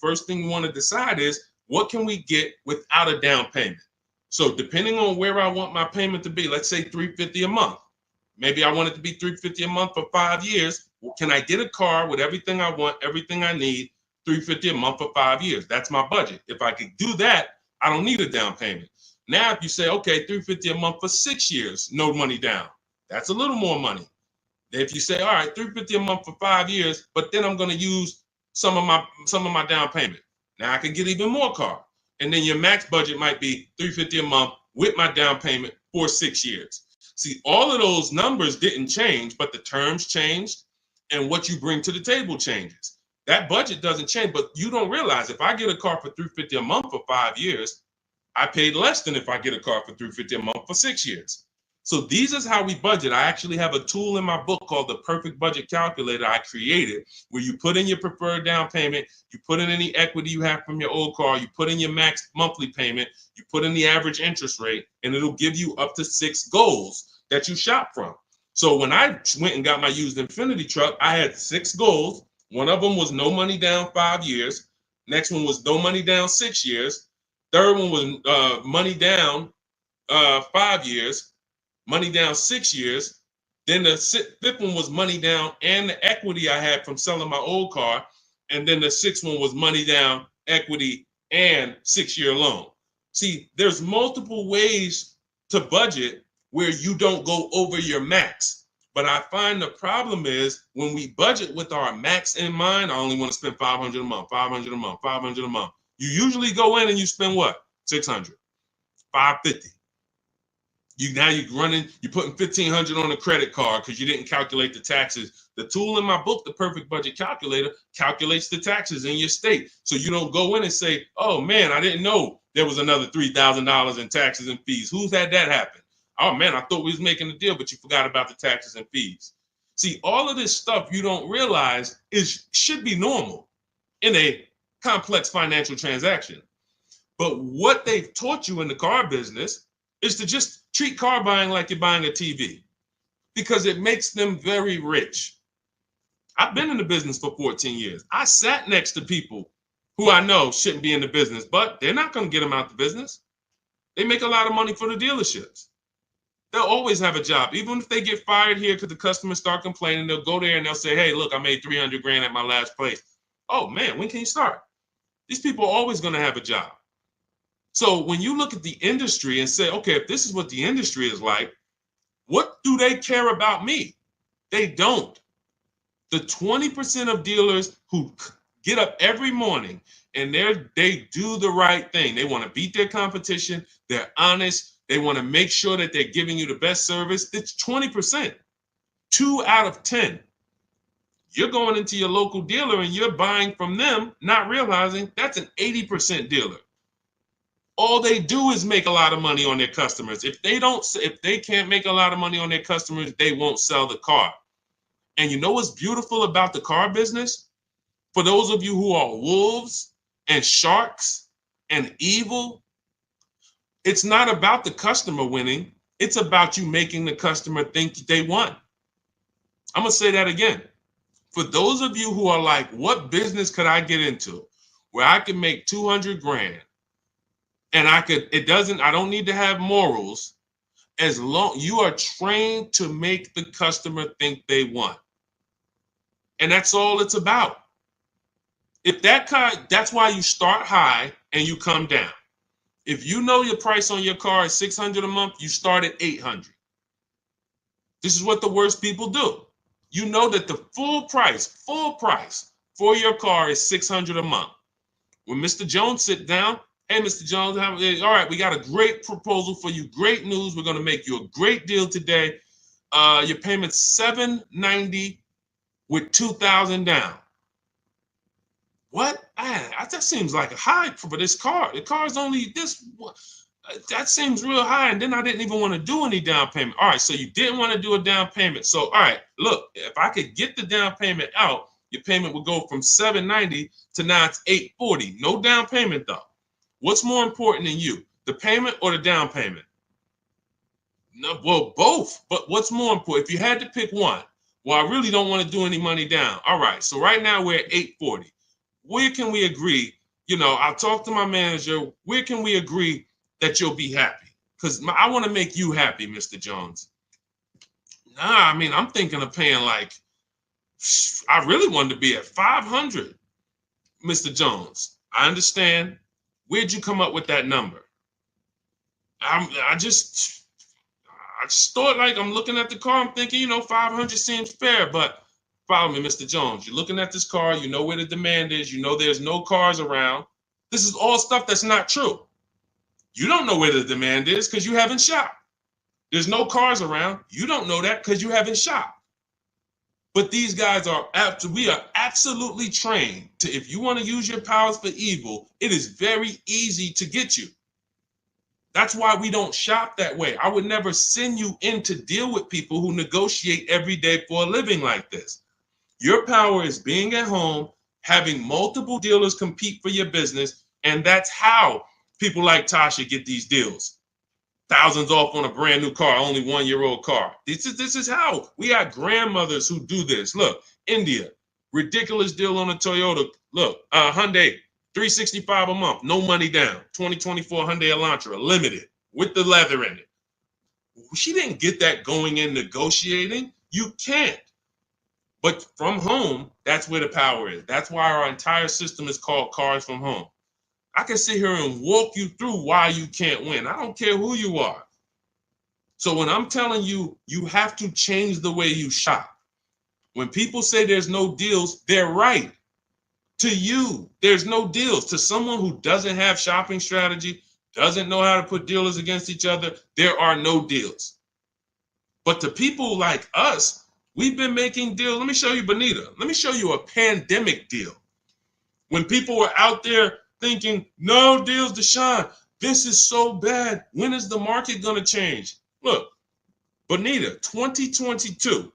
A: first thing you want to decide is, what can we get without a down payment? So depending on where I want my payment to be, let's say $350 a month. Maybe I want it to be $350 a month for 5 years. Well, can I get a car with everything I want, everything I need, $350 a month for 5 years? That's my budget. If I could do that, I don't need a down payment. Now, if you say, okay, $350 a month for 6 years, no money down, that's a little more money. If you say, all right, $350 a month for 5 years, but then I'm going to use some of my down payment. Now I can get even more car. And then your max budget might be $350 a month with my down payment for 6 years. See, all of those numbers didn't change, but the terms changed and what you bring to the table changes. That budget doesn't change, but you don't realize if I get a car for $350 a month for 5 years, I paid less than if I get a car for $350 a month for 6 years. So these is how we budget. I actually have a tool in my book called the Perfect Budget Calculator I created, where you put in your preferred down payment, you put in any equity you have from your old car, you put in your max monthly payment, you put in the average interest rate, and it'll give you up to 6 goals that you shop from. So when I went and got my used Infiniti truck, I had 6 goals. One of them was no money down 5 years. Next one was no money down 6 years. Third one was money down 5 years. Money down 6 years. Then the fifth one was money down and the equity I had from selling my old car. And then the sixth one was money down, equity, and 6-year loan. See, there's multiple ways to budget where you don't go over your max. But I find the problem is when we budget with our max in mind, I only want to spend $500 a month, $500 a month, $500 a month. You usually go in and you spend what? $600, $550. You're putting $1,500 on a credit card because you didn't calculate the taxes. The tool in my book, the Perfect Budget Calculator, calculates the taxes in your state. So you don't go in and say, oh man, I didn't know there was another $3,000 in taxes and fees. Who's had that happen? Oh man, I thought we was making a deal, but you forgot about the taxes and fees. See, all of this stuff you don't realize should be normal in a complex financial transaction. But what they've taught you in the car business is to just treat car buying like you're buying a TV, because it makes them very rich. I've been in the business for 14 years. I sat next to people who I know shouldn't be in the business, but they're not going to get them out the business. They make a lot of money for the dealerships. They'll always have a job. Even if they get fired here because the customers start complaining, they'll go there and they'll say, hey, look, I made 300 grand at my last place. Oh man, when can you start? These people are always going to have a job. So when you look at the industry and say, okay, if this is what the industry is like, what do they care about me? They don't. The 20% of dealers who get up every morning and they do the right thing. They want to beat their competition. They're honest. They want to make sure that they're giving you the best service. It's 20%. 2 out of 10. You're going into your local dealer and you're buying from them, not realizing that's an 80% dealer. All they do is make a lot of money on their customers. If they can't make a lot of money on their customers, they won't sell the car. And you know what's beautiful about the car business? For those of you who are wolves and sharks and evil, it's not about the customer winning. It's about you making the customer think they won. I'm going to say that again. For those of you who are like, what business could I get into where I can make 200 grand? And I don't need to have morals, as long you are trained to make the customer think they won. And that's all it's about. If that's why you start high and you come down. If you know your price on your car is $600 a month, you start at $800. This is what the worst people do. You know that the full price for your car is $600 a month. When Mr. Jones sit down, hey, Mr. Jones, all right, we got a great proposal for you. Great news. We're going to make you a great deal today. Your payment's $790 with $2,000 down. What? That seems like a high for this car. The car's only this. That seems real high. And then I didn't even want to do any down payment. All right, so you didn't want to do a down payment. So, all right, look, if I could get the down payment out, your payment would go from $790 to now it's $840. No down payment, though. What's more important than you, the payment or the down payment? No, well, both. But what's more important? If you had to pick one, well, I really don't want to do any money down. All right, so right now we're at $840. Where can we agree? I'll talk to my manager. Where can we agree that you'll be happy? Because I want to make you happy, Mr. Jones. Nah, I mean, I'm thinking of paying I really wanted to be at $500, Mr. Jones. I understand. Where'd you come up with that number? I just thought, like, I'm looking at the car, I'm thinking, 500 seems fair, but follow me, Mr. Jones. You're looking at this car, you know where the demand is, you know there's no cars around. This is all stuff that's not true. You don't know where the demand is because you haven't shopped. There's no cars around. You don't know that because you haven't shopped. But these guys we are absolutely trained to, if you want to use your powers for evil, it is very easy to get you. That's why we don't shop that way. I would never send you in to deal with people who negotiate every day for a living like this. Your power is being at home, having multiple dealers compete for your business, and that's how people like Tasha get these deals. Thousands off on a brand new car, only 1-year-old car. This is how we got grandmothers who do this. Look, India, ridiculous deal on a Toyota. Look, Hyundai, $365 a month, no money down. 2024 Hyundai Elantra, limited with the leather in it. She didn't get that going in negotiating. You can't. But from home, that's where the power is. That's why our entire system is called Cars from Home. I can sit here and walk you through why you can't win. I don't care who you are. So when I'm telling you, you have to change the way you shop. When people say there's no deals, they're right. To you, there's no deals. To someone who doesn't have shopping strategy, doesn't know how to put dealers against each other, there are no deals. But to people like us, we've been making deals. Let me show you, Bonita. Let me show you a pandemic deal. When people were out there thinking, no deals, Deshone, this is so bad. When is the market going to change? Look, Bonita, 2022,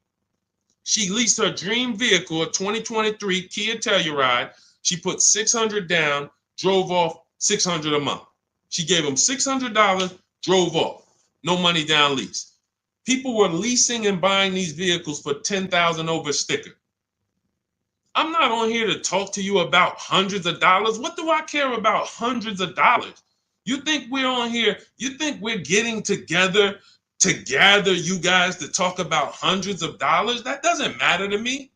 A: she leased her dream vehicle, a 2023 Kia Telluride. She put $600 down, drove off $600 a month. She gave him $600, drove off. No money down lease. People were leasing and buying these vehicles for $10,000 over sticker. I'm not on here to talk to you about hundreds of dollars. What do I care about hundreds of dollars? You think we're on here? You think we're getting together to gather you guys to talk about hundreds of dollars? That doesn't matter to me.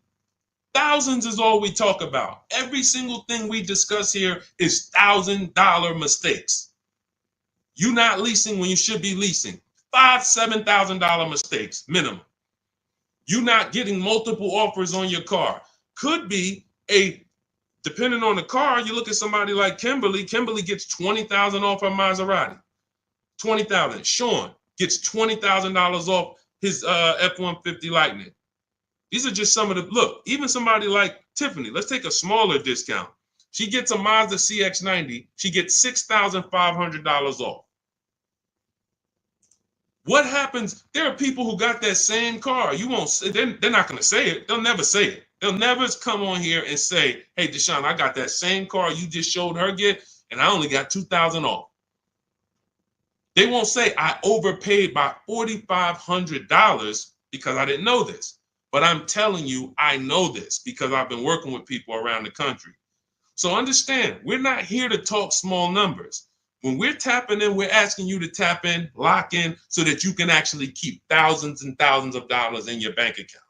A: Thousands is all we talk about. Every single thing we discuss here is $1,000 mistakes. You not leasing when you should be leasing. $5,000, $7,000 mistakes minimum. You not getting multiple offers on your car. Could be depending on the car, you look at somebody like Kimberly. Kimberly gets $20,000 off her Maserati. $20,000. Shawn gets $20,000 off his F-150 Lightning. These are just some of the, look, even somebody like Tiffany, let's take a smaller discount. She gets a Mazda CX-90. She gets $6,500 off. What happens? There are people who got that same car. You won't say, they're not going to say it. They'll never say it. They'll never come on here and say, hey, Deshone, I got that same car you just showed her get, and I only got $2,000 off. They won't say I overpaid by $4,500 because I didn't know this. But I'm telling you, I know this because I've been working with people around the country. So understand, we're not here to talk small numbers. When we're tapping in, we're asking you to tap in, lock in, so that you can actually keep thousands and thousands of dollars in your bank account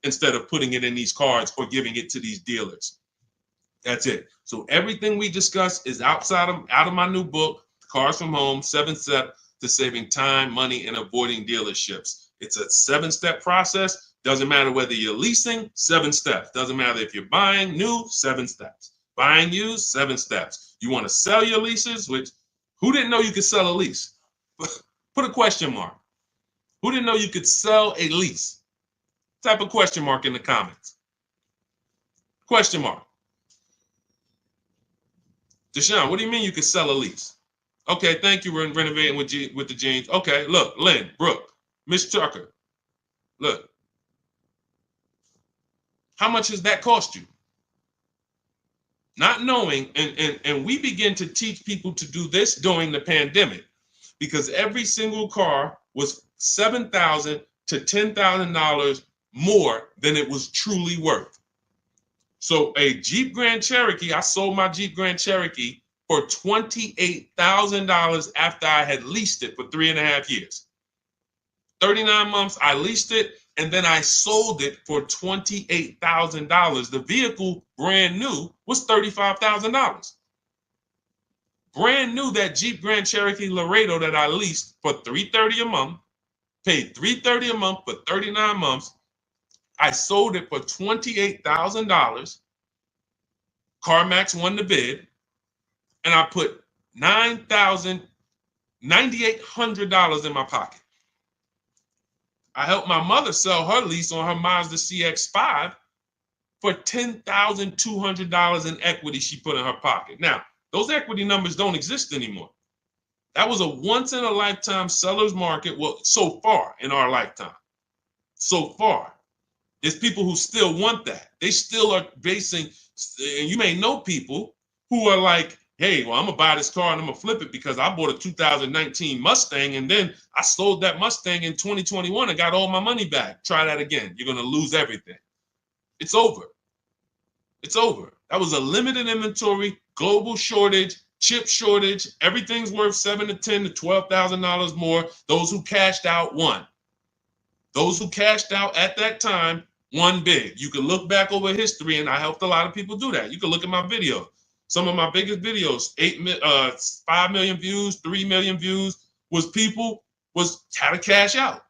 A: instead of putting it in these cards or giving it to these dealers. That's it. So everything we discuss is out of my new book, Cars from Home, 7 Steps to Saving Time, Money, and Avoiding Dealerships. It's a 7-step process. Doesn't matter whether you're leasing, 7 steps. Doesn't matter if you're buying new, 7 steps. Buying used, 7 steps. You want to sell your leases, which who didn't know you could sell a lease? Put a question mark. Who didn't know you could sell a lease? Type a question mark in the comments. Question mark. Deshone, what do you mean you could sell a lease? Okay, thank you. We're renovating with the jeans. Okay, look, Lynn, Brooke, Miss Tucker. Look. How much does that cost you? Not knowing, and we begin to teach people to do this during the pandemic because every single car was $7,000 to $10,000 more than it was truly worth. So a Jeep Grand Cherokee, I sold my Jeep Grand Cherokee for $28,000 after I had leased it for 3.5 years. 39 months, I leased it, and then I sold it for $28,000. The vehicle, brand new, was $35,000. Brand new, that Jeep Grand Cherokee Laredo that I leased for $330 a month, paid $330 a month for 39 months. I sold it for $28,000. CarMax won the bid, and I put $9,800 in my pocket. I helped my mother sell her lease on her Mazda CX-5 for $10,200 in equity she put in her pocket. Now, those equity numbers don't exist anymore. That was a once in a lifetime seller's market. Well, so far in our lifetime, so far, there's people who still want that. They still are basing, and you may know people who are like, hey, well, I'm gonna buy this car and I'm gonna flip it because I bought a 2019 Mustang and then I sold that Mustang in 2021 and got all my money back. Try that again. You're gonna lose everything. It's over. It's over. That was a limited inventory, global shortage, chip shortage. Everything's worth $7,000 to $10,000 to $12,000 more. Those who cashed out won. Those who cashed out at that time won big. You can look back over history, and I helped a lot of people do that. You can look at my videos. Some of my biggest videos, 5 million views, 3 million views, was how to cash out.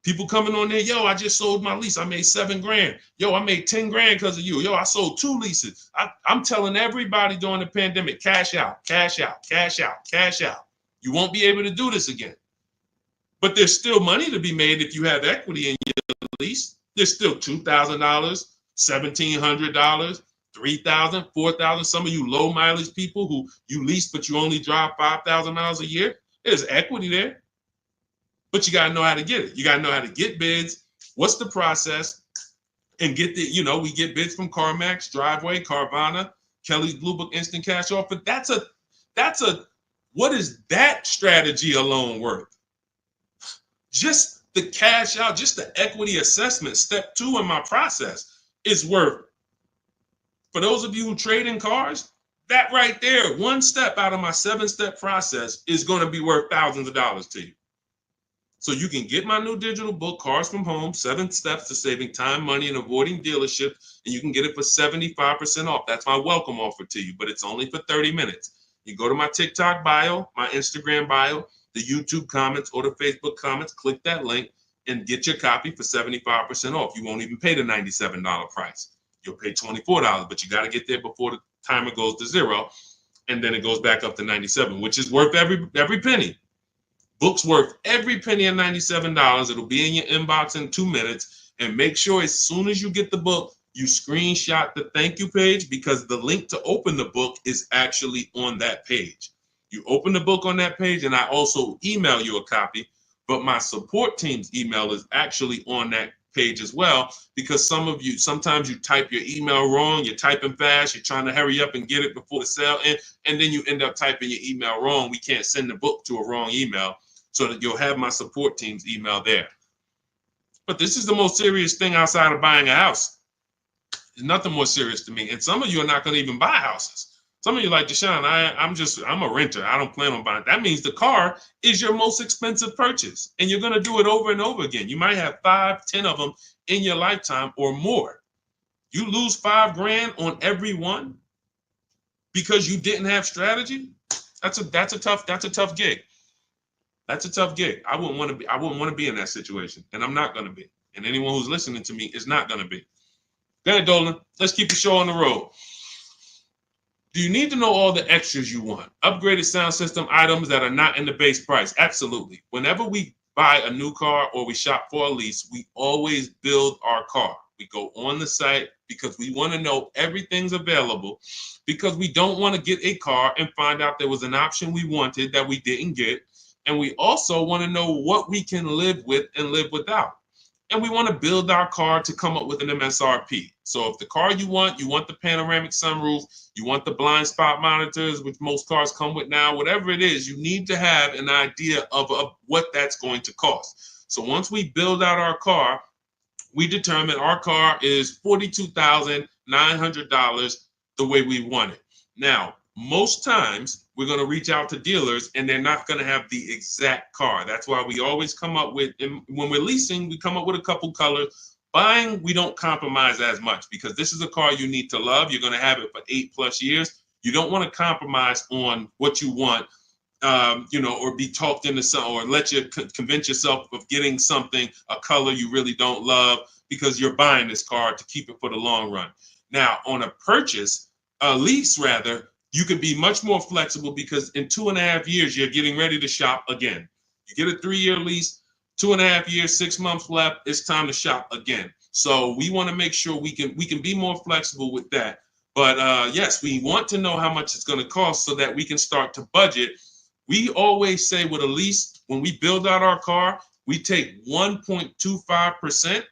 A: People coming on there, yo, I just sold my lease. I made $7,000. Yo, I made 10 grand because of you. Yo, I sold 2 leases. I'm telling everybody during the pandemic, cash out, cash out, cash out, cash out. You won't be able to do this again. But there's still money to be made if you have equity in your lease. There's still $2,000, $1,700, $3,000, $4,000. Some of you low mileage people who you lease, but you only drive 5,000 miles a year. There's equity there. But you got to know how to get it. You got to know how to get bids. What's the process? And get we get bids from CarMax, Driveway, Carvana, Kelly's Blue Book Instant Cash Offer. What is that strategy alone worth? Just the cash out, just the equity assessment, step 2 in my process is worth. For those of you who trade in cars, that right there, one step out of my 7-step process is going to be worth thousands of dollars to you. So you can get my new digital book, Cars from Home, 7 Steps to Saving Time, Money, and Avoiding Dealership, and you can get it for 75% off. That's my welcome offer to you, but it's only for 30 minutes. You go to my TikTok bio, my Instagram bio, the YouTube comments, or the Facebook comments, click that link and get your copy for 75% off. You won't even pay the $97 price. You'll pay $24, but you got to get there before the timer goes to 0, and then it goes back up to $97, which is worth every penny. Book's worth every penny of $97. It'll be in your inbox in 2 minutes. And make sure as soon as you get the book, you screenshot the thank you page, because the link to open the book is actually on that page. You open the book on that page, and I also email you a copy, but my support team's email is actually on that page as well, because sometimes you type your email wrong, you're typing fast, you're trying to hurry up and get it before the sale ends, and then you end up typing your email wrong. We can't send the book to a wrong email, so that you'll have my support team's email there. But this is the most serious thing outside of buying a house. There's nothing more serious to me. And some of you are not going to even buy houses. Some of you like, Deshone, I'm a renter. I don't plan on buying. That means the car is your most expensive purchase. And you're going to do it over and over again. You might have 5, 10 of them in your lifetime or more. You lose $5,000 on every one because you didn't have strategy. That's a tough gig. That's a tough gig. I wouldn't want to be in that situation. And I'm not going to be. And anyone who's listening to me is not going to be. Go ahead, Dolan. Let's keep the show on the road. Do you need to know all the extras you want? Upgraded sound system items that are not in the base price? Absolutely. Whenever we buy a new car or we shop for a lease, we always build our car. We go on the site because we want to know everything's available, because we don't want to get a car and find out there was an option we wanted that we didn't get. And we also want to know what we can live with and live without. And we want to build our car to come up with an MSRP. So if the car you want the panoramic sunroof, you want the blind spot monitors, which most cars come with now, whatever it is, you need to have an idea of what that's going to cost. So once we build out our car, we determine our car is $42,900 the way we want it. Now, most times we're going to reach out to dealers and they're not going to have the exact car. That's why we always come up with, and when we're leasing, we come up with a couple colors. Buying, we don't compromise as much, because this is a car you need to love. You're going to have it for 8+ years. You don't want to compromise on what you want, or be talked into something, or let you convince yourself of getting something, a color you really don't love, because you're buying this car to keep it for the long run. Now, on a lease rather, you can be much more flexible, because in 2.5 years, you're getting ready to shop again. You get a 3-year lease, 2.5 years, 6 months left, it's time to shop again. So we want to make sure we can be more flexible with that. But yes, we want to know how much it's going to cost so that we can start to budget We always say with a lease, when we build out our car, we take 1.25%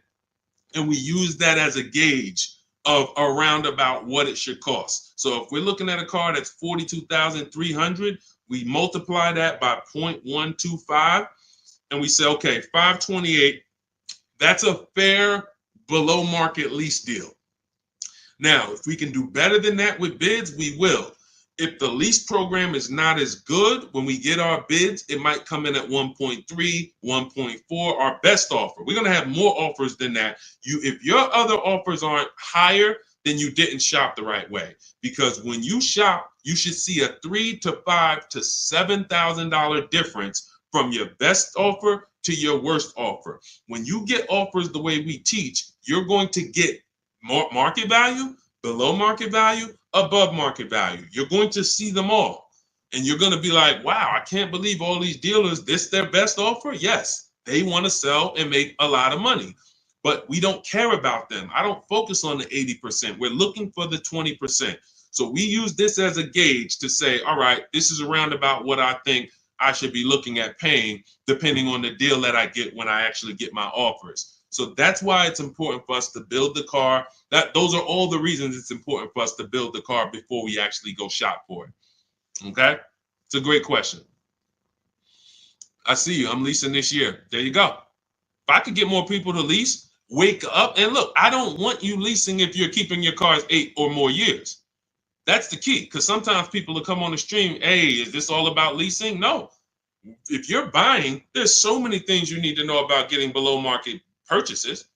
A: and we use that as a gauge of around about what it should cost. So if we're looking at a car that's $42,300, we multiply that by 0.125 and we say, okay, 528, that's a fair below market lease deal. Now, if we can do better than that with bids, we will. If the lease program is not as good, when we get our bids, it might come in at 1.3, 1.4, our best offer. We're going to have more offers than that. If your other offers aren't higher, then you didn't shop the right way. Because when you shop, you should see a $3,000 to $5,000 to $7,000 difference from your best offer to your worst offer. When you get offers the way we teach, you're going to get more market value, below market value, above market value. You're going to see them all. And you're going to be like, wow, I can't believe all these dealers, this their best offer? Yes, they want to sell and make a lot of money. But we don't care about them. I don't focus on the 80%. We're looking for the 20%. So we use this as a gauge to say, all right, this is around about what I think I should be looking at paying, depending on the deal that I get when I actually get my offers. So that's why it's important for us to build the car. Those are all the reasons it's important for us to build the car before we actually go shop for it. Okay? It's a great question. I see you. I'm leasing this year. There you go. If I could get more people to lease, wake up and look. I don't want you leasing if you're keeping your cars 8 or more years. That's the key, because sometimes people will come on the stream, hey, is this all about leasing? No. If you're buying, there's so many things you need to know about getting below market purchases.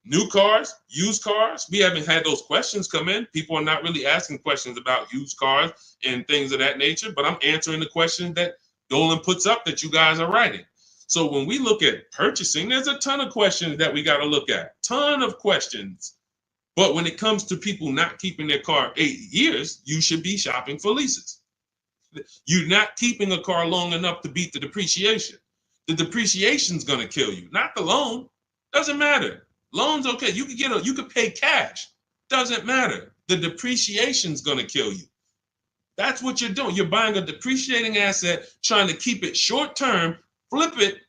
A: New cars, used cars, we haven't had those questions come in. People are not really asking questions about used cars and things of that nature, but I'm answering the questions that Dolan puts up that you guys are writing. So when we look at purchasing, there's a ton of questions that we got to look at, ton of questions. But when it comes to people not keeping their car 8 years, you should be shopping for leases. You're not keeping a car long enough to beat the depreciation. The depreciation's going to kill you, not the loan. Doesn't matter. Loan's okay. You could pay cash. Doesn't matter. The depreciation's going to kill you. That's what you're doing. You're buying a depreciating asset, trying to keep it short term, flip it,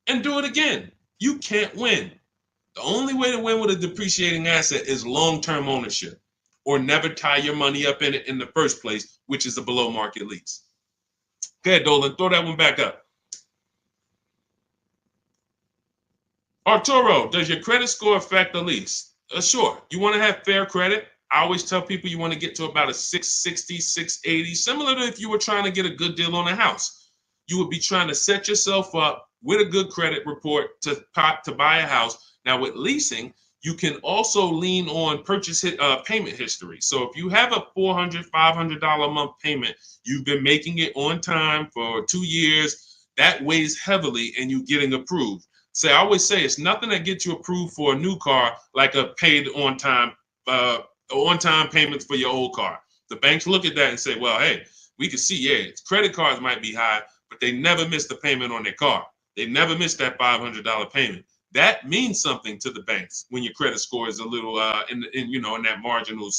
A: and do it again. You can't win. The only way to win with a depreciating asset is long-term ownership, or never tie your money up in it in the first place, which is a below market lease. Go ahead, Dolan, throw that one back up. Arturo, does your credit score affect the lease? Sure. You want to have fair credit. I always tell people you want to get to about a 660, 680, similar to if you were trying to get a good deal on a house. You would be trying to set yourself up with a good credit report to buy a house. Now with leasing, you can also lean on payment history. So if you have a $400, $500 a month payment, you've been making it on time for 2 years, that weighs heavily in you getting approved. So I always say it's nothing that gets you approved for a new car like a paid on-time payments for your old car. The banks look at that and say, well, hey, we can see, yeah, credit cards might be high, but they never miss the payment on their car. They never miss that $500 payment. That means something to the banks when your credit score is a little in that marginal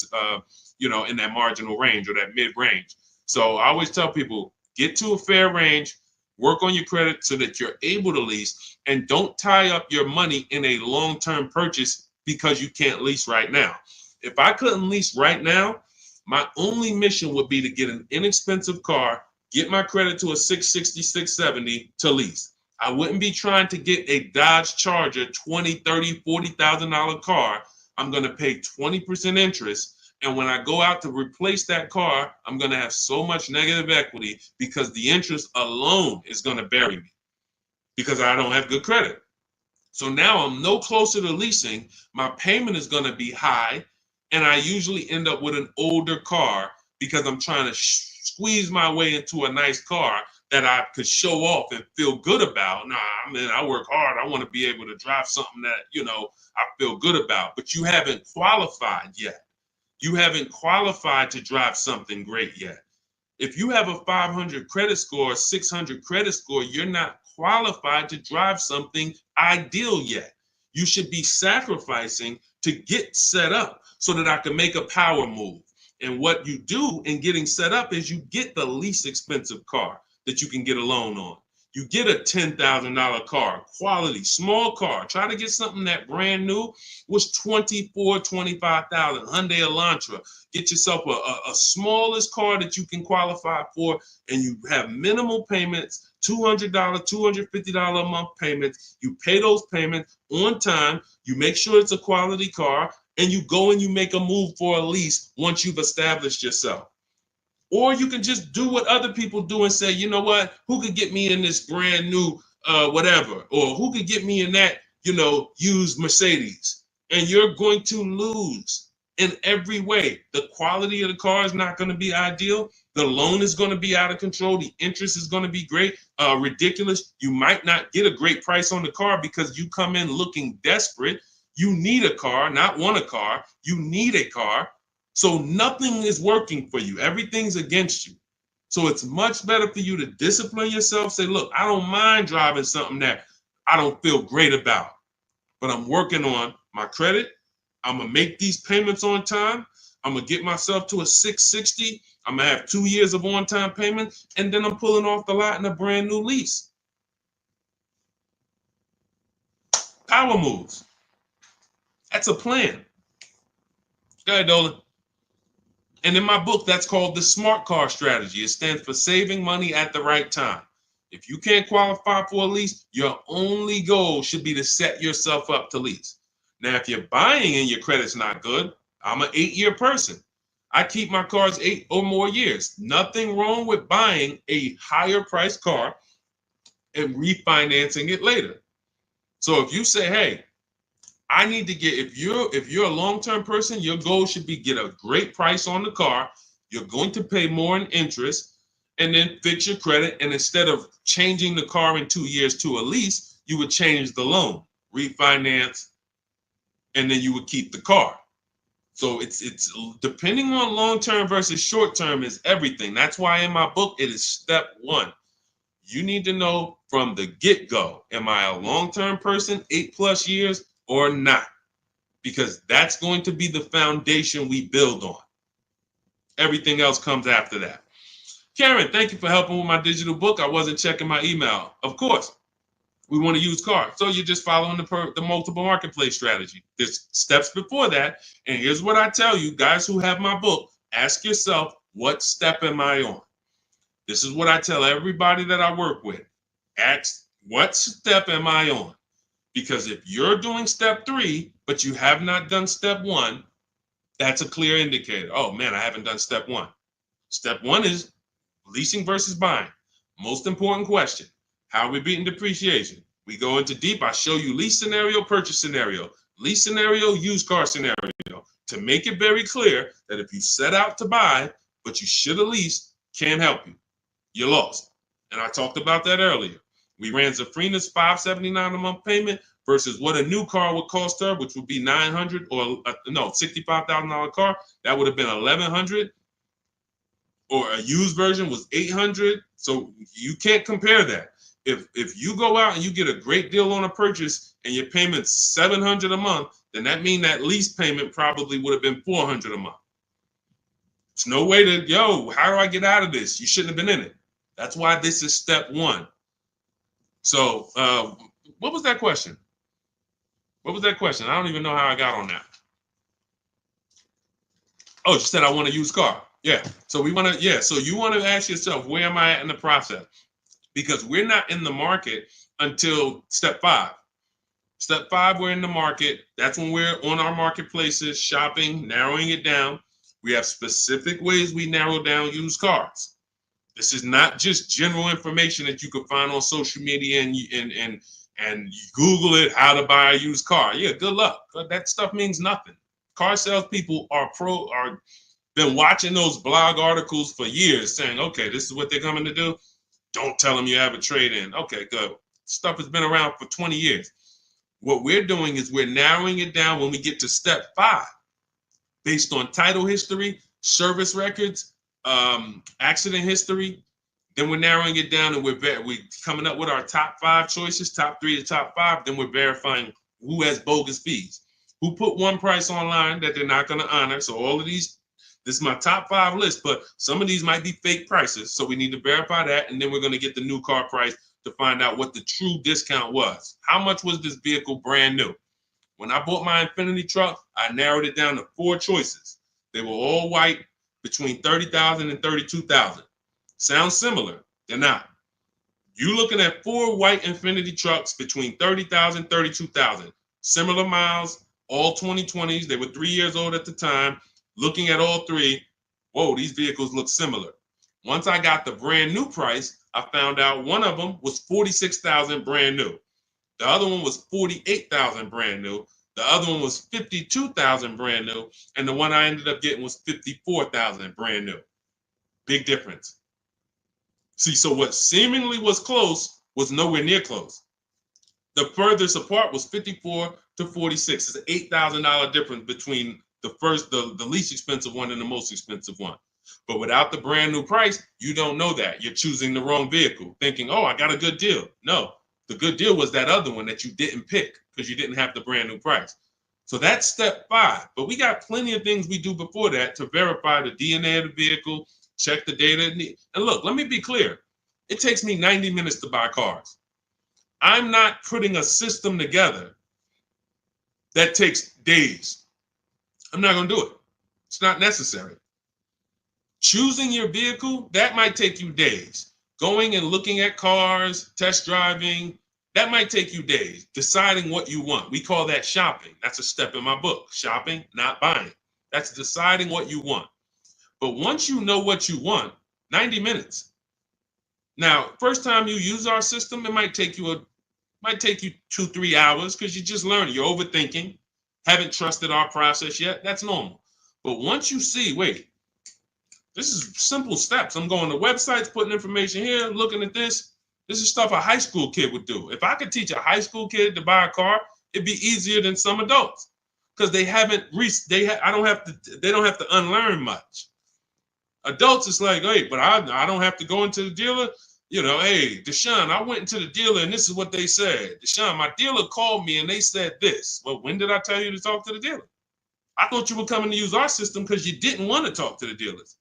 A: in that marginal range or that mid range. So I always tell people, get to a fair range, work on your credit so that you're able to lease, and don't tie up your money in a long-term purchase because you can't lease right now. If I couldn't lease right now, my only mission would be to get an inexpensive car, get my credit to a 660, 670 to lease. I wouldn't be trying to get a Dodge Charger, $20,000, $30,000, $40,000 car. I'm going to pay 20% interest. And when I go out to replace that car, I'm going to have so much negative equity because the interest alone is going to bury me because I don't have good credit. So now I'm no closer to leasing. My payment is going to be high. And I usually end up with an older car because I'm trying to squeeze my way into a nice car that I could show off and feel good about. Nah, I mean, I work hard. I want to be able to drive something that, I feel good about. But you haven't qualified yet. You haven't qualified to drive something great yet. If you have a 500 credit score, 600 credit score, you're not qualified to drive something ideal yet. You should be sacrificing to get set up so that I can make a power move. And what you do in getting set up is you get the least expensive car. that you can get a loan on. You get a $10,000 car, quality, small car. Try to get something that brand new was $24,000, $25,000, Hyundai Elantra. Get yourself a smallest car that you can qualify for, and you have minimal payments, $200, $250 a month payments. You pay those payments on time. You make sure it's a quality car, and you go and you make a move for a lease once you've established yourself. Or you can just do what other people do and say, you know what, who could get me in this brand new whatever, or who could get me in that, used Mercedes? And you're going to lose in every way. The quality of the car is not going to be ideal. The loan is going to be out of control. The interest is going to be great, ridiculous. You might not get a great price on the car because you come in looking desperate. You need a car, not want a car. You need a car. So nothing is working for you. Everything's against you. So it's much better for you to discipline yourself. Say, look, I don't mind driving something that I don't feel great about, but I'm working on my credit. I'm going to make these payments on time. I'm going to get myself to a 660. I'm going to have 2 years of on-time payments, and then I'm pulling off the lot in a brand new lease. Power moves. That's a plan. Go ahead, Dolan. And in my book, that's called the SMART car strategy. It stands for saving money at the right time. If you can't qualify for a lease, your only goal should be to set yourself up to lease. Now, if you're buying and your credit's not good, I'm an 8-year person. I keep my cars 8 or more years. Nothing wrong with buying a higher priced car and refinancing it later. So if you say, hey, I need to get, if you're a long-term person, your goal should be get a great price on the car. You're going to pay more in interest and then fix your credit. And instead of changing the car in 2 years to a lease, you would change the loan, refinance, and then you would keep the car. So it's depending on long-term versus short-term is everything. That's why in my book, it is step 1. You need to know from the get-go, am I a long-term person, 8+ years, or not? Because that's going to be the foundation we build on. Everything else comes after that. Karen, thank you for helping with my digital book. I wasn't checking my email. Of course, we want to use cars. So you're just following the multiple marketplace strategy. There's steps before that. And here's what I tell you, guys who have my book, ask yourself, what step am I on? This is what I tell everybody that I work with. Ask, what step am I on? Because if you're doing step 3, but you have not done step 1, that's a clear indicator. Oh man, I haven't done step 1. Step 1 is leasing versus buying. Most important question. How are we beating depreciation? We go into deep. I show you lease scenario, purchase scenario, lease scenario, used car scenario, to make it very clear that if you set out to buy, but you should have leased, can't help you. You're lost. And I talked about that earlier. We ran Zafrina's $579 a month payment versus what a new car would cost her, which would be $900 or $65,000 car. That would have been $1,100. Or a used version was $800. So you can't compare that. If you go out and you get a great deal on a purchase and your payment's $700 a month, then that means that lease payment probably would have been $400 a month. There's no way to, how do I get out of this? You shouldn't have been in it. That's why this is step 1. So what was that question? What was that question? I don't even know how I got on that. Oh, you said I want a used car. Yeah. So so you want to ask yourself, where am I at in the process? Because we're not in the market until step 5. Step 5, we're in the market. That's when we're on our marketplaces, shopping, narrowing it down. We have specific ways we narrow down used cars. This is not just general information that you could find on social media and you Google it, how to buy a used car. Yeah, good luck. That stuff means nothing. Car salespeople are been watching those blog articles for years saying, okay, this is what they're coming to do. Don't tell them you have a trade-in. Okay, good. Stuff has been around for 20 years. What we're doing is we're narrowing it down when we get to step 5, based on title history, service records, accident history. Then we're narrowing it down and we're coming up with our top 5 choices, top 3 to top 5. Then we're verifying who has bogus fees, who put one price online that they're not going to honor. So all of these This is my top 5 list, but some of these might be fake prices. So we need to verify that. And then we're going to get the new car price to find out what the true discount was. How much was this vehicle brand new? When I bought my Infiniti truck, I narrowed it down to 4 choices. They were all white, between $30,000 and $32,000. Sounds similar. They're not. You're looking at 4 white Infiniti trucks between $30,000 and $32,000. Similar miles, all 2020s. They were 3 years old at the time. Looking at all 3, whoa, these vehicles look similar. Once I got the brand new price, I found out one of them was $46,000 brand new. The other one was $48,000 brand new. The other one was $52,000 brand new. And the one I ended up getting was $54,000 brand new. Big difference. See, so what seemingly was close was nowhere near close. The furthest apart was 54 to 46. It's an $8,000 difference between the least expensive one and the most expensive one. But without the brand new price, you don't know that. You're choosing the wrong vehicle, thinking, oh, I got a good deal. No, the good deal was that other one that you didn't pick because you didn't have the brand new price. So that's step 5. But we got plenty of things we do before that to verify the DNA of the vehicle, check the data. And look, let me be clear. It takes me 90 minutes to buy cars. I'm not putting a system together that takes days. I'm not going to do it. It's not necessary. Choosing your vehicle, that might take you days. Going and looking at cars, test driving, that might take you days. Deciding what you want. We call that shopping. That's a step in my book. Shopping, not buying. That's deciding what you want. But once you know what you want, 90 minutes. Now, first time you use our system, it might take you 2-3 hours because you're just learning. You're overthinking. Haven't trusted our process yet. That's normal. But once you see, wait, this is simple steps. I'm going to websites, putting information here, looking at this. This is stuff a high school kid would do. If I could teach a high school kid to buy a car, it'd be easier than some adults because they don't have to unlearn much. Adults, it's like, hey, but I don't have to go into the dealer. You know, hey, Deshone, I went into the dealer and this is what they said. Deshone, my dealer called me and they said this. Well, when did I tell you to talk to the dealer? I thought you were coming to use our system because you didn't want to talk to the dealers.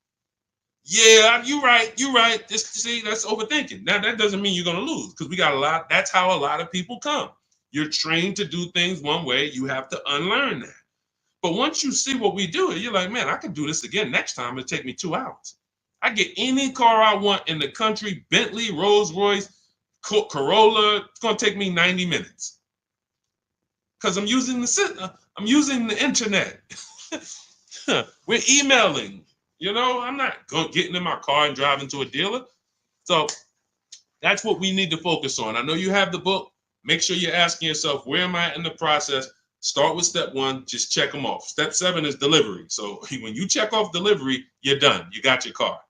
A: Yeah, you're right. See, that's overthinking. Now, that doesn't mean you're going to lose because we got a lot. That's how a lot of people come. You're trained to do things one way. You have to unlearn that. But once you see what we do, you're like, man, I can do this again next time. It'll take me 2 hours. I get any car I want in the country, Bentley, Rolls Royce, Corolla. It's going to take me 90 minutes because I'm using the internet. We're emailing. You know, I'm not getting in my car and driving to a dealer. So that's what we need to focus on. I know you have the book. Make sure you're asking yourself, where am I in the process? Start with step 1, just check them off. Step 7 is delivery. So when you check off delivery, you're done. You got your car.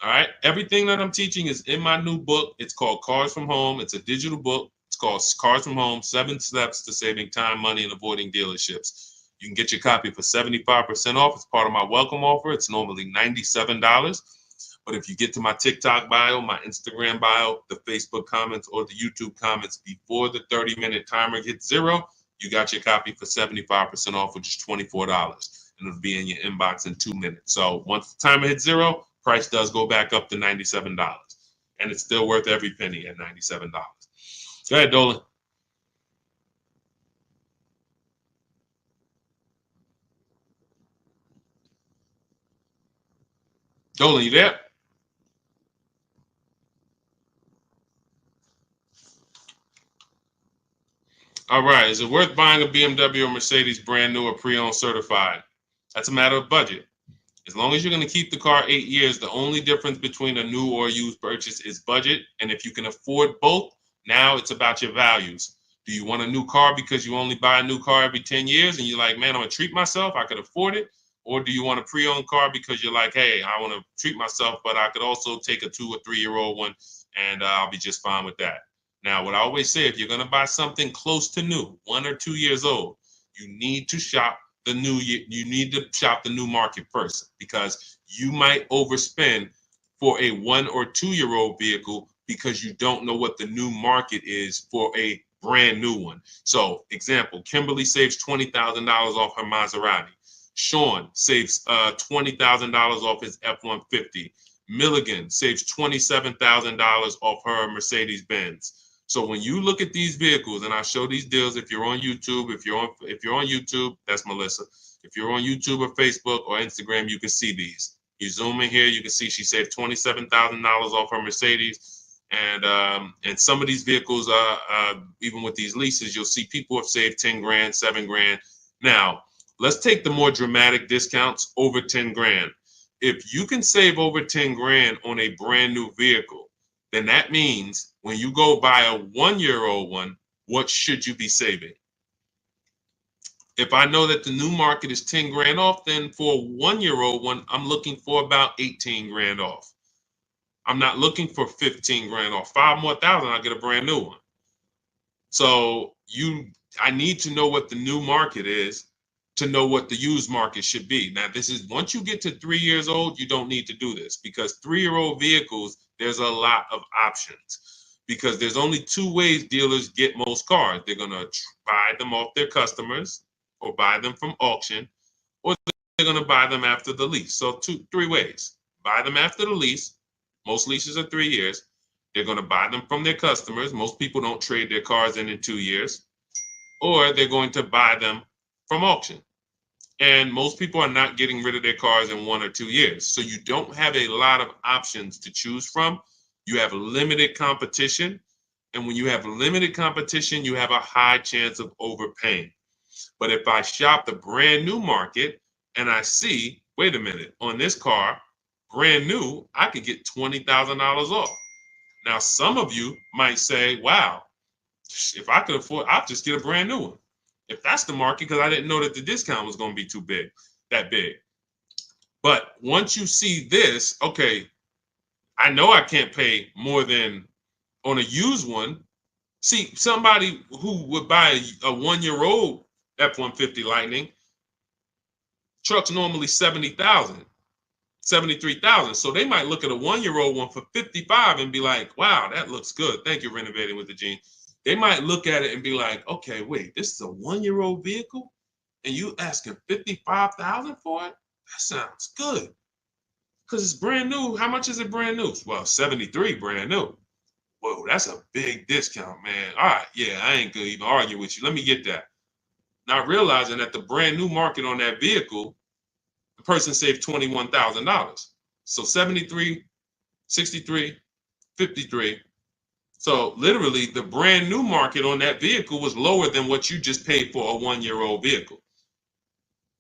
A: All right. Everything that I'm teaching is in my new book. It's called Cars from Home. It's a digital book. It's called Cars from Home, 7 Steps to Saving Time, Money, and Avoiding Dealerships. You can get your copy for 75% off. It's part of my welcome offer. It's normally $97. But if you get to my TikTok bio, my Instagram bio, the Facebook comments, or the YouTube comments before the 30-minute timer hits 0, you got your copy for 75% off, which is $24. And it'll be in your inbox in 2 minutes. So once the timer hits 0, price does go back up to $97. And it's still worth every penny at $97. Go ahead, Dolan. Dolan, you there? All right. Is it worth buying a BMW or Mercedes brand new or pre-owned certified? That's a matter of budget. As long as you're going to keep the car 8 years, the only difference between a new or used purchase is budget. And if you can afford both, now it's about your values. Do you want a new car because you only buy a new car every 10 years and you're like, man, I'm going to treat myself, I could afford it? Or do you want a pre-owned car because you're like, hey, I want to treat myself, but I could also take a 2 or 3 year old one and I'll be just fine with that. Now, what I always say, if you're going to buy something close to new, 1 or 2 years old, you need to shop the new market first because you might overspend for a 1 or 2 year old vehicle because you don't know what the new market is for a brand new one. So, example, Kimberly saves $20,000 off her Maserati. Shawn saves $20,000 off his F-150. Milligan saves $27,000 off her Mercedes-Benz. So when you look at these vehicles, and I show these deals, if you're on YouTube, if you're on YouTube, that's Melissa. If you're on YouTube or Facebook or Instagram, you can see these. You zoom in here, you can see she saved $27,000 off her Mercedes. And some of these vehicles, even with these leases, you'll see people have saved 10 grand, 7 grand. Now, let's take the more dramatic discounts over 10 grand. If you can save over 10 grand on a brand new vehicle, then that means when you go buy a 1-year-old one, what should you be saving? If I know that the new market is 10 grand off, then for a 1-year-old one, I'm looking for about 18 grand off. I'm not looking for 15 grand off. 5 more thousand, I'll get a brand new one. So I need to know what the new market is to know what the used market should be. Now, this is once you get to 3 years old, you don't need to do this because 3-year-old vehicles, there's a lot of options because there's only 2 ways dealers get most cars. They're going to buy them off their customers or buy them from auction, or they're going to buy them after the lease. So 3 ways. Buy them after the lease. Most leases are 3 years. They're going to buy them from their customers. Most people don't trade their cars in 2 years. Or they're going to buy them from auction. And most people are not getting rid of their cars in 1 or 2 years. So you don't have a lot of options to choose from. You have limited competition. And when you have limited competition, you have a high chance of overpaying. But if I shop the brand new market and I see, wait a minute, on this car, brand new, I could get $20,000 off. Now, some of you might say, wow, if I could afford, I'll just get a brand new one. If that's the market, because I didn't know that the discount was going to be that big. But once you see this, okay, I know I can't pay more than on a used one. See, somebody who would buy a 1-year-old F-150 Lightning, truck's normally 70,000, 73,000. So they might look at a 1-year-old one for 55 and be like, wow, that looks good. Thank you, Renovating with the Gene. They might look at it and be like, okay, wait, this is a 1-year-old vehicle and you asking 55,000 for it? That sounds good. Because it's brand new. How much is it brand new? Well, 73 brand new. Whoa, that's a big discount, man. All right, yeah, I ain't gonna even argue with you. Let me get that. Not realizing that the brand new market on that vehicle, the person saved $21,000. So 73, 63, 53. So literally the brand new market on that vehicle was lower than what you just paid for a 1-year-old vehicle.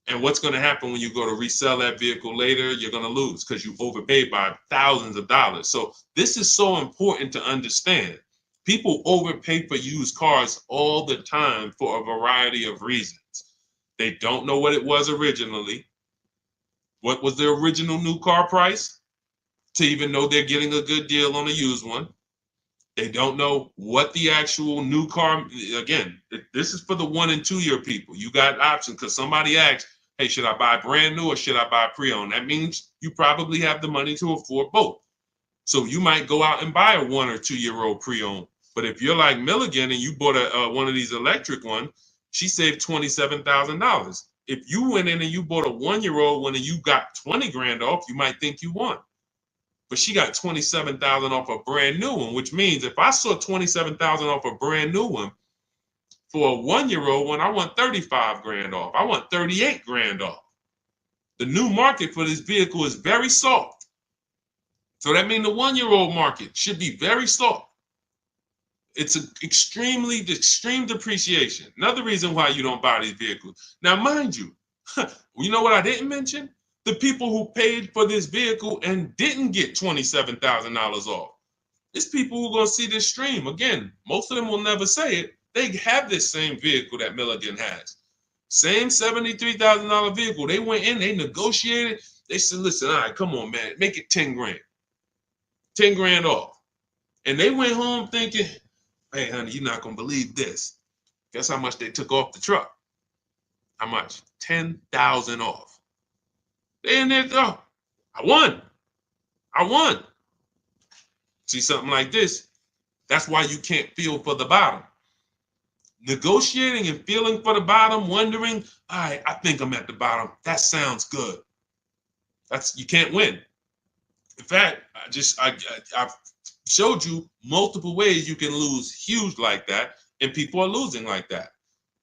A: And what's going to happen when you go to resell that vehicle later? You're going to lose because you overpaid by thousands of dollars. So this is so important to understand. People overpay for used cars all the time for a variety of reasons. They don't know what it was originally. What was the original new car price? To even know they're getting a good deal on a used one. They don't know what the actual new car, again, this is for the 1 and 2 year people. You got options because somebody asked, hey, should I buy brand new or should I buy pre-owned? That means you probably have the money to afford both. So you might go out and buy a 1 or 2 year old pre-owned. But if you're like Milligan and you bought one of these electric ones, she saved $27,000. If you went in and you bought a 1-year-old one and you got 20 grand off, you might think you won. But she got 27,000 off a brand new one, which means if I saw 27,000 off a brand new one, for a 1-year-old one, I want 35 grand off. I want 38 grand off. The new market for this vehicle is very soft. So that means the 1-year-old market should be very soft. It's an extreme depreciation. Another reason why you don't buy these vehicles. Now, mind you, you know what I didn't mention? The people who paid for this vehicle and didn't get $27,000 off. It's people who are going to see this stream. Again, most of them will never say it. They have this same vehicle that Milligan has. Same $73,000 vehicle. They went in, they negotiated. They said, listen, all right, come on, man, make it 10 grand. 10 grand off. And they went home thinking, hey, honey, you're not going to believe this. Guess how much they took off the truck? How much? 10,000 off. They in there, oh, I won. See something like this? That's why you can't feel for the bottom. Negotiating and feeling for the bottom, wondering, all right, I think I'm at the bottom. That sounds good. You can't win. In fact, I've showed you multiple ways you can lose huge like that, and people are losing like that.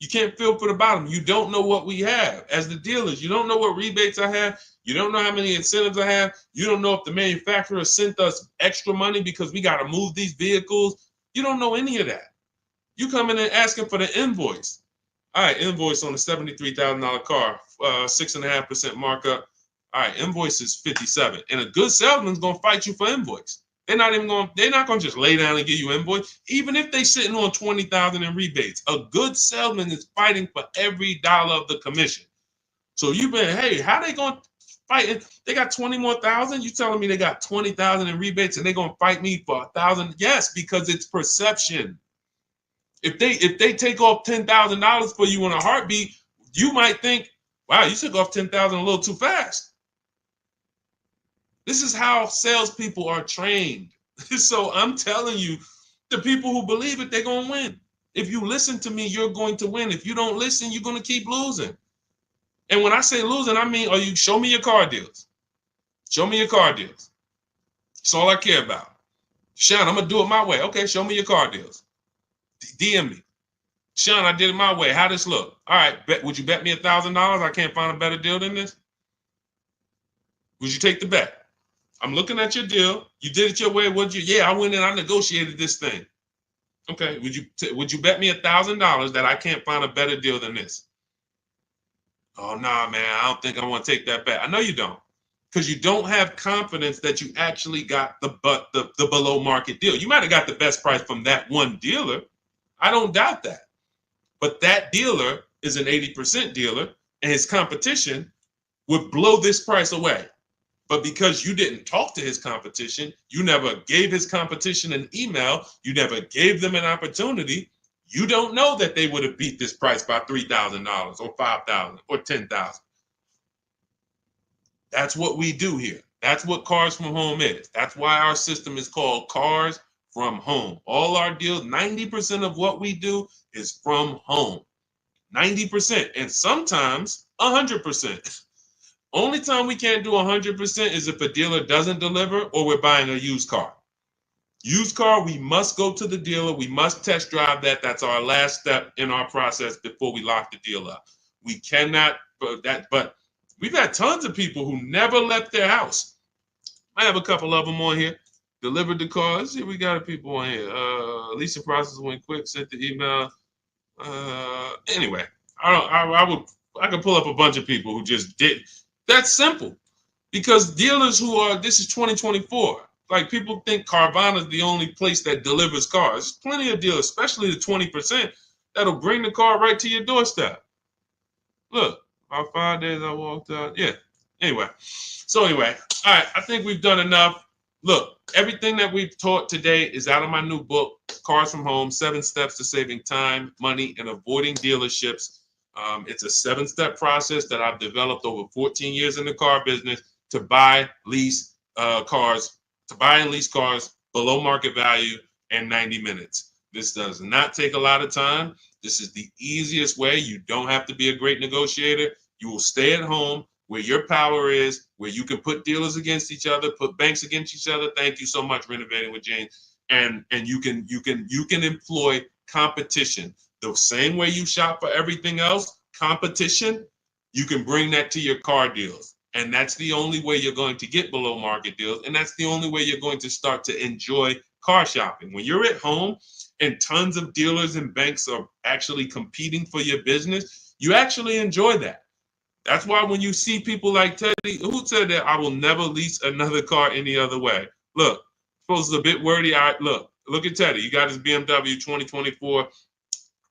A: You can't feel for the bottom. You don't know what we have as the dealers. You don't know what rebates I have. You don't know how many incentives I have. You don't know if the manufacturer sent us extra money because we got to move these vehicles. You don't know any of that. You come in and asking for the invoice. All right, invoice on a $73,000 car, 6.5% markup. All right, invoice is 57, and a good salesman's gonna fight you for invoice. They're not gonna just lay down and give you invoice, even if they sitting on 20,000 in rebates. A good salesman is fighting for every dollar of the commission. So you've been, hey, how they gonna fight? They got 20 more thousand. You telling me they got 20,000 in rebates and they gonna fight me for 1,000? Yes, because it's perception. If they take off $10,000 for you in a heartbeat, you might think, wow, you took off 10,000 a little too fast. This is how salespeople are trained. So I'm telling you, the people who believe it, they're going to win. If you listen to me, you're going to win. If you don't listen, you're going to keep losing. And when I say losing, I mean, show me your car deals. Show me your car deals. That's all I care about. Shawn, I'm going to do it my way. Okay, show me your car deals. DM me. Shawn, I did it my way. How this look? All right, would you bet me $1,000? I can't find a better deal than this. Would you take the bet? I'm looking at your deal. You did it your way. Yeah, I went in. I negotiated this thing. Okay. Would you bet me $1,000 that I can't find a better deal than this? Oh nah, man. I don't think I want to take that bet. I know you don't, because you don't have confidence that you actually got the below market deal. You might have got the best price from that one dealer. I don't doubt that. But that dealer is an 80% dealer, and his competition would blow this price away. But because you didn't talk to his competition, you never gave his competition an email, you never gave them an opportunity, you don't know that they would have beat this price by $3,000 or $5,000 or $10,000. That's what we do here. That's what Cars from Home is. That's why our system is called Cars from Home. All our deals, 90% of what we do is from home. 90%, and sometimes 100%. Only time we can't do 100% is if a dealer doesn't deliver or we're buying a used car. Used car, we must go to the dealer. We must test drive that. That's our last step in our process before we lock the deal up. We cannot, but we've had tons of people who never left their house. I have a couple of them on here. Delivered the car. Let's see, we got people on here. Leasing process went quick. Sent the email. Anyway, I could pull up a bunch of people who just did. That's simple, because dealers this is 2024. Like, people think Carvana is the only place that delivers cars. There's plenty of dealers, especially the 20%, that'll bring the car right to your doorstep. Look, about 5 days I walked out. Yeah. Anyway, all right. I think we've done enough. Look, everything that we've taught today is out of my new book, Cars from Home, 7 Steps to Saving Time, Money, and Avoiding Dealerships. It's a 7-step process that I've developed over 14 years in the car business to buy, lease cars, below market value in 90 minutes. This does not take a lot of time. This is the easiest way. You don't have to be a great negotiator. You will stay at home where your power is, where you can put dealers against each other, put banks against each other. Thank you so much, Renovating with James. And you can employ competition. The same way you shop for everything else, competition, you can bring that to your car deals. And that's the only way you're going to get below market deals. And that's the only way you're going to start to enjoy car shopping. When you're at home and tons of dealers and banks are actually competing for your business, you actually enjoy that. That's why when you see people like Teddy, who said that I will never lease another car any other way. Look, suppose it's a bit wordy. Look at Teddy. You got his BMW 2024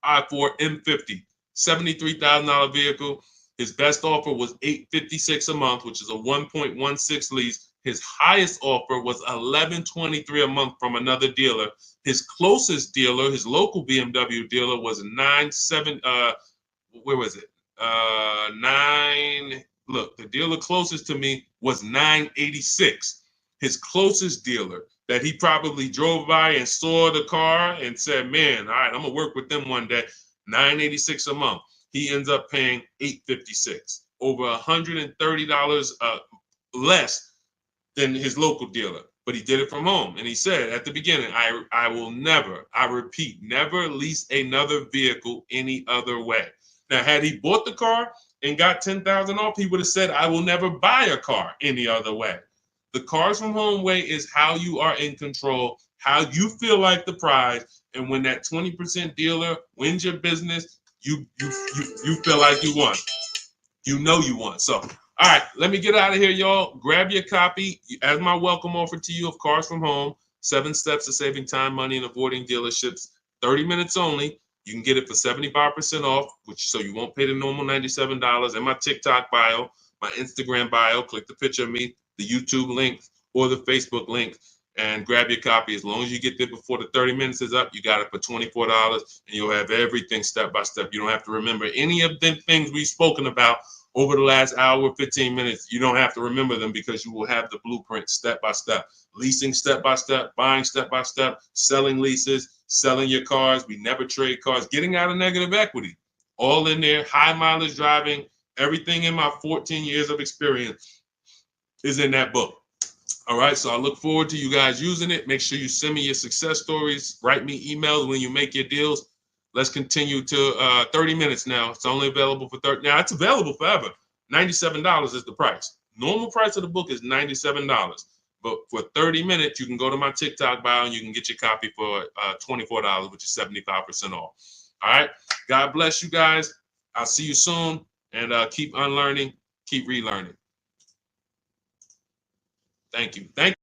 A: i4 M50, $73,000 vehicle. His best offer was $856 a month, which is a 1.16 lease. His highest offer was $1,123 a month from another dealer. His closest dealer, his local BMW dealer, was where was it? Look, the dealer closest to me was $986. His closest dealer that he probably drove by and saw the car and said, man, all right, I'm gonna work with them one day. $986 a month. He ends up paying $856, over $130 less than his local dealer. But he did it from home. And he said at the beginning, I will never, I repeat, never lease another vehicle any other way. Now, had he bought the car and got $10,000 off, he would have said, I will never buy a car any other way. The Cars from Home way is how you are in control, how you feel like the prize. And when that 20% dealer wins your business, you feel like you won. You know you won. So, all right, let me get out of here, y'all. Grab your copy as my welcome offer to you of Cars from Home, 7 steps to saving time, money, and avoiding dealerships. 30 minutes only. You can get it for 75% off, so you won't pay the normal $97. In my TikTok bio, my Instagram bio, click the picture of me, the YouTube link, or the Facebook link, and grab your copy. As long as you get there before the 30 minutes is up, you got it for $24, and you'll have everything step by step. You don't have to remember any of the things we've spoken about over the last hour, 15 minutes. You don't have to remember them because you will have the blueprint step by step. Leasing step by step, buying step by step, selling leases, selling your cars. We never trade cars, getting out of negative equity. All in there, high mileage driving, everything in my 14 years of experience is in that book. All right, so I look forward to you guys using it. Make sure you send me your success stories. Write me emails when you make your deals. Let's continue to 30 minutes now. It's only available for 30. Now, it's available forever. $97 is the price. Normal price of the book is $97. But for 30 minutes, you can go to my TikTok bio and you can get your copy for $24, which is 75% off. All right. God bless you guys. I'll see you soon. And keep unlearning, keep relearning. Thank you. Thank you.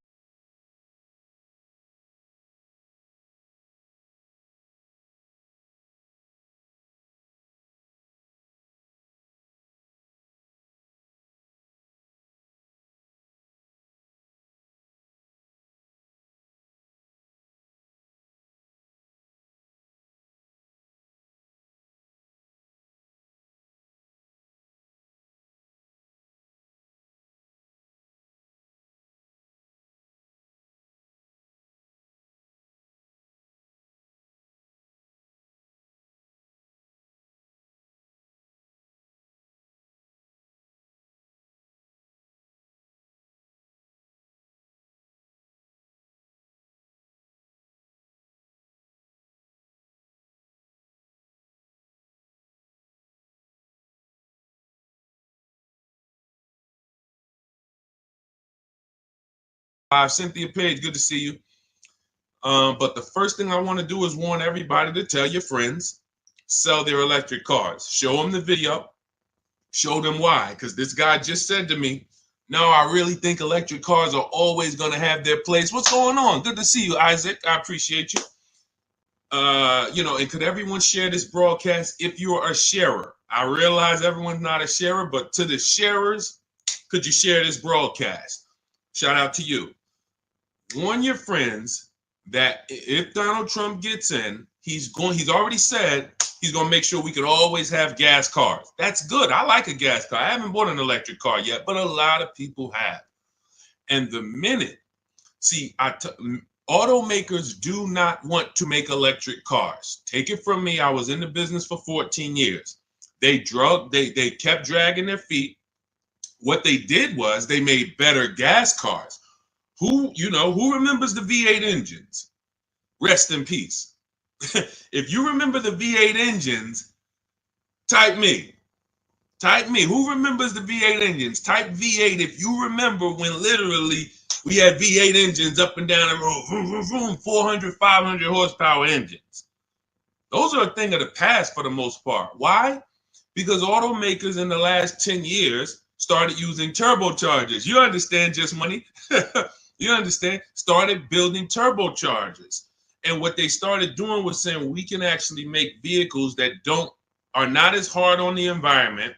A: Cynthia Page, good to see you. But the first thing I want to do is warn everybody to tell your friends, sell their electric cars. Show them the video. Show them why. Because this guy just said to me, no, I really think electric cars are always going to have their place. What's going on? Good to see you, Isaac. I appreciate you. And could everyone share this broadcast if you're a sharer? I realize everyone's not a sharer, but to the sharers, could you share this broadcast? Shout out to you. Warn your friends that if Donald Trump gets in, he's already said he's going to make sure we could always have gas cars. That's good. I like a gas car. I haven't bought an electric car yet, but a lot of people have. And the minute, automakers do not want to make electric cars. Take it from me. I was in the business for 14 years. They kept dragging their feet. What they did was they made better gas cars. Who remembers the V8 engines? Rest in peace. If you remember the V8 engines, type me. Who remembers the V8 engines? Type V8 if you remember when literally we had V8 engines up and down the road, vroom, vroom, vroom, 400, 500 horsepower engines. Those are a thing of the past for the most part. Why? Because automakers in the last 10 years started using turbochargers. You understand, Just Money? You understand? Started building turbochargers. And what they started doing was saying we can actually make vehicles that are not as hard on the environment.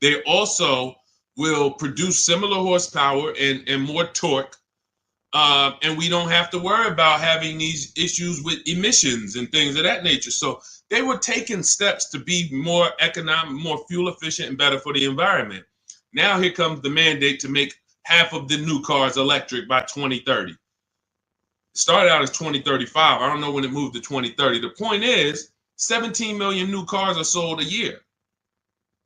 A: They also will produce similar horsepower and more torque. And we don't have to worry about having these issues with emissions and things of that nature. So they were taking steps to be more economic, more fuel efficient, and better for the environment. Now here comes the mandate to make half of the new cars electric by 2030. It started out as 2035. I don't know when it moved to 2030. The point is, 17 million new cars are sold a year.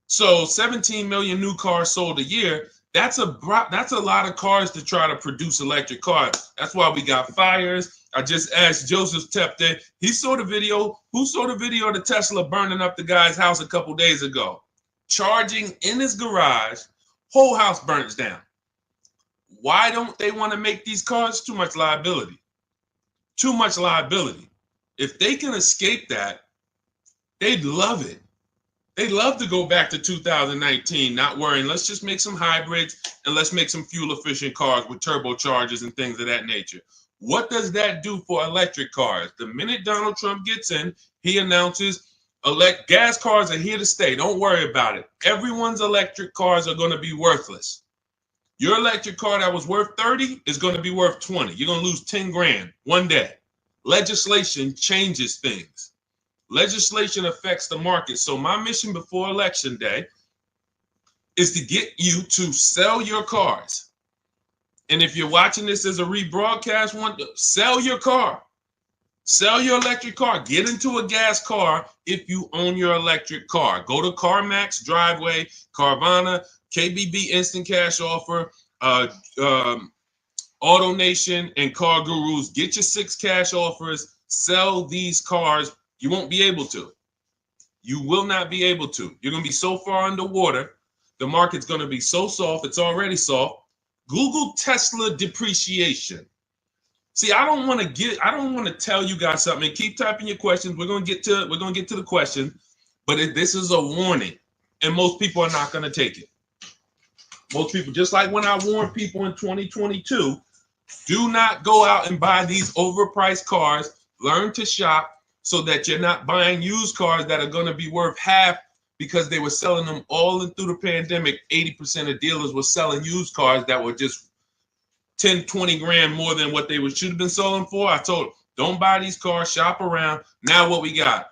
A: So 17 million new cars sold a year. That's a lot of cars to try to produce electric cars. That's why we got fires. I just asked Joseph Tepte. He saw the video. Who saw the video of the Tesla burning up the guy's house a couple days ago? Charging in his garage, whole house burns down. Why don't they want to make these cars? Too much liability. Too much liability. If they can escape that, they'd love it. They'd love to go back to 2019, not worrying. Let's just make some hybrids and let's make some fuel-efficient cars with turbochargers and things of that nature. What does that do for electric cars? The minute Donald Trump gets in, he announces gas cars are here to stay. Don't worry about it. Everyone's electric cars are going to be worthless. Your electric car that was worth 30 is going to be worth 20. You're going to lose 10 grand one day. Legislation changes things. Legislation affects the market. So my mission before Election Day is to get you to sell your cars. And if you're watching this as a rebroadcast, sell your car. Sell your electric car. Get into a gas car if you own your electric car. Go to CarMax, Driveway, Carvana, KBB Instant Cash Offer, AutoNation, and Car Gurus. Get your 6 cash offers. Sell these cars. You won't be able to. You will not be able to. You're going to be so far underwater. The market's going to be so soft. It's already soft. Google Tesla depreciation. See, I don't want to tell you guys something. Keep typing your questions. We're going to get to the question, but this is a warning, and most people are not going to take it. Most people, just like when I warned people in 2022, do not go out and buy these overpriced cars. Learn to shop so that you're not buying used cars that are going to be worth half because they were selling them all through the pandemic. 80% of dealers were selling used cars that were just 10, 20 grand more than what they should have been selling for. I told them, don't buy these cars, shop around. Now what we got?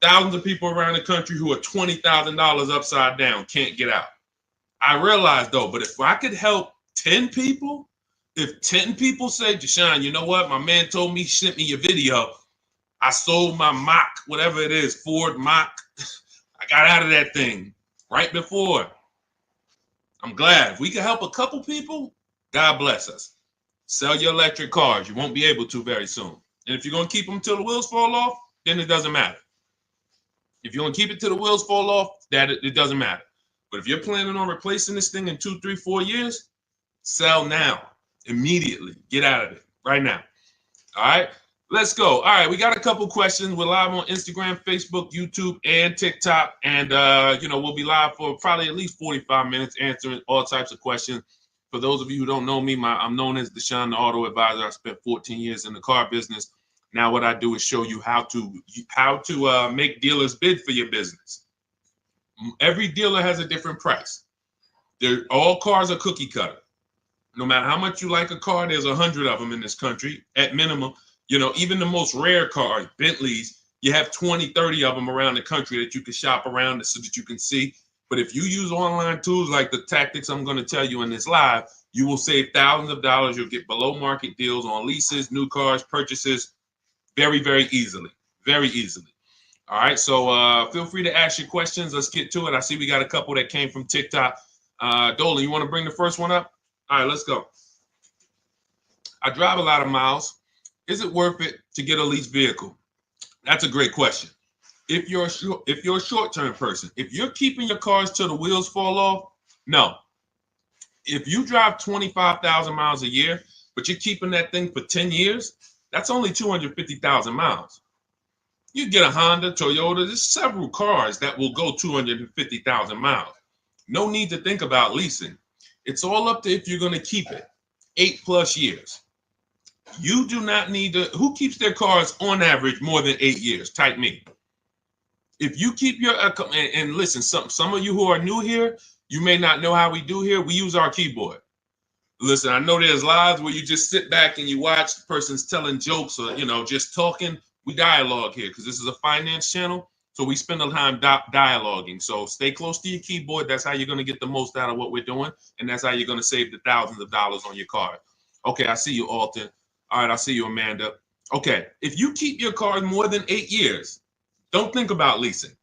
A: Thousands of people around the country who are $20,000 upside down, can't get out. I realize though, but if I could help 10 people, if 10 people say, Deshone, you know what? My man told me, he sent me your video. I sold my Mach, whatever it is, Ford Mach. I got out of that thing right before. I'm glad. If we can help a couple people, God bless us. Sell your electric cars. You won't be able to very soon. And if you're going to keep them till the wheels fall off, then it doesn't matter. If you're going to keep it till the wheels fall off, it doesn't matter. But if you're planning on replacing this thing in 2, 3, 4 years, sell now, immediately. Get out of it right now. All right. Let's go. All right, we got a couple questions. We're live on Instagram, Facebook, YouTube, and TikTok. And, we'll be live for probably at least 45 minutes answering all types of questions. For those of you who don't know me, I'm known as Deshone, the auto advisor. I spent 14 years in the car business. Now what I do is show you how to make dealers bid for your business. Every dealer has a different price. All cars are cookie cutter. No matter how much you like a car, there's 100 of them in this country at minimum. Even the most rare cars, Bentleys, you have 20, 30 of them around the country that you can shop around so that you can see. But if you use online tools like the tactics I'm going to tell you in this live, you will save thousands of dollars. You'll get below market deals on leases, new cars, purchases very, very easily. Very easily. All right. So feel free to ask your questions. Let's get to it. I see we got a couple that came from TikTok. Dolan, you want to bring the first one up? All right, let's go. I drive a lot of miles. Is it worth it to get a leased vehicle? That's a great question. If you're a short-term person, if you're keeping your cars till the wheels fall off, no. If you drive 25,000 miles a year, but you're keeping that thing for 10 years, that's only 250,000 miles. You get a Honda, Toyota, there's several cars that will go 250,000 miles. No need to think about leasing. It's all up to if you're going to keep it 8+ years. You do not need to. Who keeps their cars on average more than 8 years? Type me. If you keep your and listen, some of you who are new here, you may not know how we do here. We use our keyboard. Listen, I know there's lives where you just sit back and you watch the person's telling jokes or just talking. We dialogue here because this is a finance channel, so we spend a time dialoguing. So stay close to your keyboard. That's how you're going to get the most out of what we're doing, and that's how you're going to save the thousands of dollars on your car. Okay, I see you, Alton. All right, I see you, Amanda. Okay, if you keep your car more than 8 years, Don't think about leasing.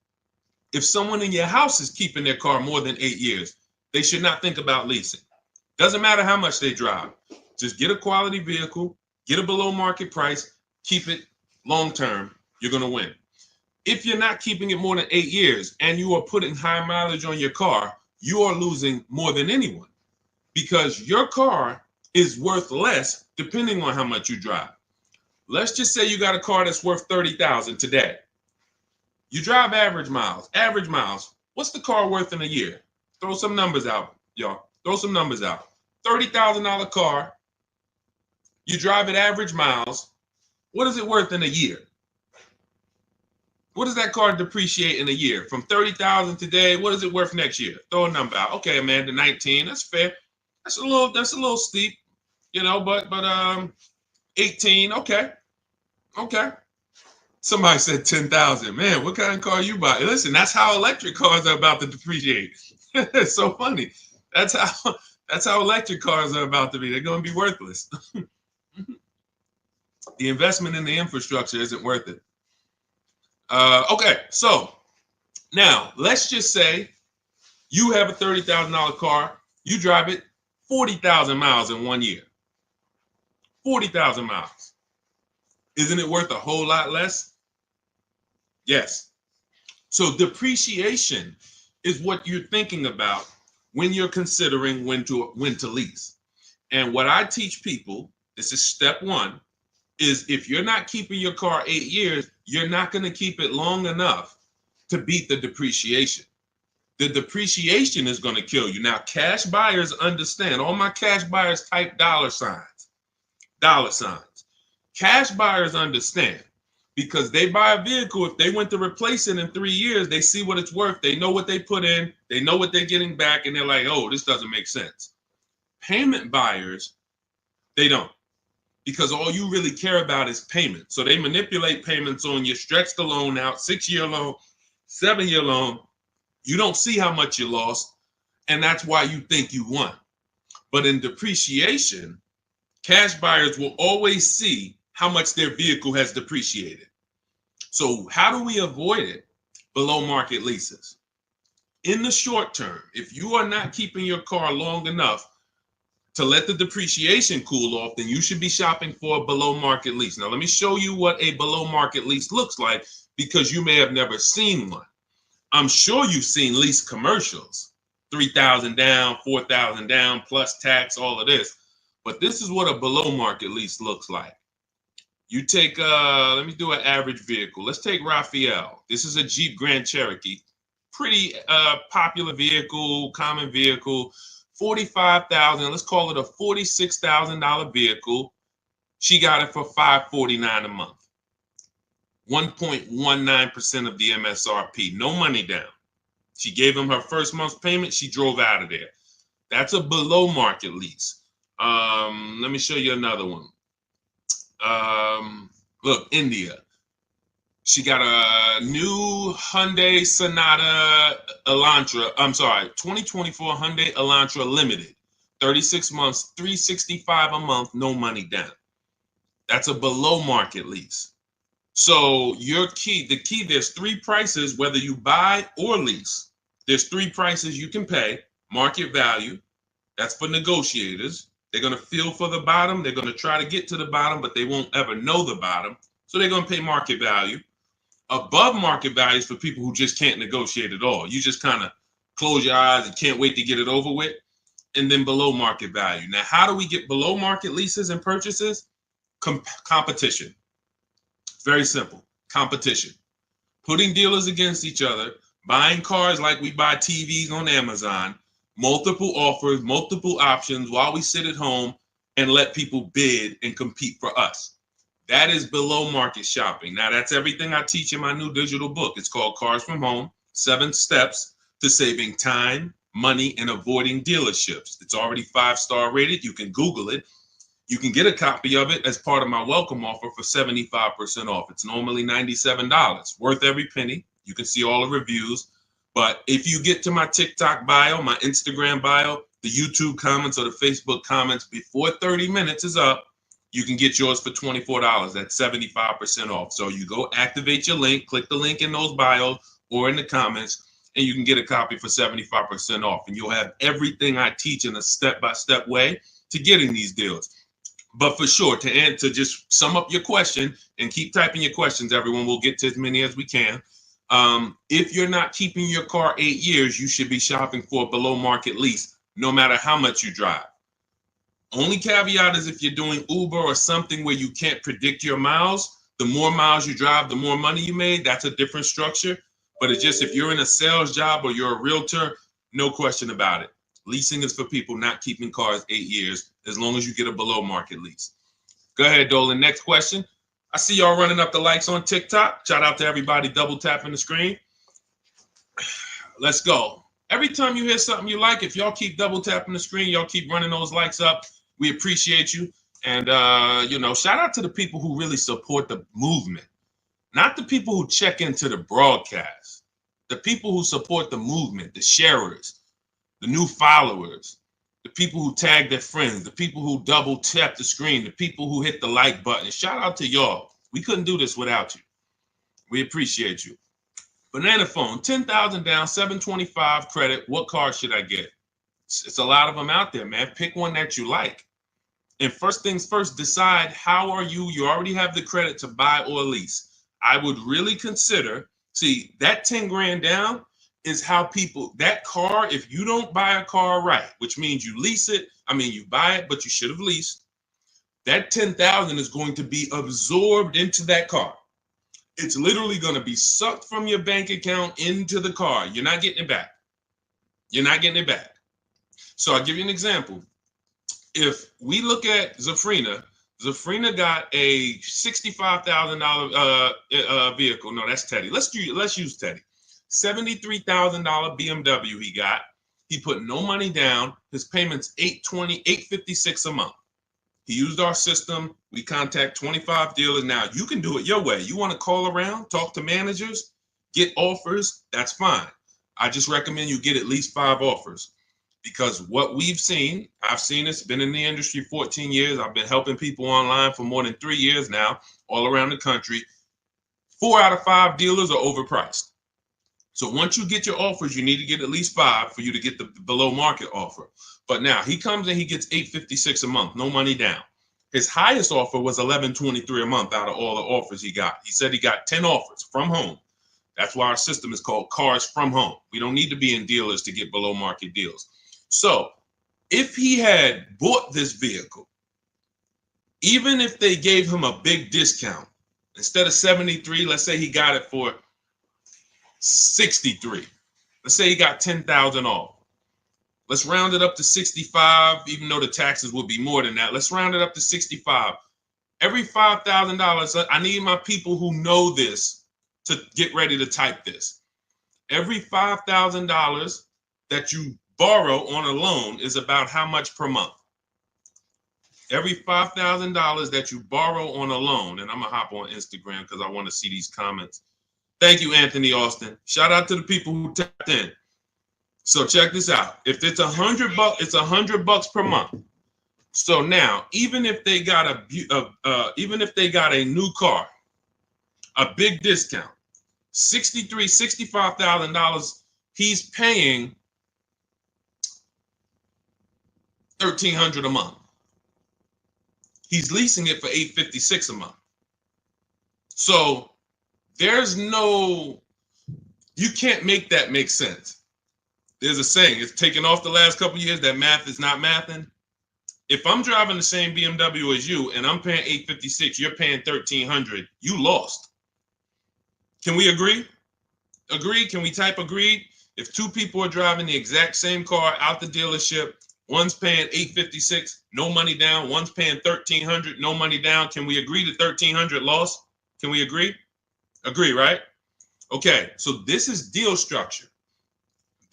A: If someone in your house is keeping their car more than 8 years, they should not think about leasing. Doesn't matter how much they drive. Just get a quality vehicle, get a below market price, keep it long term. You're going to win. If you're not keeping it more than 8 years and you are putting high mileage on your car, you are losing more than anyone because your car is worth less depending on how much you drive. Let's just say you got a car that's worth $30,000 today. You drive average miles. Average miles. What's the car worth in a year? Throw some numbers out, y'all. Throw some numbers out. $30,000 car. You drive at average miles. What is it worth in a year? What does that car depreciate in a year? From 30,000 today, what is it worth next year? Throw a number out. Okay, Amanda, 19. That's fair. That's a little steep, but 18. Okay. Somebody said 10,000. Man, what kind of car you buy? Listen, that's how electric cars are about to depreciate. It's so funny. That's how electric cars are about to be. They're going to be worthless. The investment in the infrastructure isn't worth it. Okay, so now let's just say you have a $30,000 car. You drive it 40,000 miles in 1 year. 40,000 miles. Isn't it worth a whole lot less? Yes. So depreciation is what you're thinking about when you're considering when to lease. And what I teach people, this is step one, is if you're not keeping your car 8 years, you're not going to keep it long enough to beat the depreciation. The depreciation is going to kill you. Now, cash buyers understand. All my cash buyers type dollar signs. Dollar signs. Cash buyers understand because they buy a vehicle. If they went to replace it in 3 years, they see what it's worth. They know what they put in. They know what they're getting back. And they're like, oh, this doesn't make sense. Payment buyers, they don't. Because all you really care about is payment. So they manipulate payments on you, stretch the loan out, 6-year loan, 7-year loan. You don't see how much you lost, and that's why you think you won. But in depreciation, cash buyers will always see how much their vehicle has depreciated. So how do we avoid it? Below market leases. In the short term, if you are not keeping your car long enough to let the depreciation cool off, then you should be shopping for a below market lease. Now, let me show you what a below market lease looks like because you may have never seen one. I'm sure you've seen lease commercials, 3,000 down, 4,000 down, plus tax, all of this. But this is what a below market lease looks like. You take, let me do an average vehicle. Let's take Raphael. This is a Jeep Grand Cherokee. Pretty popular vehicle, common vehicle. 45,000, let's call it a $46,000 vehicle. She got it for $549 a month. 1.19% of the MSRP, no money down. She gave him her first month's payment. She drove out of there. That's a below market lease. Let me show you another one. Look, India. She got a new Hyundai Sonata Elantra. 2024 Hyundai Elantra Limited. 36 months, $365 a month, no money down. That's a below market lease. So the key, there's 3 prices, whether you buy or lease. There's 3 prices you can pay. Market value, that's for negotiators. They're going to feel for the bottom. They're going to try to get to the bottom, but they won't ever know the bottom. So they're going to pay market value. Above market value is for people who just can't negotiate at all. You just kind of close your eyes and can't wait to get it over with. And then below market value. Now, how do we get below market leases and purchases? Competition. Very simple. Competition. Putting dealers against each other, buying cars like we buy TVs on Amazon, multiple offers, multiple options while we sit at home and let people bid and compete for us. That is below market shopping. Now, that's everything I teach in my new digital book. It's called Cars from Home, 7 Steps to Saving Time, Money, and Avoiding Dealerships. It's already 5-star rated. You can Google it. You can get a copy of it as part of my welcome offer for 75% off. It's normally $97, worth every penny. You can see all the reviews. But if you get to my TikTok bio, my Instagram bio, the YouTube comments or the Facebook comments before 30 minutes is up, you can get yours for $24. That's 75% off. So you go activate your link, click the link in those bios or in the comments, and you can get a copy for 75% off. And you'll have everything I teach in a step-by-step way to getting these deals. But for sure, to just sum up your question and keep typing your questions, everyone, we'll get to as many as we can. If you're not keeping your car 8 years, you should be shopping for a below market lease, no matter how much you drive. Only caveat is if you're doing Uber or something where you can't predict your miles, the more miles you drive, the more money you made. That's a different structure. But it's just if you're in a sales job or you're a realtor, no question about it. Leasing is for people not keeping cars 8 years, as long as you get a below market lease. Go ahead, Dolan. Next question. I see y'all running up the likes on TikTok. Shout out to everybody double tapping the screen. Let's go. Every time you hear something you like, if y'all keep double tapping the screen, y'all keep running those likes up. We appreciate you. And, shout out to the people who really support the movement, not the people who check into the broadcast, the people who support the movement, the sharers, the new followers, the people who tag their friends, the people who double tap the screen, the people who hit the like button. Shout out to y'all. We couldn't do this without you. We appreciate you. Banana phone, 10,000 down, 725 credit. What car should I get? It's a lot of them out there, man. Pick one that you like. And first things first, decide how are you already have the credit to buy or lease. I would really consider, see, that 10 grand down is how people, that car, if you don't buy a car right, which means you lease it, you buy it, but you should have leased, that 10,000 is going to be absorbed into that car. It's literally going to be sucked from your bank account into the car. You're not getting it back. You're not getting it back. So I'll give you an example. If we look at Zafrina got a $65,000 vehicle. No, that's Teddy. Let's use Teddy. $73,000 BMW he got. He put no money down. His payment's $856 a month. He used our system. We contact 25 dealers. Now you can do it your way. You want to call around, talk to managers, get offers. That's fine. I just recommend you get at least 5 offers. Because what we've seen, I've seen this, been in the industry 14 years. I've been helping people online for more than 3 years now, all around the country. 4 out of 5 dealers are overpriced. So once you get your offers, you need to get at least 5 for you to get the below market offer. But now he comes and he gets $856 a month, no money down. His highest offer was $1123 a month out of all the offers he got. He said he got 10 offers from home. That's why our system is called Cars from Home. We don't need to be in dealers to get below market deals. So if he had bought this vehicle, even if they gave him a big discount, instead of 73, let's say he got it for 63. Let's say he got 10,000 off. Let's round it up to 65, even though the taxes would be more than that. Let's round it up to 65. Every $5,000, I need my people who know this to get ready to type this. Every $5,000 that you borrow on a loan is about how much per month? Every $5,000 that you borrow on a loan, and I'm going to hop on Instagram because I want to see these comments. Thank you, Anthony Austin. Shout out to the people who tapped in. So check this out. If it's $100, it's $100 per month. So now, even if they got a new car, a big discount, $65,000, he's paying $1,300 a month. He's leasing it for $856 a month. So you can't make that make sense. There's a saying, it's taken off the last couple of years that math is not mathing. If I'm driving the same BMW as you and I'm paying $856, you're paying $1,300, you lost. Can we agree? Agree? Can we type agreed? If 2 people are driving the exact same car out the dealership, one's paying $856, no money down. One's paying $1,300, no money down. Can we agree to $1,300 loss? Can we agree? Agree, right? Okay, so this is deal structure.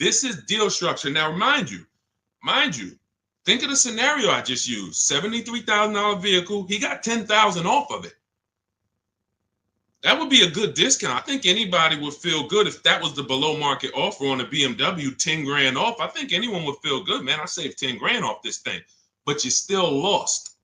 A: This is deal structure. Now, mind you, think of the scenario I just used. $73,000 vehicle. He got $10,000 off of it. That would be a good discount. I think anybody would feel good if that was the below market offer on a BMW, 10 grand off. I think anyone would feel good, man. I saved 10 grand off this thing, but you still lost.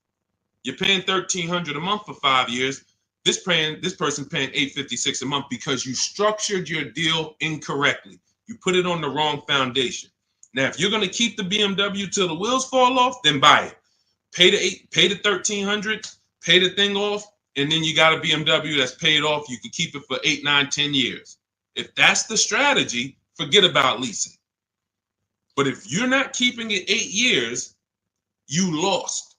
A: You're paying $1,300 a month for 5 years. This person paying $856 a month because you structured your deal incorrectly. You put it on the wrong foundation. Now, if you're going to keep the BMW till the wheels fall off, then buy it. Pay the $1,300, pay the thing off, and then you got a BMW that's paid off. You can keep it for 8, 9, 10 years. If that's the strategy, forget about leasing. But if you're not keeping it 8 years, you lost.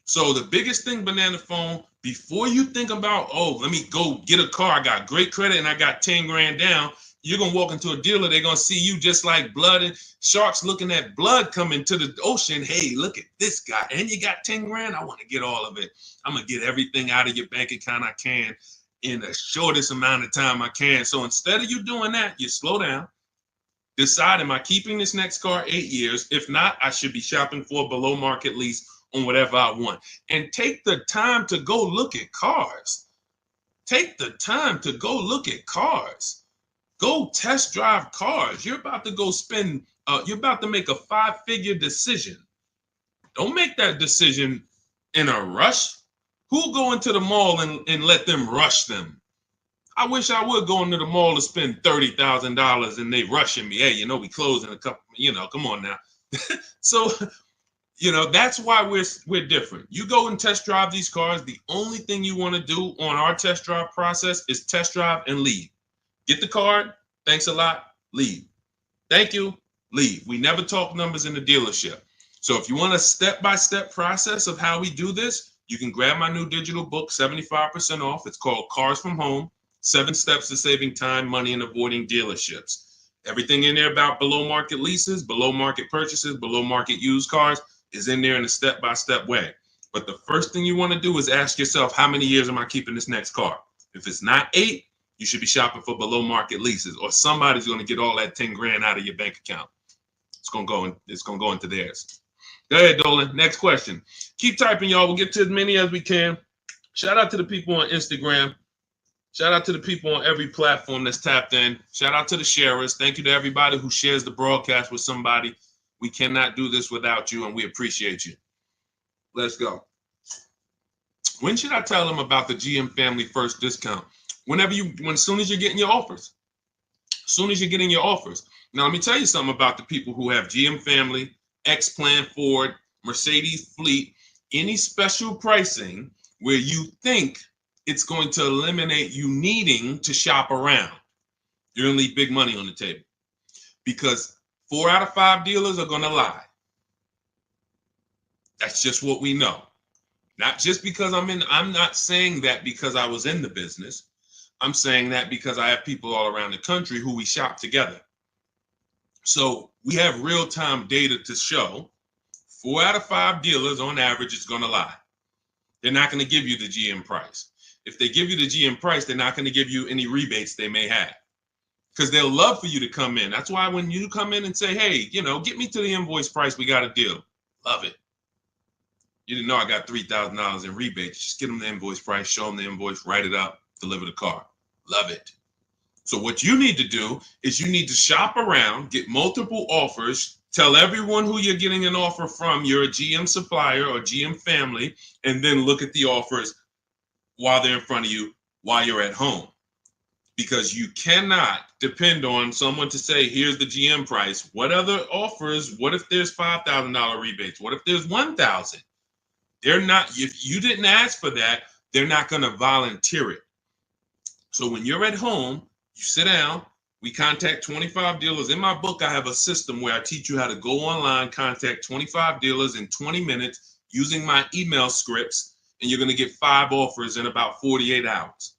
A: So the biggest thing, Banana Phone, before you think about, oh, let me go get a car, I got great credit and I got 10 grand down, you're going to walk into a dealer, they're going to see you just like blood and sharks looking at blood coming to the ocean. Hey, look at this guy. And you got 10 grand? I want to get all of it. I'm going to get everything out of your bank account I can in the shortest amount of time I can. So instead of you doing that, you slow down. Decide, am I keeping this next car 8 years? If not, I should be shopping for a below market lease on whatever I want. And take the time to go look at cars. Take the time to go look at cars. Go test drive cars. You're about to go spend, you're about to make a 5-figure decision. Don't make that decision in a rush. Who'll go into the mall and let them rush them? I wish I would go into the mall to spend $30,000 and they rushing me. Hey, we close in a couple, come on now. So, that's why we're different. You go and test drive these cars. The only thing you want to do on our test drive process is test drive and leave. Get the card. Thanks a lot. Leave. Thank you. Leave. We never talk numbers in the dealership. So if you want a step-by-step process of how we do this, you can grab my new digital book, 75% off. It's called Cars from Home, 7 Steps to Saving Time, Money, and Avoiding Dealerships. Everything in there about below market leases, below market purchases, below market used cars is in there in a step-by-step way. But the first thing you want to do is ask yourself, how many years am I keeping this next car? If it's not 8, you should be shopping for below market leases, or somebody's going to get all that 10 grand out of your bank account. It's going to go into theirs. Go ahead, Dolan. Next question. Keep typing, y'all. We'll get to as many as we can. Shout out to the people on Instagram. Shout out to the people on every platform that's tapped in. Shout out to the sharers. Thank you to everybody who shares the broadcast with somebody. We cannot do this without you, and we appreciate you. Let's go. When should I tell them about the GM Family First discount? As soon as you're getting your offers. As soon as you're getting your offers. Now, let me tell you something about the people who have GM Family, X-Plan Ford, Mercedes Fleet, any special pricing where you think it's going to eliminate you needing to shop around. You're going to leave big money on the table because 4 out of 5 dealers are going to lie. That's just what we know. Not just because I'm not saying that because I was in the business. I'm saying that because I have people all around the country who we shop together. So we have real-time data to show 4 out of 5 dealers on average is going to lie. They're not going to give you the GM price. If they give you the GM price, they're not going to give you any rebates they may have because they'll love for you to come in. That's why when you come in and say, hey, get me to the invoice price, we got a deal. Love it. You didn't know I got $3,000 in rebates. Just get them the invoice price, show them the invoice, write it up, deliver the car. Love it. So what you need to do is you need to shop around, get multiple offers, tell everyone who you're getting an offer from, you're a GM supplier or GM family, and then look at the offers while they're in front of you, while you're at home. Because you cannot depend on someone to say, here's the GM price. What other offers? What if there's $5,000 rebates? What if there's $1,000? They're not, if you didn't ask for that, they're not going to volunteer it. So when you're at home, you sit down, we contact 25 dealers. In my book, I have a system where I teach you how to go online, contact 25 dealers in 20 minutes using my email scripts, and you're going to get 5 offers in about 48 hours.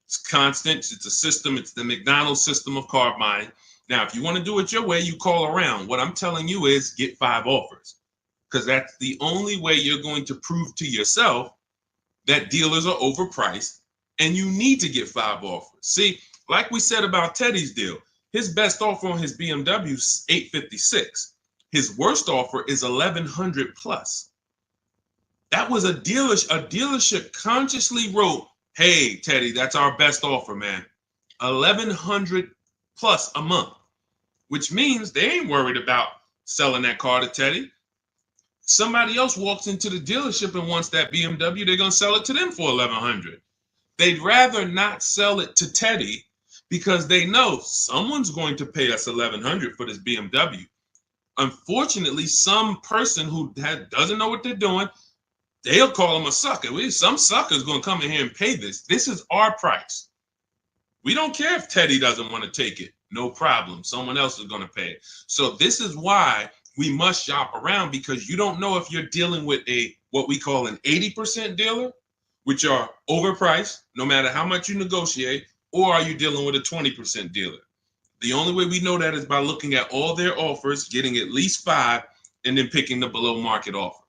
A: It's constant. It's a system. It's the McDonald's system of car buying. Now, if you want to do it your way, you call around. What I'm telling you is get 5 offers because that's the only way you're going to prove to yourself that dealers are overpriced and you need to get 5 offers. See, like we said about Teddy's deal, his best offer on his BMW is $856. His worst offer is $1,100 plus. That was a dealership consciously wrote, hey, Teddy, that's our best offer, man. $1,100 plus a month, which means they ain't worried about selling that car to Teddy. Somebody else walks into the dealership and wants that BMW, they're going to sell it to them for $1,100. They'd rather not sell it to Teddy because they know someone's going to pay us $1,100 for this BMW. Unfortunately, some person who doesn't know what they're doing, they'll call him a sucker. Some sucker's going to come in here and pay this. This is our price. We don't care if Teddy doesn't want to take it. No problem. Someone else is going to pay it. So this is why we must shop around, because you don't know if you're dealing with what we call an 80% dealer, which are overpriced no matter how much you negotiate, or are you dealing with a 20% dealer? The only way we know that is by looking at all their offers, getting at least 5, and then picking the below market offer.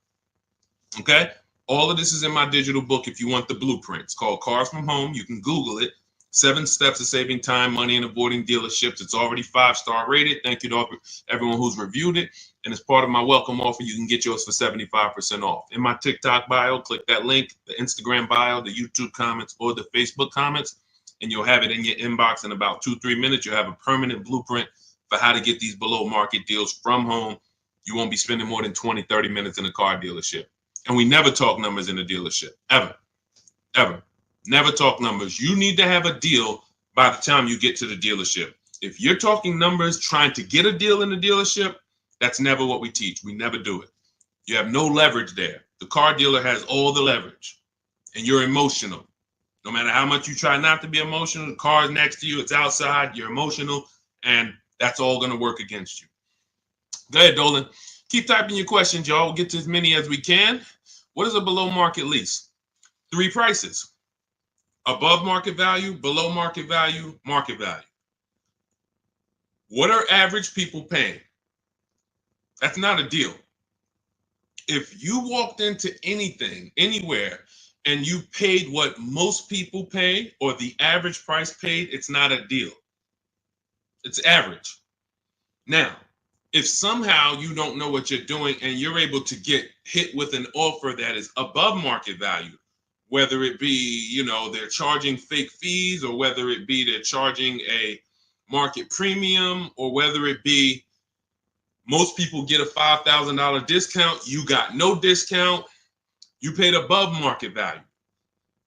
A: Okay? All of this is in my digital book if you want the blueprint. It's called Cars from Home. You can Google it. 7 steps of saving time, money, and avoiding dealerships. It's already 5-star rated. Thank you to everyone who's reviewed it. And as part of my welcome offer, you can get yours for 75% off. In my TikTok bio, click that link, the Instagram bio, the YouTube comments, or the Facebook comments, and you'll have it in your inbox in about 2-3 minutes. You'll have a permanent blueprint for how to get these below market deals from home. You won't be spending more than 20-30 minutes in a car dealership. And we never talk numbers in a dealership, ever, ever. Never talk numbers. You need to have a deal by the time you get to the dealership. If you're talking numbers, trying to get a deal in the dealership, that's never what we teach. We never do it. You have no leverage there. The car dealer has all the leverage, and you're emotional. No matter how much you try not to be emotional, the car is next to you, it's outside, you're emotional, and that's all going to work against you. Go ahead, Dolan. Keep typing your questions, y'all. We'll get to as many as we can. What is a below market lease? 3 prices. Above market value, below market value, market value. What are average people paying? That's not a deal. If you walked into anything, anywhere, and you paid what most people pay or the average price paid, it's not a deal. It's average. Now, if somehow you don't know what you're doing and you're able to get hit with an offer that is above market value, whether it be, they're charging fake fees, or whether it be they're charging a market premium, or whether it be most people get a $5,000 discount, you got no discount, you paid above market value.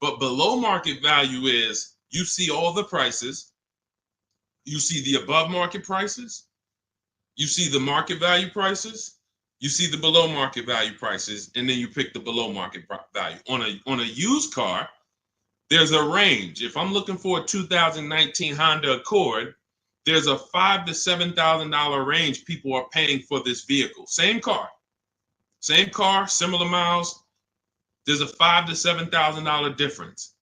A: But below market value is you see all the prices, you see the above market prices, you see the market value prices, you see the below market value prices, and then you pick the below market value. On a used car, there's a range. If I'm looking for a 2019 Honda Accord, there's a $5,000 to $7,000 range people are paying for this vehicle. Same car, similar miles. There's a $5,000 to $7,000 difference.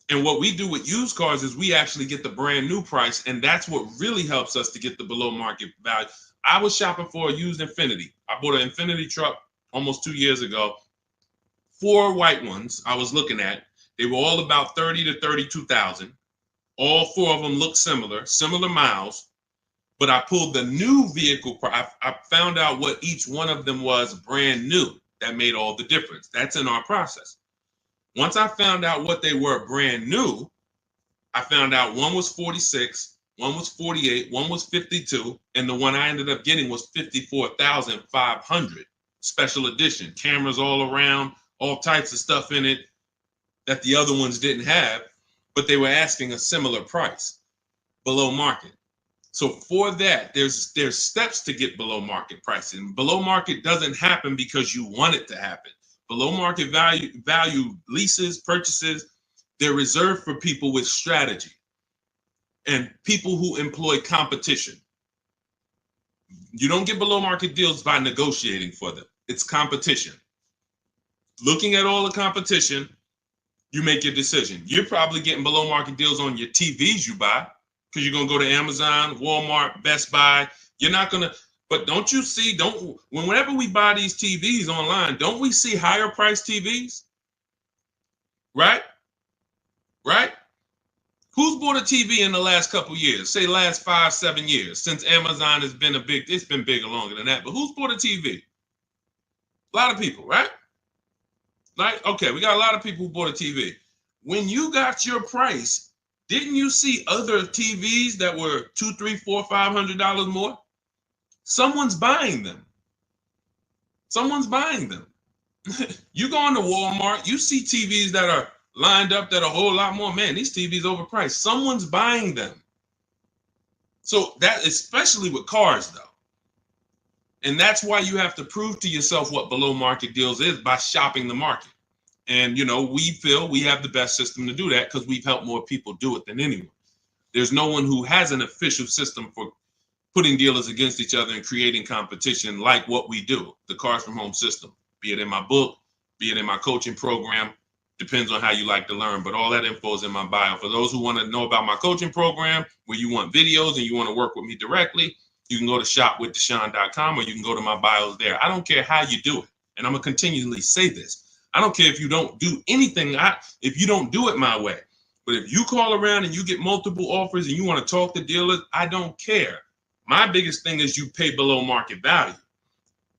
A: And what we do with used cars is we actually get the brand new price, and that's what really helps us to get the below market value. I was shopping for a used Infiniti. I bought an Infiniti truck almost 2 years ago. 4 white ones I was looking at. They were all about 30 to 32,000. All 4 of them looked similar miles. But I pulled the new vehicle. I found out what each one of them was brand new. That made all the difference. That's in our process. Once I found out what they were brand new, I found out one was 46, one was 48, one was 52, and the one I ended up getting was 54,500 special edition. Cameras all around, all types of stuff in it that the other ones didn't have, but they were asking a similar price, below market. So for that, there's steps to get below market pricing. Below market doesn't happen because you want it to happen. Below market value leases, purchases, they're reserved for people with strategy and people who employ competition. You don't get below market deals by negotiating for them. It's competition. Looking at all the competition, you make your decision. You're probably getting below market deals on your TVs you buy, because you're going to go to Amazon, Walmart, Best Buy. You're not going to, but don't you see, whenever we buy these TVs online, don't we see higher priced TVs? Right? Right? Who's bought a TV in the last couple years? Say last 5-7 years, since Amazon has been it's been bigger longer than that, but who's bought a TV? A lot of people, right? Like, okay, we got a lot of people who bought a TV. When you got your price, didn't you see other TVs that were $200, $300, $400, $500 more? Someone's buying them. Someone's buying them. You go into Walmart, you see TVs that are lined up that are a whole lot more. Man, these TVs overpriced. Someone's buying them. So that, especially with cars though. And that's why you have to prove to yourself what below market deals is by shopping the market. And, we feel we have the best system to do that because we've helped more people do it than anyone. There's no one who has an official system for putting dealers against each other and creating competition like what we do, the Cars from Home system, be it in my book, be it in my coaching program, depends on how you like to learn, but all that info is in my bio. For those who want to know about my coaching program, where you want videos and you want to work with me directly, you can go to shopwithdeshone.com or you can go to my bios there. I don't care how you do it. And I'm going to continually say this. I don't care if you don't do anything, if you don't do it my way. But if you call around and you get multiple offers and you want to talk to dealers, I don't care. My biggest thing is you pay below market value.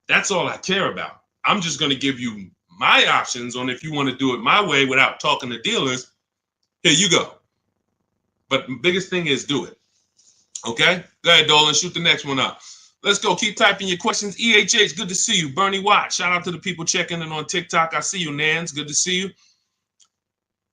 A: That's all I care about. I'm just going to give you my options on if you want to do it my way without talking to dealers. Here you go. But the biggest thing is do it. Okay? Go ahead, Dolan. Shoot the next one up. Let's go. Keep typing your questions. EHH, good to see you. Bernie Watt, shout out to the people checking in on TikTok. I see you, Nans. Good to see you.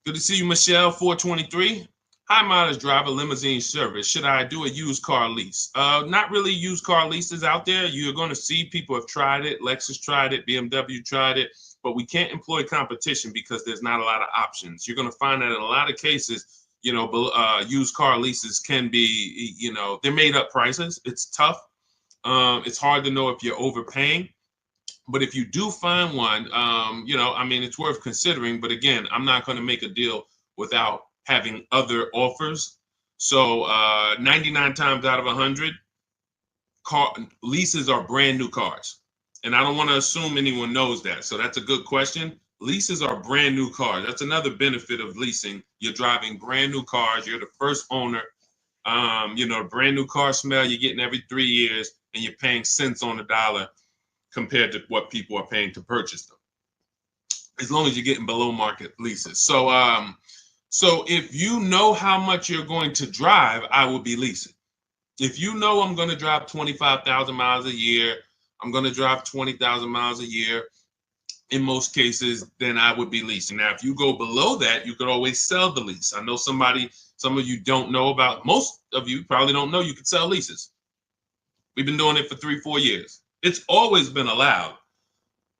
A: Good to see you, Michelle, 423. High mileage driver, limousine service. Should I do a used car lease? Not really used car leases out there. You're going to see people have tried it. Lexus tried it. BMW tried it. But we can't employ competition because there's not a lot of options. You're going to find that in a lot of cases, used car leases can be, they're made up prices. It's tough. It's hard to know if you're overpaying. But if you do find one, it's worth considering. But again, I'm not going to make a deal without having other offers. So 99 times out of 100, leases are brand new cars. And I don't want to assume anyone knows that. So that's a good question. Leases are brand new cars. That's another benefit of leasing. You're driving brand new cars. You're the first owner. Brand new car smell you're getting every 3 years, and you're paying cents on the dollar compared to what people are paying to purchase them, as long as you're getting below market leases. So if you know how much you're going to drive, I will be leasing. If you know I'm going to drive 25,000 miles a year, I'm going to drive 20,000 miles a year, in most cases, then I would be leasing. Now, if you go below that, you could always sell the lease. I know some of you don't know about, most of you probably don't know you could sell leases. We've been doing it for 3-4 years. It's always been allowed.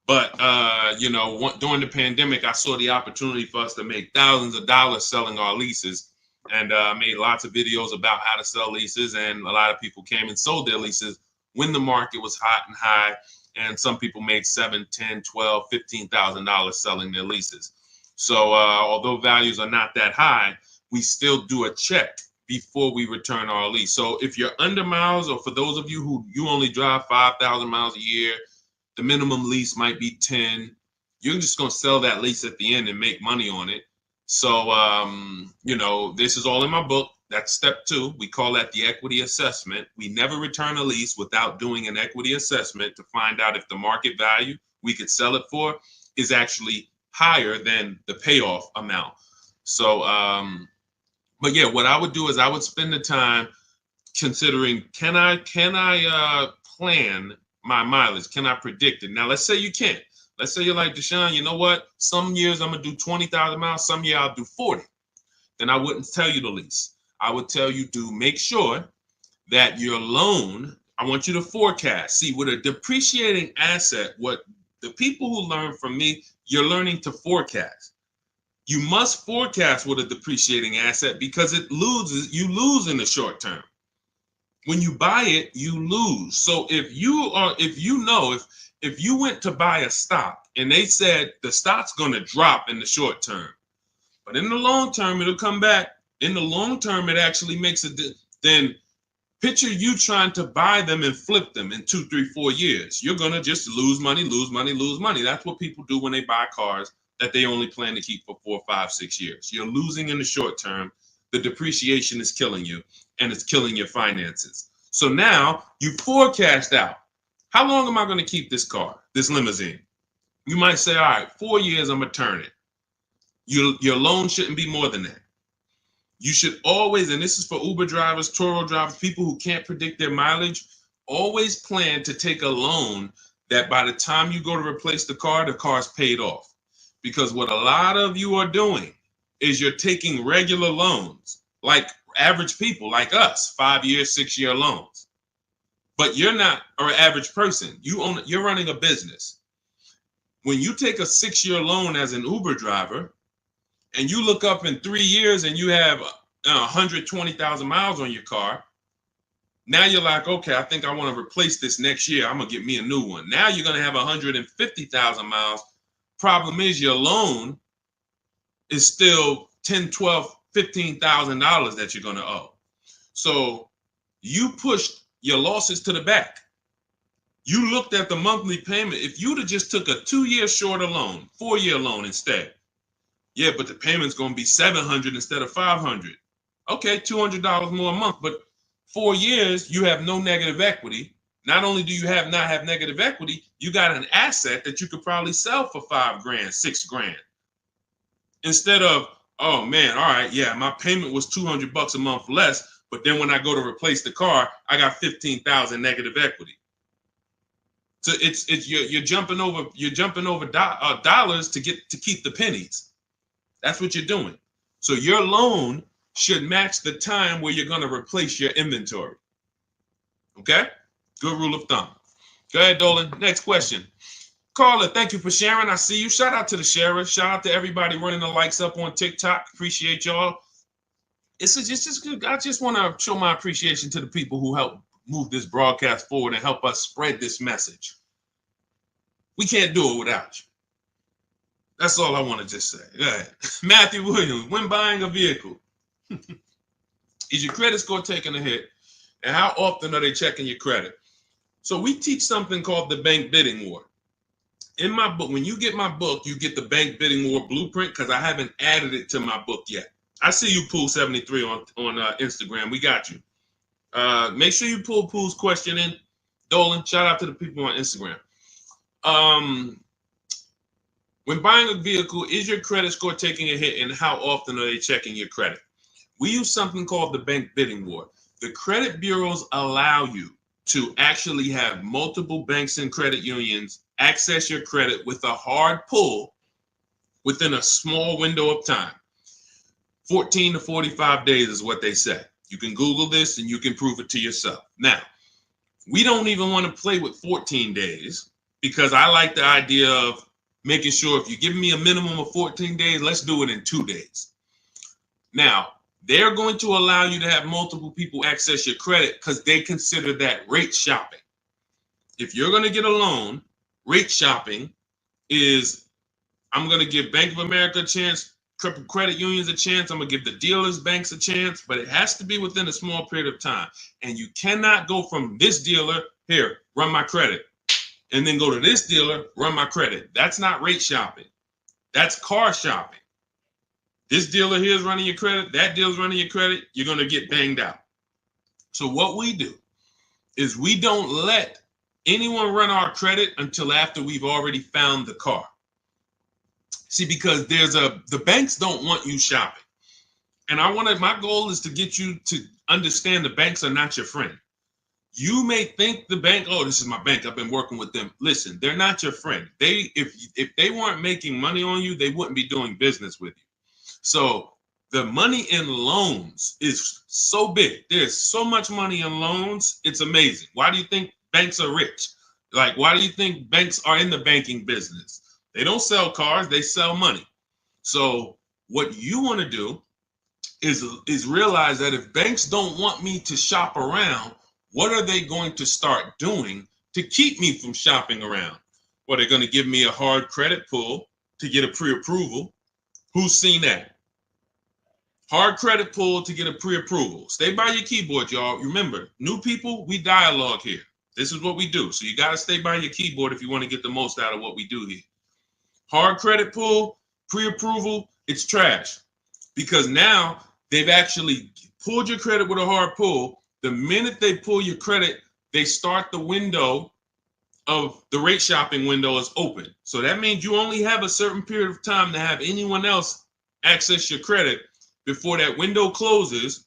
A: But, during the pandemic, I saw the opportunity for us to make thousands of dollars selling our leases. And made lots of videos about how to sell leases. And a lot of people came and sold their leases when the market was hot and high. And some people made $7,000, $10,000, $12,000, $15,000 selling their leases. So although values are not that high, we still do a check before we return our lease. So if you're under miles, or for those of you who you only drive 5,000 miles a year, the minimum lease might be 10. You're just going to sell that lease at the end and make money on it. So, this is all in my book. That's step 2. We call that the equity assessment. We never return a lease without doing an equity assessment to find out if the market value we could sell it for is actually higher than the payoff amount. So, but yeah, what I would do is I would spend the time considering, can I plan my mileage? Can I predict it? Now, let's say you can't. Let's say you're like, Deshone, you know what? Some years I'm going to do 20,000 miles. Some year I'll do 40. Then I wouldn't tell you to lease. I would tell you to make sure that your loan, I want you to forecast. See, with a depreciating asset, what the people who learn from me, you're learning to forecast. You must forecast with a depreciating asset because you lose in the short term. When you buy it, you lose. So if you went to buy a stock and they said the stock's going to drop in the short term, but in the long term, it'll come back. In the long term, it actually makes then picture you trying to buy them and flip them in 2, 3, 4 years. You're going to just lose money, lose money, lose money. That's what people do when they buy cars that they only plan to keep for 4, 5, 6 years. You're losing in the short term. The depreciation is killing you, and it's killing your finances. So now you forecast out. How long am I going to keep this car, this limousine? You might say, all right, 4 years, I'm going to turn it. Your loan shouldn't be more than that. You should always, and this is for Uber drivers, Turo drivers, people who can't predict their mileage, always plan to take a loan that by the time you go to replace the car's paid off. Because what a lot of you are doing is you're taking regular loans, like average people like us, 5-year, 6-year loans. But you're not an average person. You're running a business. When you take a 6-year loan as an Uber driver and you look up in 3 years and you have 120,000 miles on your car, now you're like, okay, I think I want to replace this next year. I'm going to get me a new one. Now you're going to have 150,000 miles. Problem is your loan is still $10, $12, $15,000 that you're going to owe. So you pushed your losses to the back. You looked at the monthly payment. If you'd have just took a 2-year shorter loan, 4-year loan instead, yeah, but the payment's going to be $700 instead of $500. Okay, $200 more a month, but 4 years, you have no negative equity. Not only do you not have negative equity, you got an asset that you could probably sell for $5,000, $6,000. Instead of, oh man, all right, yeah, my payment was $200 a month less, but then when I go to replace the car, I got 15,000 negative equity. So you're jumping over dollars to keep the pennies. That's what you're doing. So your loan should match the time where you're going to replace your inventory. Okay? Good rule of thumb. Go ahead, Dolan. Next question. Carla, thank you for sharing. I see you. Shout out to the sharers. Shout out to everybody running the likes up on TikTok. Appreciate y'all. It's just good. I just want to show my appreciation to the people who help move this broadcast forward and help us spread this message. We can't do it without you. That's all I want to just say. Go ahead. Matthew Williams, when buying a vehicle, is your credit score taking a hit? And how often are they checking your credit? So we teach something called the bank bidding war. In my book, when you get my book, you get the bank bidding war blueprint because I haven't added it to my book yet. I see you, Pool73 on Instagram. We got you. Make sure you pull Pool's question in. Dolan, shout out to the people on Instagram. When buying a vehicle, is your credit score taking a hit, and how often are they checking your credit? We use something called the bank bidding war. The credit bureaus allow you to actually have multiple banks and credit unions access your credit with a hard pull within a small window of time. 14 to 45 days is what they say. You can Google this and you can prove it to yourself. Now, we don't even want to play with 14 days because I like the idea of making sure if you give me a minimum of 14 days, let's do it in 2 days. Now, they're going to allow you to have multiple people access your credit because they consider that rate shopping. If you're going to get a loan, rate shopping is, I'm going to give Bank of America a chance, credit unions a chance, I'm going to give the dealers, banks a chance, but it has to be within a small period of time. And you cannot go from this dealer, here, run my credit, and then go to this dealer, run my credit. That's not rate shopping. That's car shopping. This dealer here is running your credit, that dealer's running your credit, you're going to get banged out. So what we do is we don't let anyone run our credit until after we've already found the car. See, because the banks don't want you shopping. And my goal is to get you to understand the banks are not your friend. You may think the bank, oh, this is my bank, I've been working with them. Listen, they're not your friend. If they weren't making money on you, they wouldn't be doing business with you. So the money in loans is so big. There's so much money in loans. It's amazing. Why do you think banks are rich? Like, why do you think banks are in the banking business? They don't sell cars, they sell money. So what you want to do is realize that if banks don't want me to shop around, what are they going to start doing to keep me from shopping around? Well, they're going to give me a hard credit pull to get a pre-approval. Who's seen that? Hard credit pull to get a pre-approval. Stay by your keyboard, y'all. Remember, new people, we dialogue here. This is what we do. So you got to stay by your keyboard if you want to get the most out of what we do here. Hard credit pull, pre-approval, it's trash. Because now they've actually pulled your credit with a hard pull. The minute they pull your credit, they start the window of the rate shopping window is open. So that means you only have a certain period of time to have anyone else access your credit before that window closes.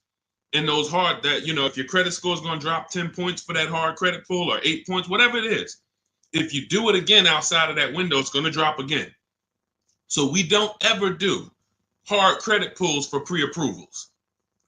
A: And those hard, that, if your credit score is going to drop 10 points for that hard credit pull or 8 points, whatever it is, If you do it again outside of that window, it's going to drop again. So we don't ever do hard credit pulls for pre-approvals.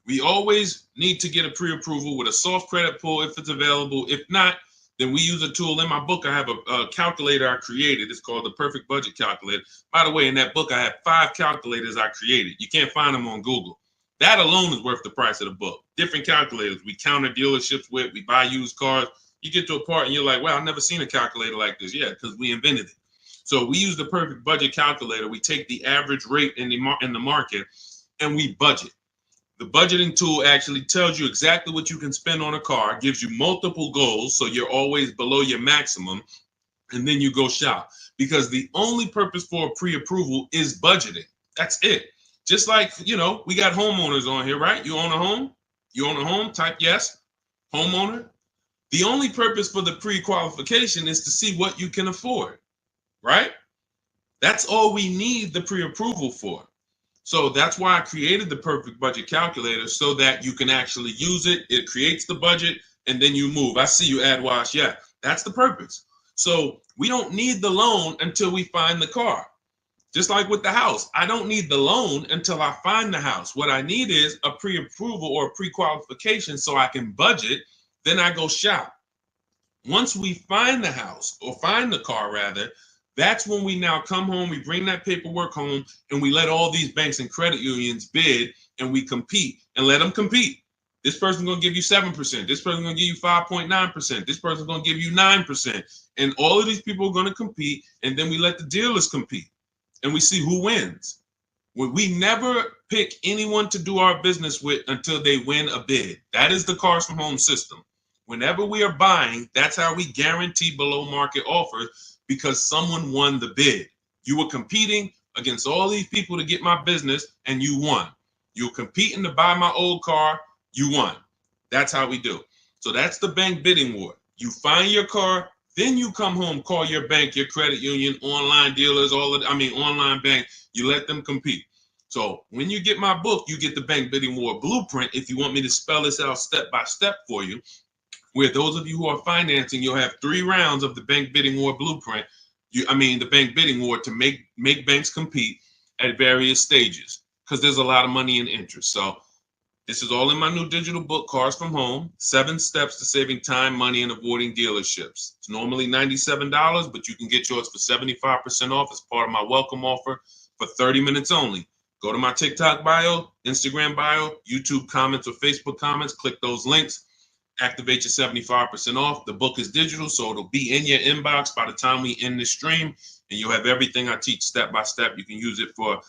A: We always need to get a pre-approval with a soft credit pull if it's available. If not, then we use a tool. In my book, I have a calculator I created. It's called the Perfect Budget Calculator. By the way, in that book, I have 5 calculators I created. You can't find them on Google. That alone is worth the price of the book. Different calculators. We counter dealerships with. We buy used cars. You get to a part and you're like, wow, I've never seen a calculator like this. Yeah, because we invented it. So we use the Perfect Budget Calculator. We take the average rate in the market and we budget. The budgeting tool actually tells you exactly what you can spend on a car, gives you multiple goals, so you're always below your maximum, and then you go shop. Because the only purpose for a pre-approval is budgeting. That's it. Just like, you know, we got homeowners on here, right? You own a home? You own a home? Type yes. Homeowner. The only purpose for the pre-qualification is to see what you can afford, right? That's all we need the pre-approval for. So that's why I created the Perfect Budget Calculator, so that you can actually use it. It creates the budget and then you move. I see you, AdWash. Yeah, that's the purpose. So we don't need the loan until we find the car. Just like with the house, I don't need the loan until I find the house. What I need is a pre-approval or a pre-qualification so I can budget. Then I go shop. Once we find the house, or find the car rather, that's when we now come home, we bring that paperwork home, and we let all these banks and credit unions bid, and we compete and let them compete. This person's going to give you 7%. This person's going to give you 5.9%. This person's going to give you 9%. And all of these people are going to compete, and then we let the dealers compete, and we see who wins. We never pick anyone to do our business with until they win a bid. That is the Cars from Home system. Whenever we are buying, that's how we guarantee below market offers, because someone won the bid. You were competing against all these people to get my business, and you won. You were competing to buy my old car, you won. That's how we do. So that's the bank bidding war. You find your car, then you come home, call your bank, your credit union, online dealers, online bank, you let them compete. So when you get my book, you get the bank bidding war blueprint. If you want me to spell this out step by step for you, where those of you who are financing, you'll have 3 rounds of the bank bidding war blueprint. The bank bidding war to make banks compete at various stages, because there's a lot of money and interest. So this is all in my new digital book, Cars from Home, 7 Steps to Saving Time, Money, and Avoiding Dealerships. It's normally $97, but you can get yours for 75% off as part of my welcome offer for 30 minutes only. Go to my TikTok bio, Instagram bio, YouTube comments, or Facebook comments, click those links. Activate your 75% off. The book is digital, so it'll be in your inbox by the time we end this stream, and you'll have everything I teach step by step. You can use it for,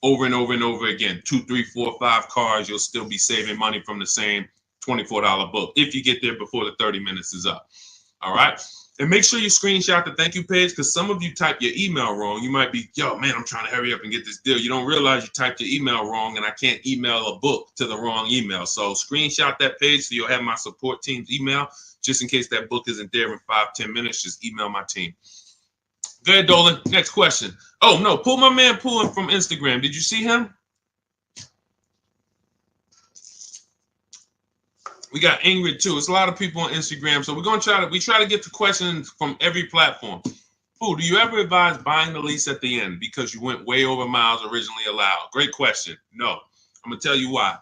A: over and over and over again. 2, 3, 4, 5 cars. You'll still be saving money from the same $24 book if you get there before the 30 minutes is up. All right. And make sure you screenshot the thank you page, because some of you type your email wrong. You might be, yo, man, I'm trying to hurry up and get this deal. You don't realize you typed your email wrong, and I can't email a book to the wrong email. So screenshot that page so you'll have my support team's email, just in case that book isn't there in 5-10 minutes. Just email my team. Go ahead, Dolan. Next question. Oh, no, pull my man Pulling from Instagram. Did you see him? We got Ingrid too. It's a lot of people on Instagram, so we try to get to questions from every platform. Do you ever advise buying the lease at the end because you went way over miles originally allowed? Great question. No, I'm gonna tell you why.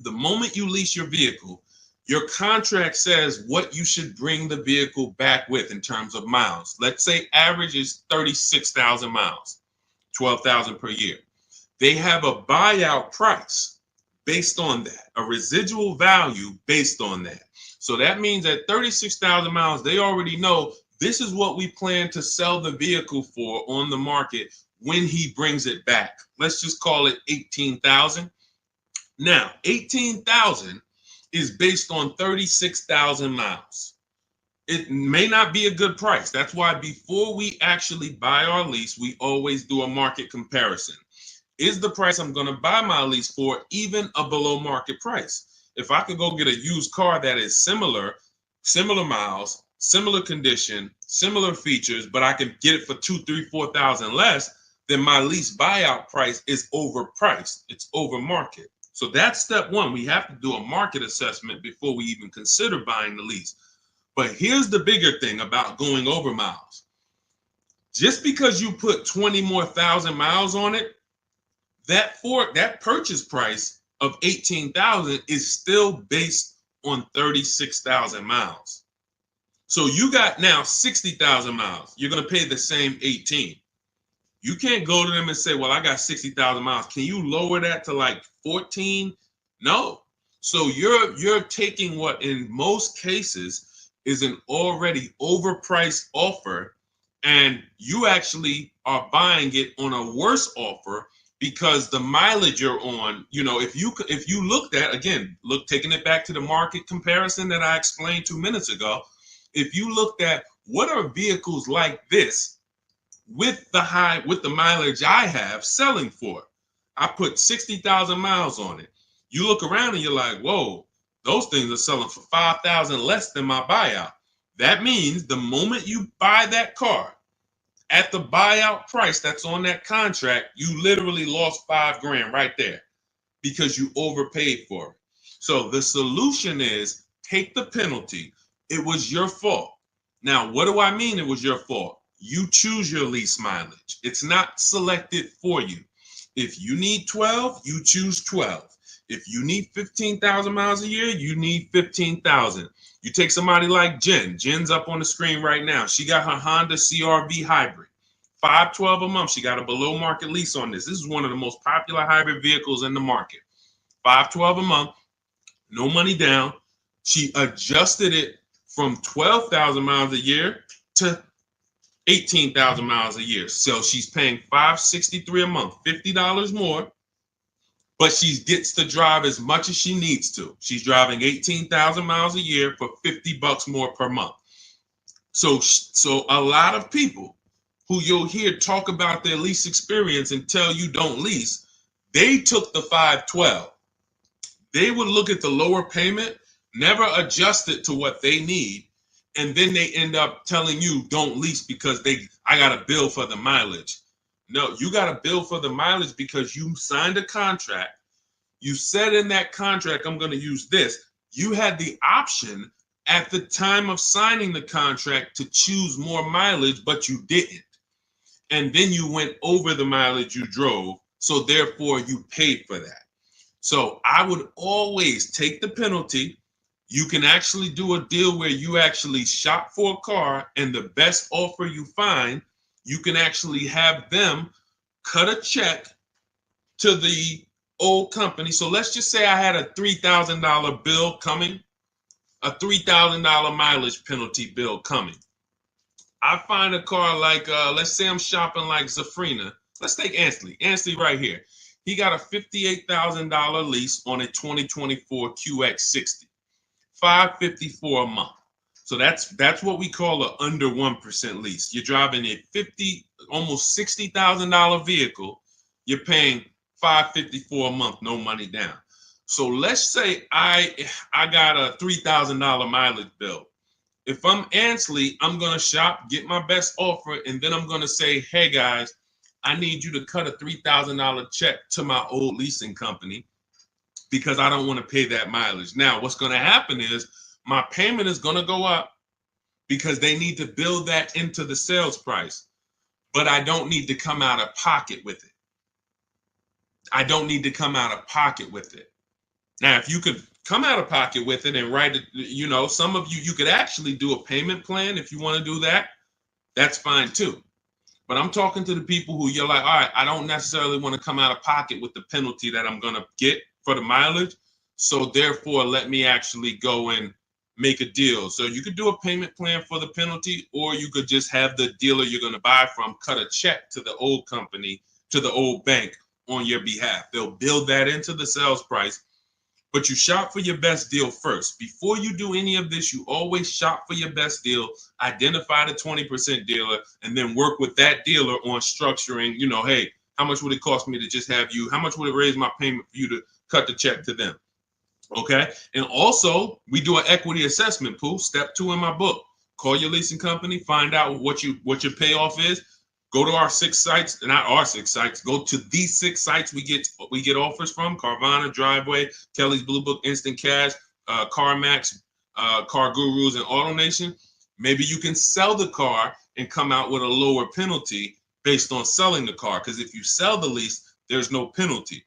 A: The moment you lease your vehicle, your contract says what you should bring the vehicle back with in terms of miles. Let's say average is 36,000 miles, 12,000 per year. They have a buyout price based on that, a residual value based on that. So that means at 36,000 miles, they already know this is what we plan to sell the vehicle for on the market when he brings it back. Let's just call it 18,000. Now, 18,000 is based on 36,000 miles. It may not be a good price. That's why before we actually buy our lease, we always do a market comparison. Is the price I'm going to buy my lease for even a below market price? If I could go get a used car that is similar miles, similar condition, similar features, but I can get it for 2, 3, 4,000 less, then my lease buyout price is overpriced. It's over market. So that's step one. We have to do a market assessment before we even consider buying the lease. But here's the bigger thing about going over miles. Just because you put 20 more thousand miles on it, that purchase price of 18,000 is still based on 36,000 miles. So you got now 60,000 miles. You're going to pay the same 18. You can't go to them and say, well, I got 60,000 miles. Can you lower that to like 14? No. So you're taking what in most cases is an already overpriced offer, and you actually are buying it on a worse offer because the mileage you're on, if you looked at, again, taking it back to the market comparison that I explained 2 minutes ago, if you looked at what are vehicles like this with the mileage I have selling for, I put 60,000 miles on it. You look around and you're like, whoa, those things are selling for 5,000 less than my buyout. That means the moment you buy that car at the buyout price that's on that contract, you literally lost $5,000 right there because you overpaid for it. So the solution is take the penalty. It was your fault. Now, what do I mean it was your fault? You choose your lease mileage. It's not selected for you. If you need 12, you choose 12. If you need 15,000 miles a year, you need 15,000. You take somebody like Jen. Jen's up on the screen right now. She got her Honda CR-V hybrid. $512 a month. She got a below market lease on this. This is one of the most popular hybrid vehicles in the market. $512 a month, no money down. She adjusted it from 12,000 miles a year to 18,000 miles a year. So she's paying $563 a month, $50 more, but she gets to drive as much as she needs to. She's driving 18,000 miles a year for $50 more per month. So a lot of people who you'll hear talk about their lease experience and tell you don't lease, they took the 512. They would look at the lower payment, never adjust it to what they need, and then they end up telling you don't lease because I got a bill for the mileage. No, you got a bill for the mileage because you signed a contract. You said in that contract, I'm going to use this. You had the option at the time of signing the contract to choose more mileage, but you didn't. And then you went over the mileage you drove. So therefore you paid for that. So I would always take the penalty. You can actually do a deal where you actually shop for a car, and the best offer you find, you can actually have them cut a check to the old company. So let's just say I had a $3,000 bill coming, a $3,000 mileage penalty bill coming. I find a car like, let's say I'm shopping like Zafrina. Let's take Ansley. Ansley right here. He got a $58,000 lease on a 2024 QX60. $554 a month. So that's what we call an under 1% lease. You're driving a almost $60,000 vehicle. You're paying $554 a month, no money down. So let's say I got a $3,000 mileage bill. If I'm Ansley, I'm gonna shop, get my best offer, and then I'm gonna say, hey guys, I need you to cut a $3,000 check to my old leasing company, because I don't want to pay that mileage. Now, what's going to happen is my payment is going to go up because they need to build that into the sales price, but I don't need to come out of pocket with it. I don't need to come out of pocket with it. Now, if you could come out of pocket with it and write it, some of you could actually do a payment plan if you want to do that. That's fine too. But I'm talking to the people who you're like, all right, I don't necessarily want to come out of pocket with the penalty that I'm going to get for the mileage. So therefore, let me actually go and make a deal. So you could do a payment plan for the penalty, or you could just have the dealer you're going to buy from cut a check to the old company, to the old bank on your behalf. They'll build that into the sales price, but you shop for your best deal first. Before you do any of this, you always shop for your best deal, identify the 20% dealer, and then work with that dealer on structuring, hey, how much would it cost me to just have you? How much would it raise my payment for you to cut the check to them? Okay. And also, we do an equity assessment, Pooh. Step 2 in my book. Call your leasing company, find out what your payoff is. Go to our 6 sites, not our 6 sites. Go to these 6 sites we get offers from: Carvana, Driveway, Kelly's Blue Book, Instant Cash, CarMax, Car Gurus and Auto Nation, maybe you can sell the car and come out with a lower penalty based on selling the car. Because if you sell the lease, there's no penalty.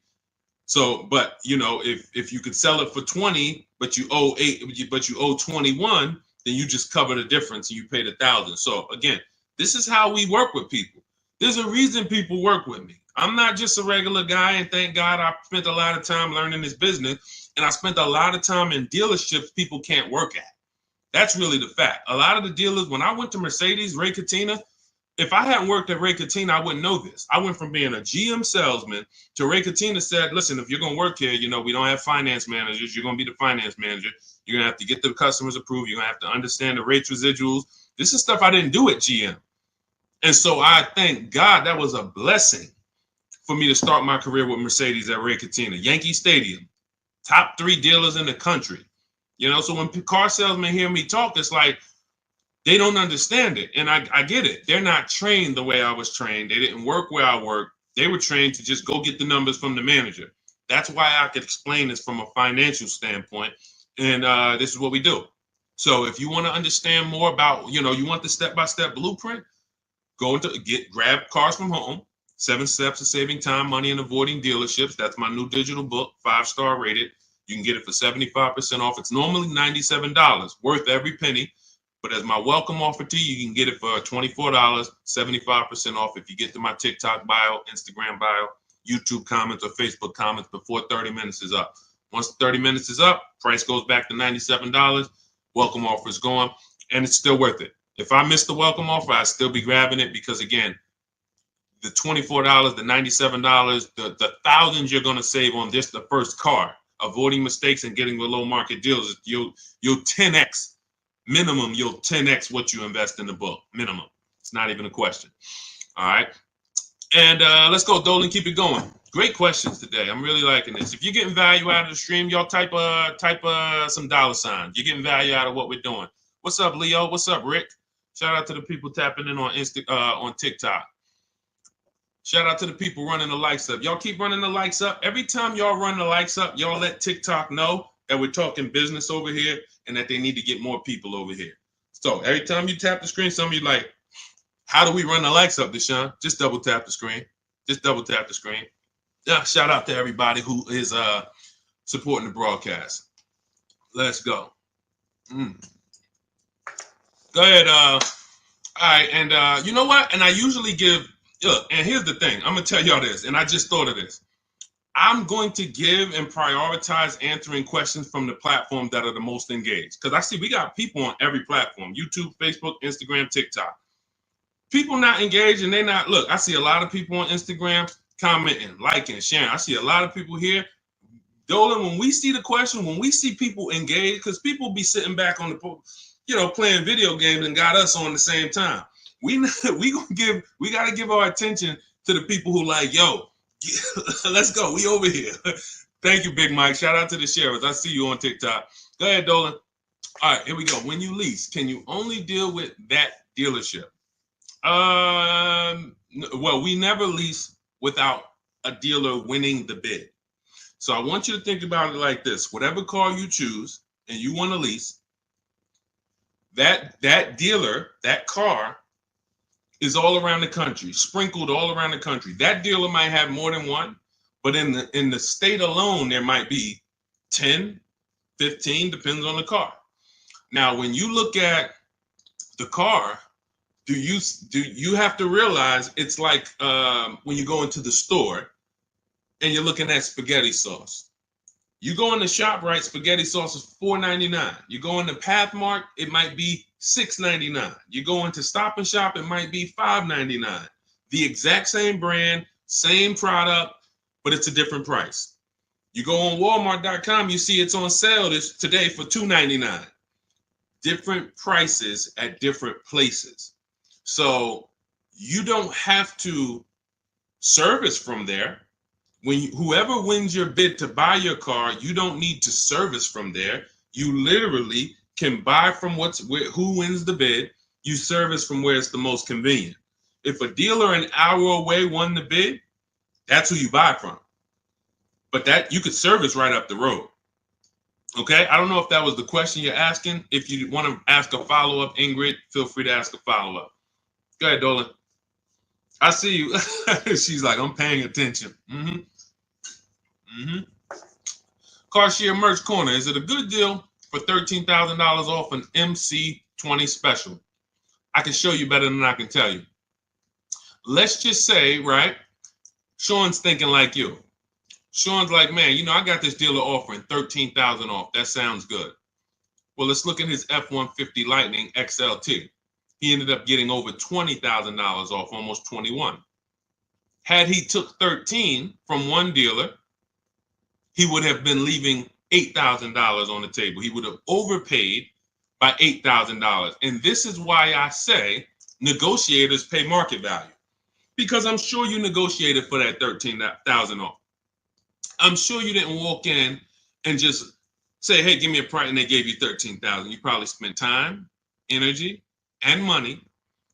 A: So, but you know, if you could sell it for 20, but you owe 21, then you just cover the difference and you pay the 1,000. So again, this is how we work with people. There's a reason people work with me. I'm not just a regular guy, and thank God I spent a lot of time learning this business, and I spent a lot of time in dealerships people can't work at. That's really the fact. A lot of the dealers, when I went to Mercedes, Ray Catena, if I hadn't worked at Ray Catena, I wouldn't know this. I went from being a GM salesman to Ray Catena said, listen, if you're going to work here, you know, we don't have finance managers. You're going to be the finance manager. You're going to have to get the customers approved. You're going to have to understand the rates residuals. This is stuff I didn't do at GM. And so I thank God that was a blessing for me to start my career with Mercedes at Ray Catena. Yankee Stadium, top 3 dealers in the country. You know, so when car salesmen hear me talk, it's like they don't understand it. And I get it. They're not trained the way I was trained. They didn't work where I worked. They were trained to just go get the numbers from the manager. That's why I could explain this from a financial standpoint. And this is what we do. So if you want to understand more about, you know, you want the step-by-step blueprint, grab Cars from Home, 7 Steps to Saving Time, Money, and Avoiding Dealerships. That's my new digital book, 5-star rated. You can get it for 75% off. It's normally $97, worth every penny. But as my welcome offer to you, you can get it for $24, 75% off if you get to my TikTok bio, Instagram bio, YouTube comments, or Facebook comments before 30 minutes is up. Once 30 minutes is up, price goes back to $97. Welcome offer is gone, and it's still worth it. If I miss the welcome offer, I'd still be grabbing it because, again, the $24, the $97, the thousands you're going to save on this, the first car, avoiding mistakes and getting below market deals, you'll 10x. Minimum, you'll 10x what you invest in the book. Minimum. It's not even a question. All right. And let's go, Dolan. Keep it going. Great questions today. I'm really liking this. If you're getting value out of the stream, y'all type some dollar signs. You're getting value out of what we're doing. What's up, Leo? What's up, Rick? Shout out to the people tapping in on TikTok. Shout out to the people running the likes up. Y'all keep running the likes up. Every time y'all run the likes up, y'all let TikTok know that we're talking business over here and that they need to get more people over here. So every time you tap the screen, some of you like, how do we run the likes up, Deshone? Just double tap the screen. Just double tap the screen. Yeah, shout out to everybody who is supporting the broadcast. Let's go. Go ahead. All right, and you know what? And I usually give, look, and here's the thing. I'm going to tell y'all this, and I just thought of this. I'm going to give and prioritize answering questions from the platforms that are the most engaged. Because I see we got people on every platform, YouTube, Facebook, Instagram, TikTok. People not engaged and they not, look, I see a lot of people on Instagram commenting, liking, sharing. I see a lot of people here. Dolan, when we see the question, when we see people engaged, because people be sitting back on the, you know, playing video games and got us on the same time. We got to give our attention to the people who like, yo, let's go. We over here. Thank you, Big Mike. Shout out to the sheriffs. I see you on TikTok. Go ahead, Dolan. All right, here we go. When you lease, can you only deal with that dealership? Well, we never lease without a dealer winning the bid. So I want you to think about it like this. Whatever car you choose and you want to lease, that dealer, that car is all around the country, sprinkled all around the country. That dealer might have more than one, but in the state alone, there might be 10, 15, depends on the car. Now, when you look at the car, do you have to realize it's like when you go into the store and you're looking at spaghetti sauce. You go in the ShopRite, spaghetti sauce is $4.99. You go into Pathmark, it might be $6.99. You go into Stop and Shop, it might be $5.99. The exact same brand, same product, but it's a different price. You go on Walmart.com, you see it's on sale today for $2.99. Different prices at different places. So you don't have to service from there. Whoever wins your bid to buy your car, you don't need to service from there. You literally can buy from who wins the bid. You service from where it's the most convenient. If a dealer an hour away won the bid, that's who you buy from. But that you could service right up the road. Okay, I don't know if that was the question you're asking. If you want to ask a follow-up, Ingrid, feel free to ask a follow-up. Go ahead, Dolan. I see you. She's like, I'm paying attention. Car Merch Corner. Is it a good deal for $13,000 off an MC20 special? I can show you better than I can tell you. Let's just say, right, Sean's thinking like you. Sean's like, man, you know, I got this dealer offering $13,000 off. That sounds good. Well, let's look at his F-150 Lightning XLT. He ended up getting over $20,000 off, almost 21. Had he took 13 from one dealer, he would have been leaving $8,000 on the table. He would have overpaid by $8,000. And this is why I say negotiators pay market value, because I'm sure you negotiated for that $13,000 off. I'm sure you didn't walk in and just say, hey, give me a price, and they gave you $13,000. You probably spent time, energy, and money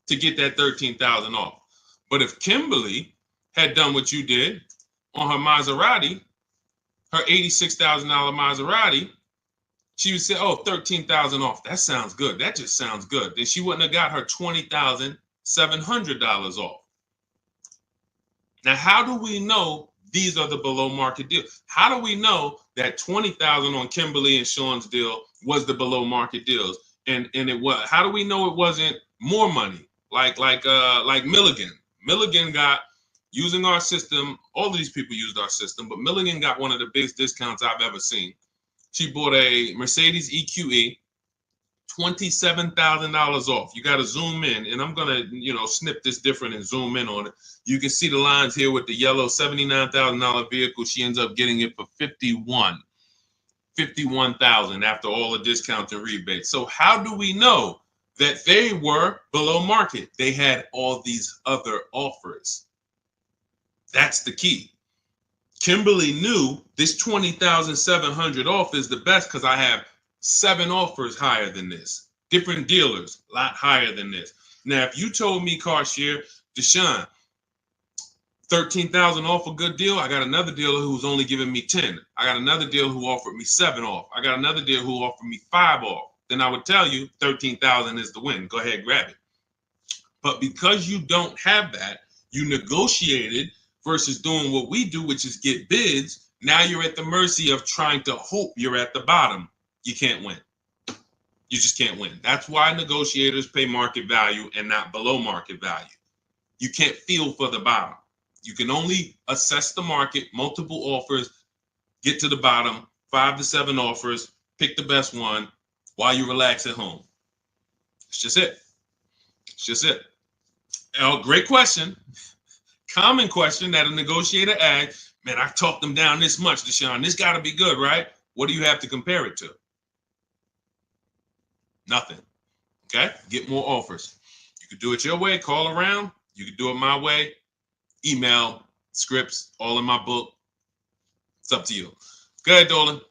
A: to get that $13,000 off. But if Kimberly had done what you did on her Maserati, her $86,000 Maserati, she would say, oh, $13,000 off. That sounds good. That just sounds good. Then she wouldn't have got her $20,700 off. Now, how do we know these are the below market deals? How do we know that $20,000 on Kimberly and Sean's deal was the below market deals? And it was. How do we know it wasn't more money? Like Milligan. Milligan got, using our system, all of these people used our system, but Milligan got one of the biggest discounts I've ever seen. She bought a Mercedes EQE, $27,000 off. You got to zoom in, and I'm gonna, snip this different and zoom in on it. You can see the lines here with the yellow $79,000 vehicle. She ends up getting it for $51,000 after all the discounts and rebates. So how do we know that they were below market? They had all these other offers. That's the key. Kimberly knew this $20,700 off is the best because I have 7 offers higher than this. Different dealers, a lot higher than this. Now, if you told me, Cashier, Deshone, $13,000 off a good deal, I got another dealer who's only giving me 10. I got another dealer who offered me 7 off. I got another dealer who offered me 5 off. Then I would tell you $13,000 is the win. Go ahead, grab it. But because you don't have that, you negotiated versus doing what we do, which is get bids. Now you're at the mercy of trying to hope you're at the bottom. You can't win. You just can't win. That's why negotiators pay market value and not below market value. You can't feel for the bottom. You can only assess the market, multiple offers, get to the bottom, 5 to 7 offers, pick the best one while you relax at home. It's just it. It's just it. Oh, great question. Common question that a negotiator asks. Man, I talked them down this much, Deshone. This got to be good, right? What do you have to compare it to? Nothing. Okay? Get more offers. You could do it your way, call around. You could do it my way. Email, scripts, all in my book. It's up to you. Go ahead, Dolan.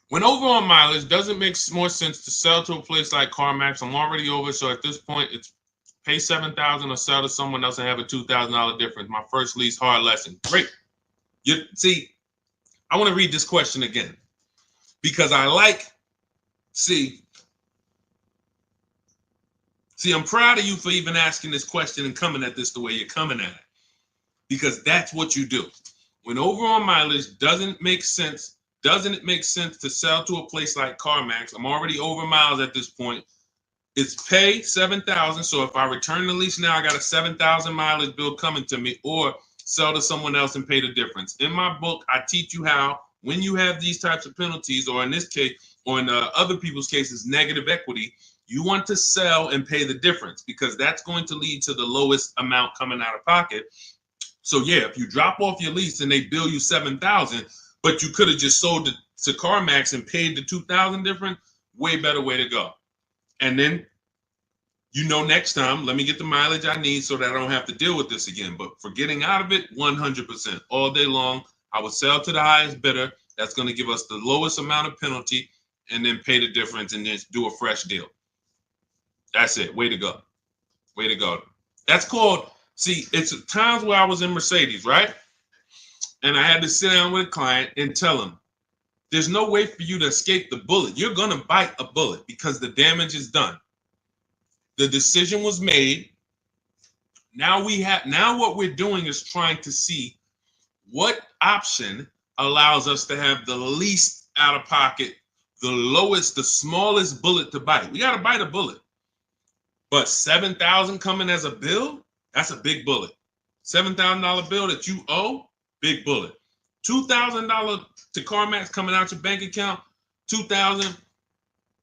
A: When over on mileage, does it make more sense to sell to a place like CarMax? I'm already over, so at this point, it's pay $7,000 or sell to someone else and have a $2,000 difference. My first lease, hard lesson. Great. See, I want to read this question again because see, I'm proud of you for even asking this question and coming at this the way you're coming at it, because that's what you do. When over on mileage, doesn't it make sense to sell to a place like CarMax? I'm already over miles at this point. It's pay $7,000. So if I return the lease now, I got a 7,000 mileage bill coming to me, or sell to someone else and pay the difference. In my book, I teach you how, when you have these types of penalties, or in this case, or in other people's cases, negative equity, you want to sell and pay the difference, because that's going to lead to the lowest amount coming out of pocket. So yeah, if you drop off your lease and they bill you $7,000, but you could have just sold it to CarMax and paid the $2,000 difference, way better way to go. And then, next time, let me get the mileage I need so that I don't have to deal with this again. But for getting out of it, 100%. All day long, I would sell to the highest bidder. That's going to give us the lowest amount of penalty, and then pay the difference and then do a fresh deal. That's it. Way to go. Way to go. That's called See, it's times where I was in Mercedes, right? And I had to sit down with a client and tell him, there's no way for you to escape the bullet. You're going to bite a bullet because the damage is done. The decision was made. Now what we're doing is trying to see what option allows us to have the least out of pocket, the lowest, the smallest bullet to bite. We got to bite a bullet. But $7,000 coming as a bill, that's a big bullet. $7,000 bill that you owe, big bullet. $2,000 to CarMax coming out your bank account, $2,000,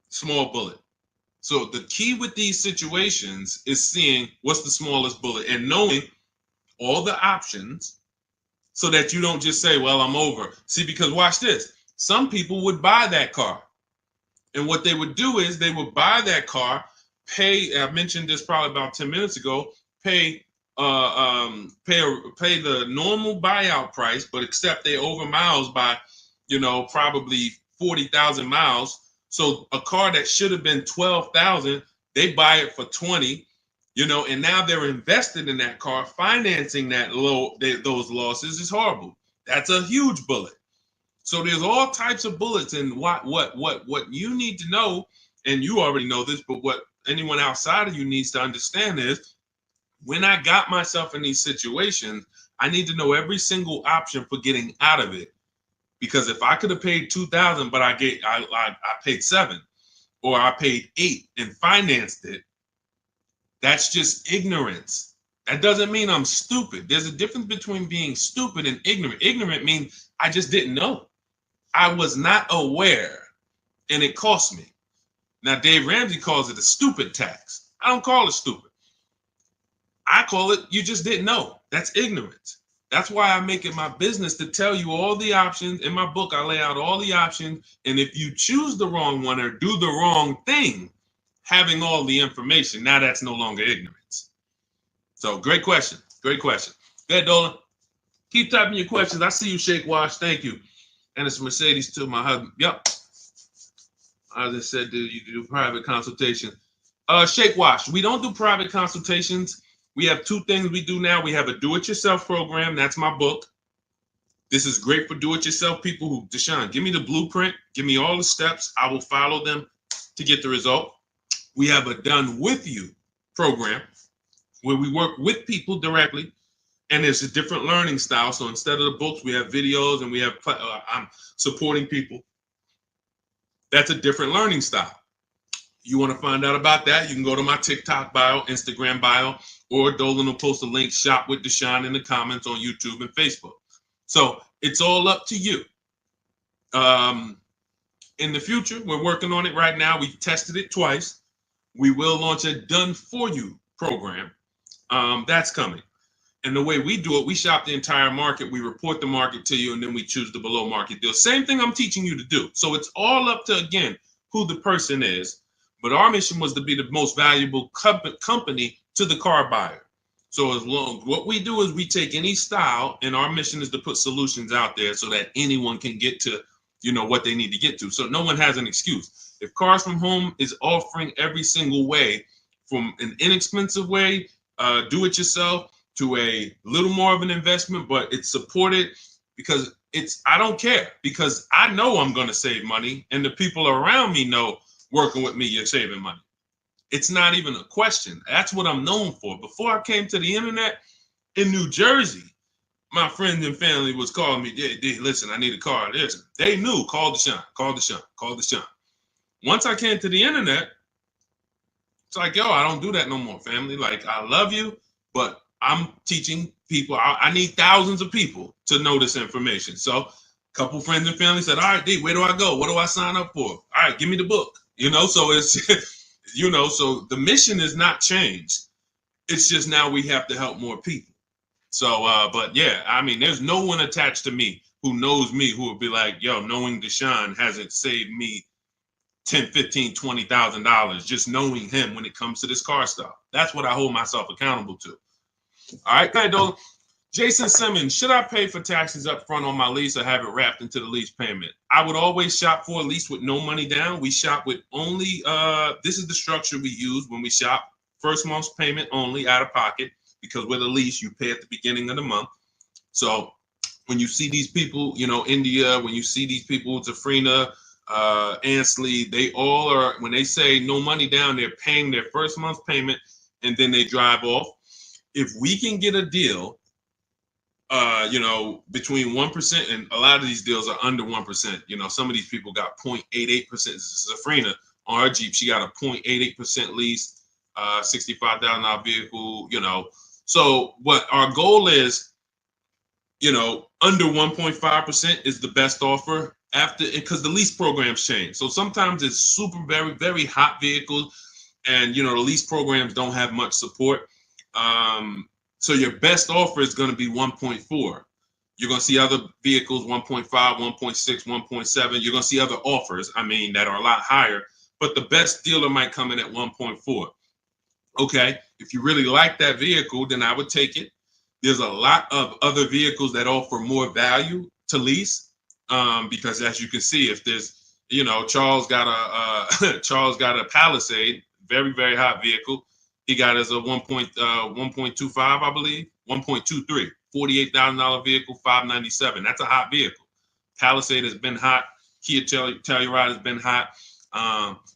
A: small bullet. So the key with these situations is seeing what's the smallest bullet and knowing all the options so that you don't just say, well, I'm over. See, because watch this. Some people would buy that car. And what they would do is they would buy that car, pay, I mentioned this probably about 10 minutes ago, pay the normal buyout price, but except they over miles by, probably 40,000 miles. So a car that should have been 12,000, they buy it for 20, and now they're invested in that car. Financing those losses is horrible. That's a huge bullet. So there's all types of bullets, and what you need to know, and you already know this, but what anyone outside of you needs to understand is, when I got myself in these situations, I need to know every single option for getting out of it. Because if I could have paid $2,000, but I paid $7,000, or I paid $8,000 and financed it, that's just ignorance. That doesn't mean I'm stupid. There's a difference between being stupid and ignorant. Ignorant means I just didn't know. I was not aware, and it cost me. Now, Dave Ramsey calls it a stupid tax. I don't call it stupid. I call it you just didn't know. That's ignorance. That's why I make it my business to tell you all the options. In my book, I lay out all the options. And if you choose the wrong one or do the wrong thing, having all the information, now that's no longer ignorance. So great question. Great question. Go ahead, Dolan. Keep typing your questions. I see you, Shake Wash. Thank you. And it's Mercedes to my husband. Yep. I just said, you do private consultation. Shake Wash. We don't do private consultations. We have two things we do now. We have a do-it-yourself program. That's my book. This is great for do-it-yourself people who, Deshone, give me the blueprint. Give me all the steps. I will follow them to get the result. We have a done with you program where we work with people directly. And it's a different learning style. So instead of the books, we have videos and we have, I'm supporting people. That's a different learning style. You want to find out about that, you can go to my TikTok bio, Instagram bio, or Dolan will post a link, Shop with Deshone, in the comments on YouTube and Facebook. So it's all up to you. In the future, we're working on it right now. We tested it twice. We will launch a done for you program. That's coming. And the way we do it, we shop the entire market. We report the market to you, and then we choose the below market deal. Same thing I'm teaching you to do. So it's all up to, again, who the person is. But our mission was to be the most valuable company to the car buyer. So what we do is we take any style, and our mission is to put solutions out there so that anyone can get to, what they need to get to. So no one has an excuse. If Cars From Home is offering every single way, from an inexpensive way, do it yourself, to a little more of an investment, but it's supported because I don't care, because I know I'm going to save money, and the people around me know working with me, you're saving money. It's not even a question. That's what I'm known for. Before I came to the internet in New Jersey, my friends and family was calling me, listen, I need a car. Listen, they knew, call Deshone, call Deshone, call Deshone. Once I came to the internet, it's like, yo, I don't do that no more, family. Like, I love you, but I'm teaching people. I need thousands of people to know this information. So a couple friends and family said, all right, D, where do I go? What do I sign up for? All right, give me the book. So it's, so the mission is not changed. It's just now we have to help more people. So, but yeah, I mean, there's no one attached to me who knows me who would be like, yo, knowing Deshone hasn't saved me $10, $15, $20,000 just knowing him when it comes to this car stuff. That's what I hold myself accountable to. All right, go ahead, Dolan. Jason Simmons, should I pay for taxes up front on my lease or have it wrapped into the lease payment? I would always shop for a lease with no money down. We shop with only, this is the structure we use when we shop. First month's payment only, out of pocket. because with a lease, you pay at the beginning of the month. So when you see these people, India, when you see these people, Zafrina, Ansley, they all are, when they say no money down, they're paying their first month's payment and then they drive off. If we can get a deal, between 1%, and a lot of these deals are under 1%. Some of ththese people got 0.88%. Zafrina on her Jeep, she got a 0.88% lease, $65,000 vehicle. So what our goal is, under 1.5% is the best offer after, because the lease programs change. So sometimes it's super, very, very hot vehicles, and the lease programs don't have much support. So your best offer is going to be 1.4. You're going to see other vehicles 1.5, 1.6, 1.7. You're going to see other offers, that are a lot higher, but the best dealer might come in at 1.4. Okay, if you really like that vehicle, then I would take it. There's a lot of other vehicles that offer more value to lease, because as you can see, if there's, Charles got a Palisade, very, very hot vehicle. He got as a 1.25, I believe, 1.23, $48,000 vehicle, $597. That's a hot vehicle. Palisade has been hot. Kia Telluride has been hot.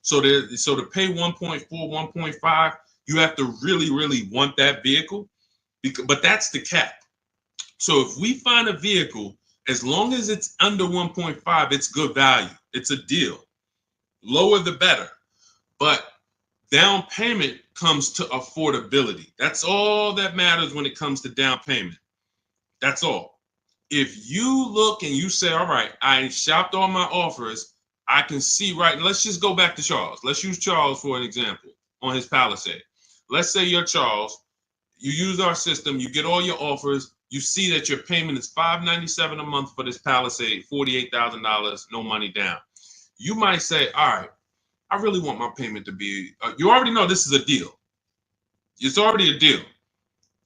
A: So to pay 1.4, 1.5, you have to really, really want that vehicle. But that's the cap. So if we find a vehicle, as long as it's under 1.5, it's good value. It's a deal. Lower the better. But down payment comes to affordability. That's all that matters when it comes to down payment. That's all. If you look and you say, all right, I shopped all my offers, I can see right. Let's just go back to Charles. Let's use Charles for an example on his Palisade. Let's say you're Charles. You use our system, you get all your offers, you see that your payment is $597 a month for this Palisade, $48,000, no money down. You might say, all right, I really want my payment to be, you already know this is a deal. It's already a deal.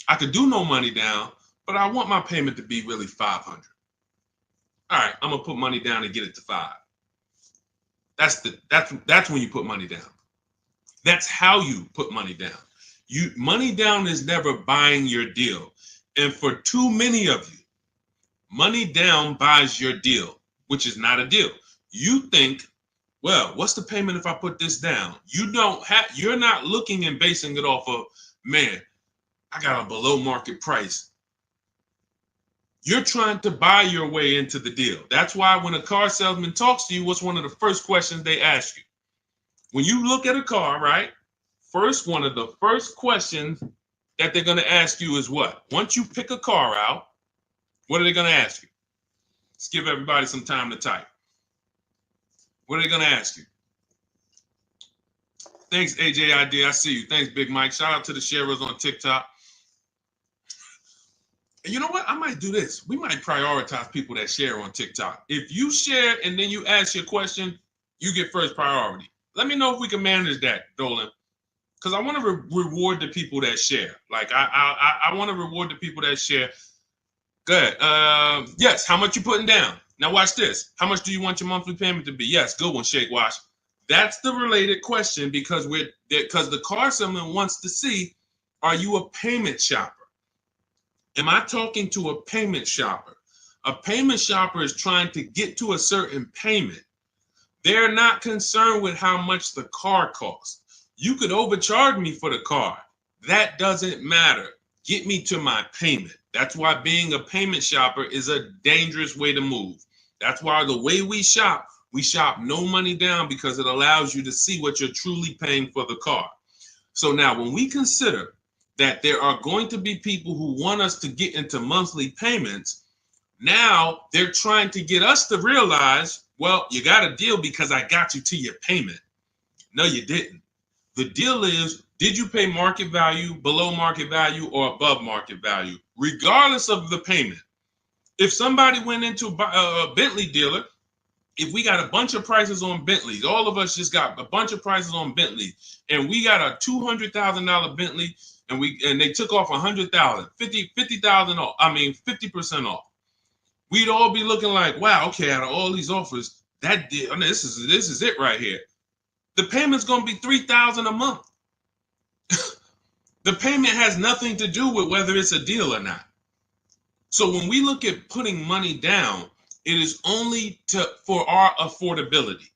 A: I could do no money down, but I want my payment to be really $500. All right, I'm gonna put money down and get it to $5. That's when you put money down. That's how you put money down. Money down is never buying your deal. And for too many of you, money down buys your deal, which is not a deal. You think, well, what's the payment if I put this down? You're not looking and basing it off of, man, I got a below market price. You're trying to buy your way into the deal. That's why when a car salesman talks to you, what's one of the first questions they ask you? When you look at a car, right? One of the first questions that they're going to ask you is what? Once you pick a car out, what are they going to ask you? Let's give everybody some time to type. What are they going to ask you? Thanks, AJID. I see you. Thanks, Big Mike. Shout out to the sharers on TikTok. And you know what? I might do this. We might prioritize people that share on TikTok. If you share and then you ask your question, you get first priority. Let me know if we can manage that, Dolan. Because I want to reward the people that share. Like, I want to reward the people that share. Good. Yes, how much you putting down? Now watch this. How much do you want your monthly payment to be? Yes, good one, Shake Wash. That's the related question because the car salesman wants to see, are you a payment shopper? Am I talking to a payment shopper? A payment shopper is trying to get to a certain payment. They're not concerned with how much the car costs. You could overcharge me for the car. That doesn't matter. Get me to my payment. That's why being a payment shopper is a dangerous way to move. That's why the way we shop no money down because it allows you to see what you're truly paying for the car. So now when we consider that there are going to be people who want us to get into monthly payments, now they're trying to get us to realize, well, you got a deal because I got you to your payment. No, you didn't. The deal is, did you pay market value, below market value, or above market value, regardless of the payment? If somebody went into a Bentley dealer, if we got a bunch of prices on Bentleys, all of us just got a bunch of prices on Bentleys, and we got a $200,000 Bentley, and they took off $100,000, $50,000 off. 50% off. We'd all be looking like, wow, okay, out of all these offers, that deal, this is it right here. The payment's gonna be $3,000 a month. The payment has nothing to do with whether it's a deal or not. So when we look at putting money down, it is only for our affordability.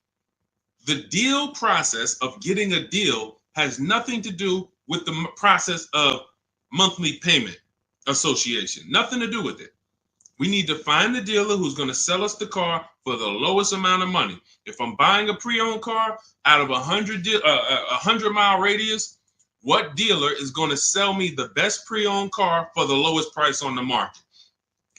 A: The deal process of getting a deal has nothing to do with the process of monthly payment association. Nothing to do with it. We need to find the dealer who's going to sell us the car for the lowest amount of money. If I'm buying a pre-owned car out of a 100-mile radius, what dealer is going to sell me the best pre-owned car for the lowest price on the market?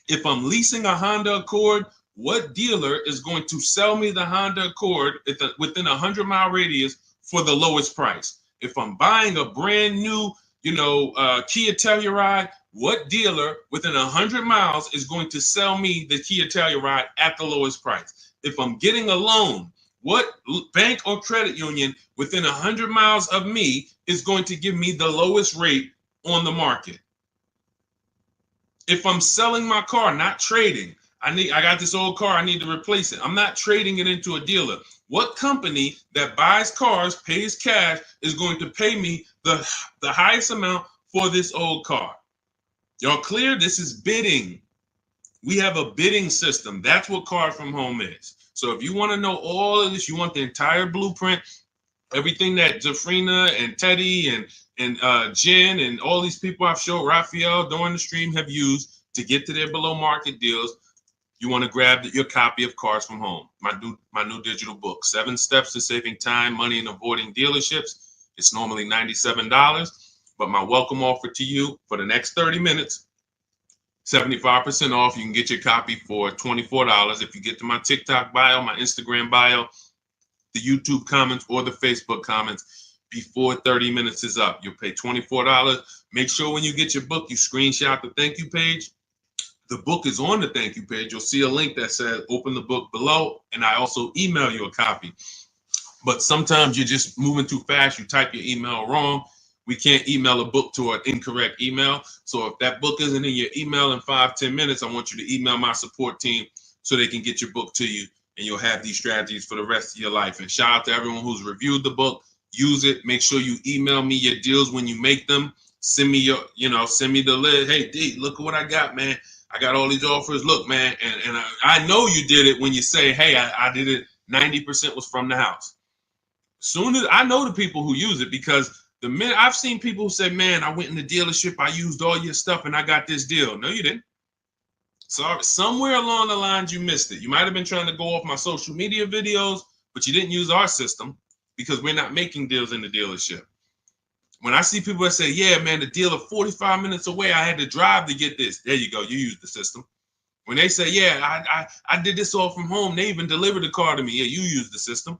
A: If I'm leasing a Honda Accord, what dealer is going to sell me the Honda Accord within a 100-mile radius for the lowest price? If I'm buying a brand new, Kia Telluride, what dealer within 100 miles is going to sell me the Kia Telluride at the lowest price? If I'm getting a loan, what bank or credit union within 100 miles of me is going to give me the lowest rate on the market? If I'm selling my car, not trading, I got this old car, I need to replace it. I'm not trading it into a dealer. What company that buys cars, pays cash, is going to pay me the highest amount for this old car? Y'all clear? This is bidding. We have a bidding system. That's what Cars from Home is. So if you want to know all of this, you want the entire blueprint, everything that Jafrina and Teddy and Jen and all these people I've showed, Raphael, during the stream have used to get to their below market deals, you want to grab your copy of Cars from Home, my new digital book, 7 Steps to Saving Time, Money, and Avoiding Dealerships. It's normally $97, but my welcome offer to you for the next 30 minutes, 75% off. You can get your copy for $24 if you get to my TikTok bio, my Instagram bio, the YouTube comments, or the Facebook comments before 30 minutes is up. You'll pay $24. Make sure when you get your book, you screenshot the thank you page. The book is on the thank you page. You'll see a link that says open the book below, and I also email you a copy. But sometimes you're just moving too fast. You type your email wrong. We can't email a book to an incorrect email. So if that book isn't in your email in 5-10 minutes, I want you to email my support team so they can get your book to you, and you'll have these strategies for the rest of your life. And shout out to everyone who's reviewed the book. Use it. Make sure you email me your deals when you make them. Send me send me the list. Hey, D, look at what I got, man. I got all these offers. Look, man, and I know you did it when you say, hey, I did it. 90% was from the house. Soon as I know the people who use it, because the minute I've seen people who say, man, I went in the dealership, I used all your stuff, and I got this deal. No, you didn't. Sorry, somewhere along the lines you missed it. You might have been trying to go off my social media videos, but you didn't use our system because we're not making deals in the dealership. When I see people that say, yeah, man, the dealer 45 minutes away, I had to drive to get this. There you go. You use the system. When they say, yeah, I did this all from home, they even delivered the car to me. Yeah, you use the system.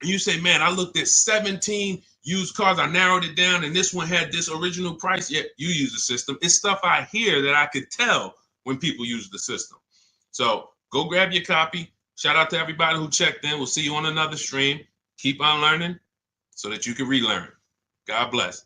A: And you say, man, I looked at 17 used cars. I narrowed it down, and this one had this original price. Yeah, you use the system. It's stuff I hear that I could tell when people use the system. So go grab your copy. Shout out to everybody who checked in. We'll see you on another stream. Keep on learning so that you can relearn. God bless.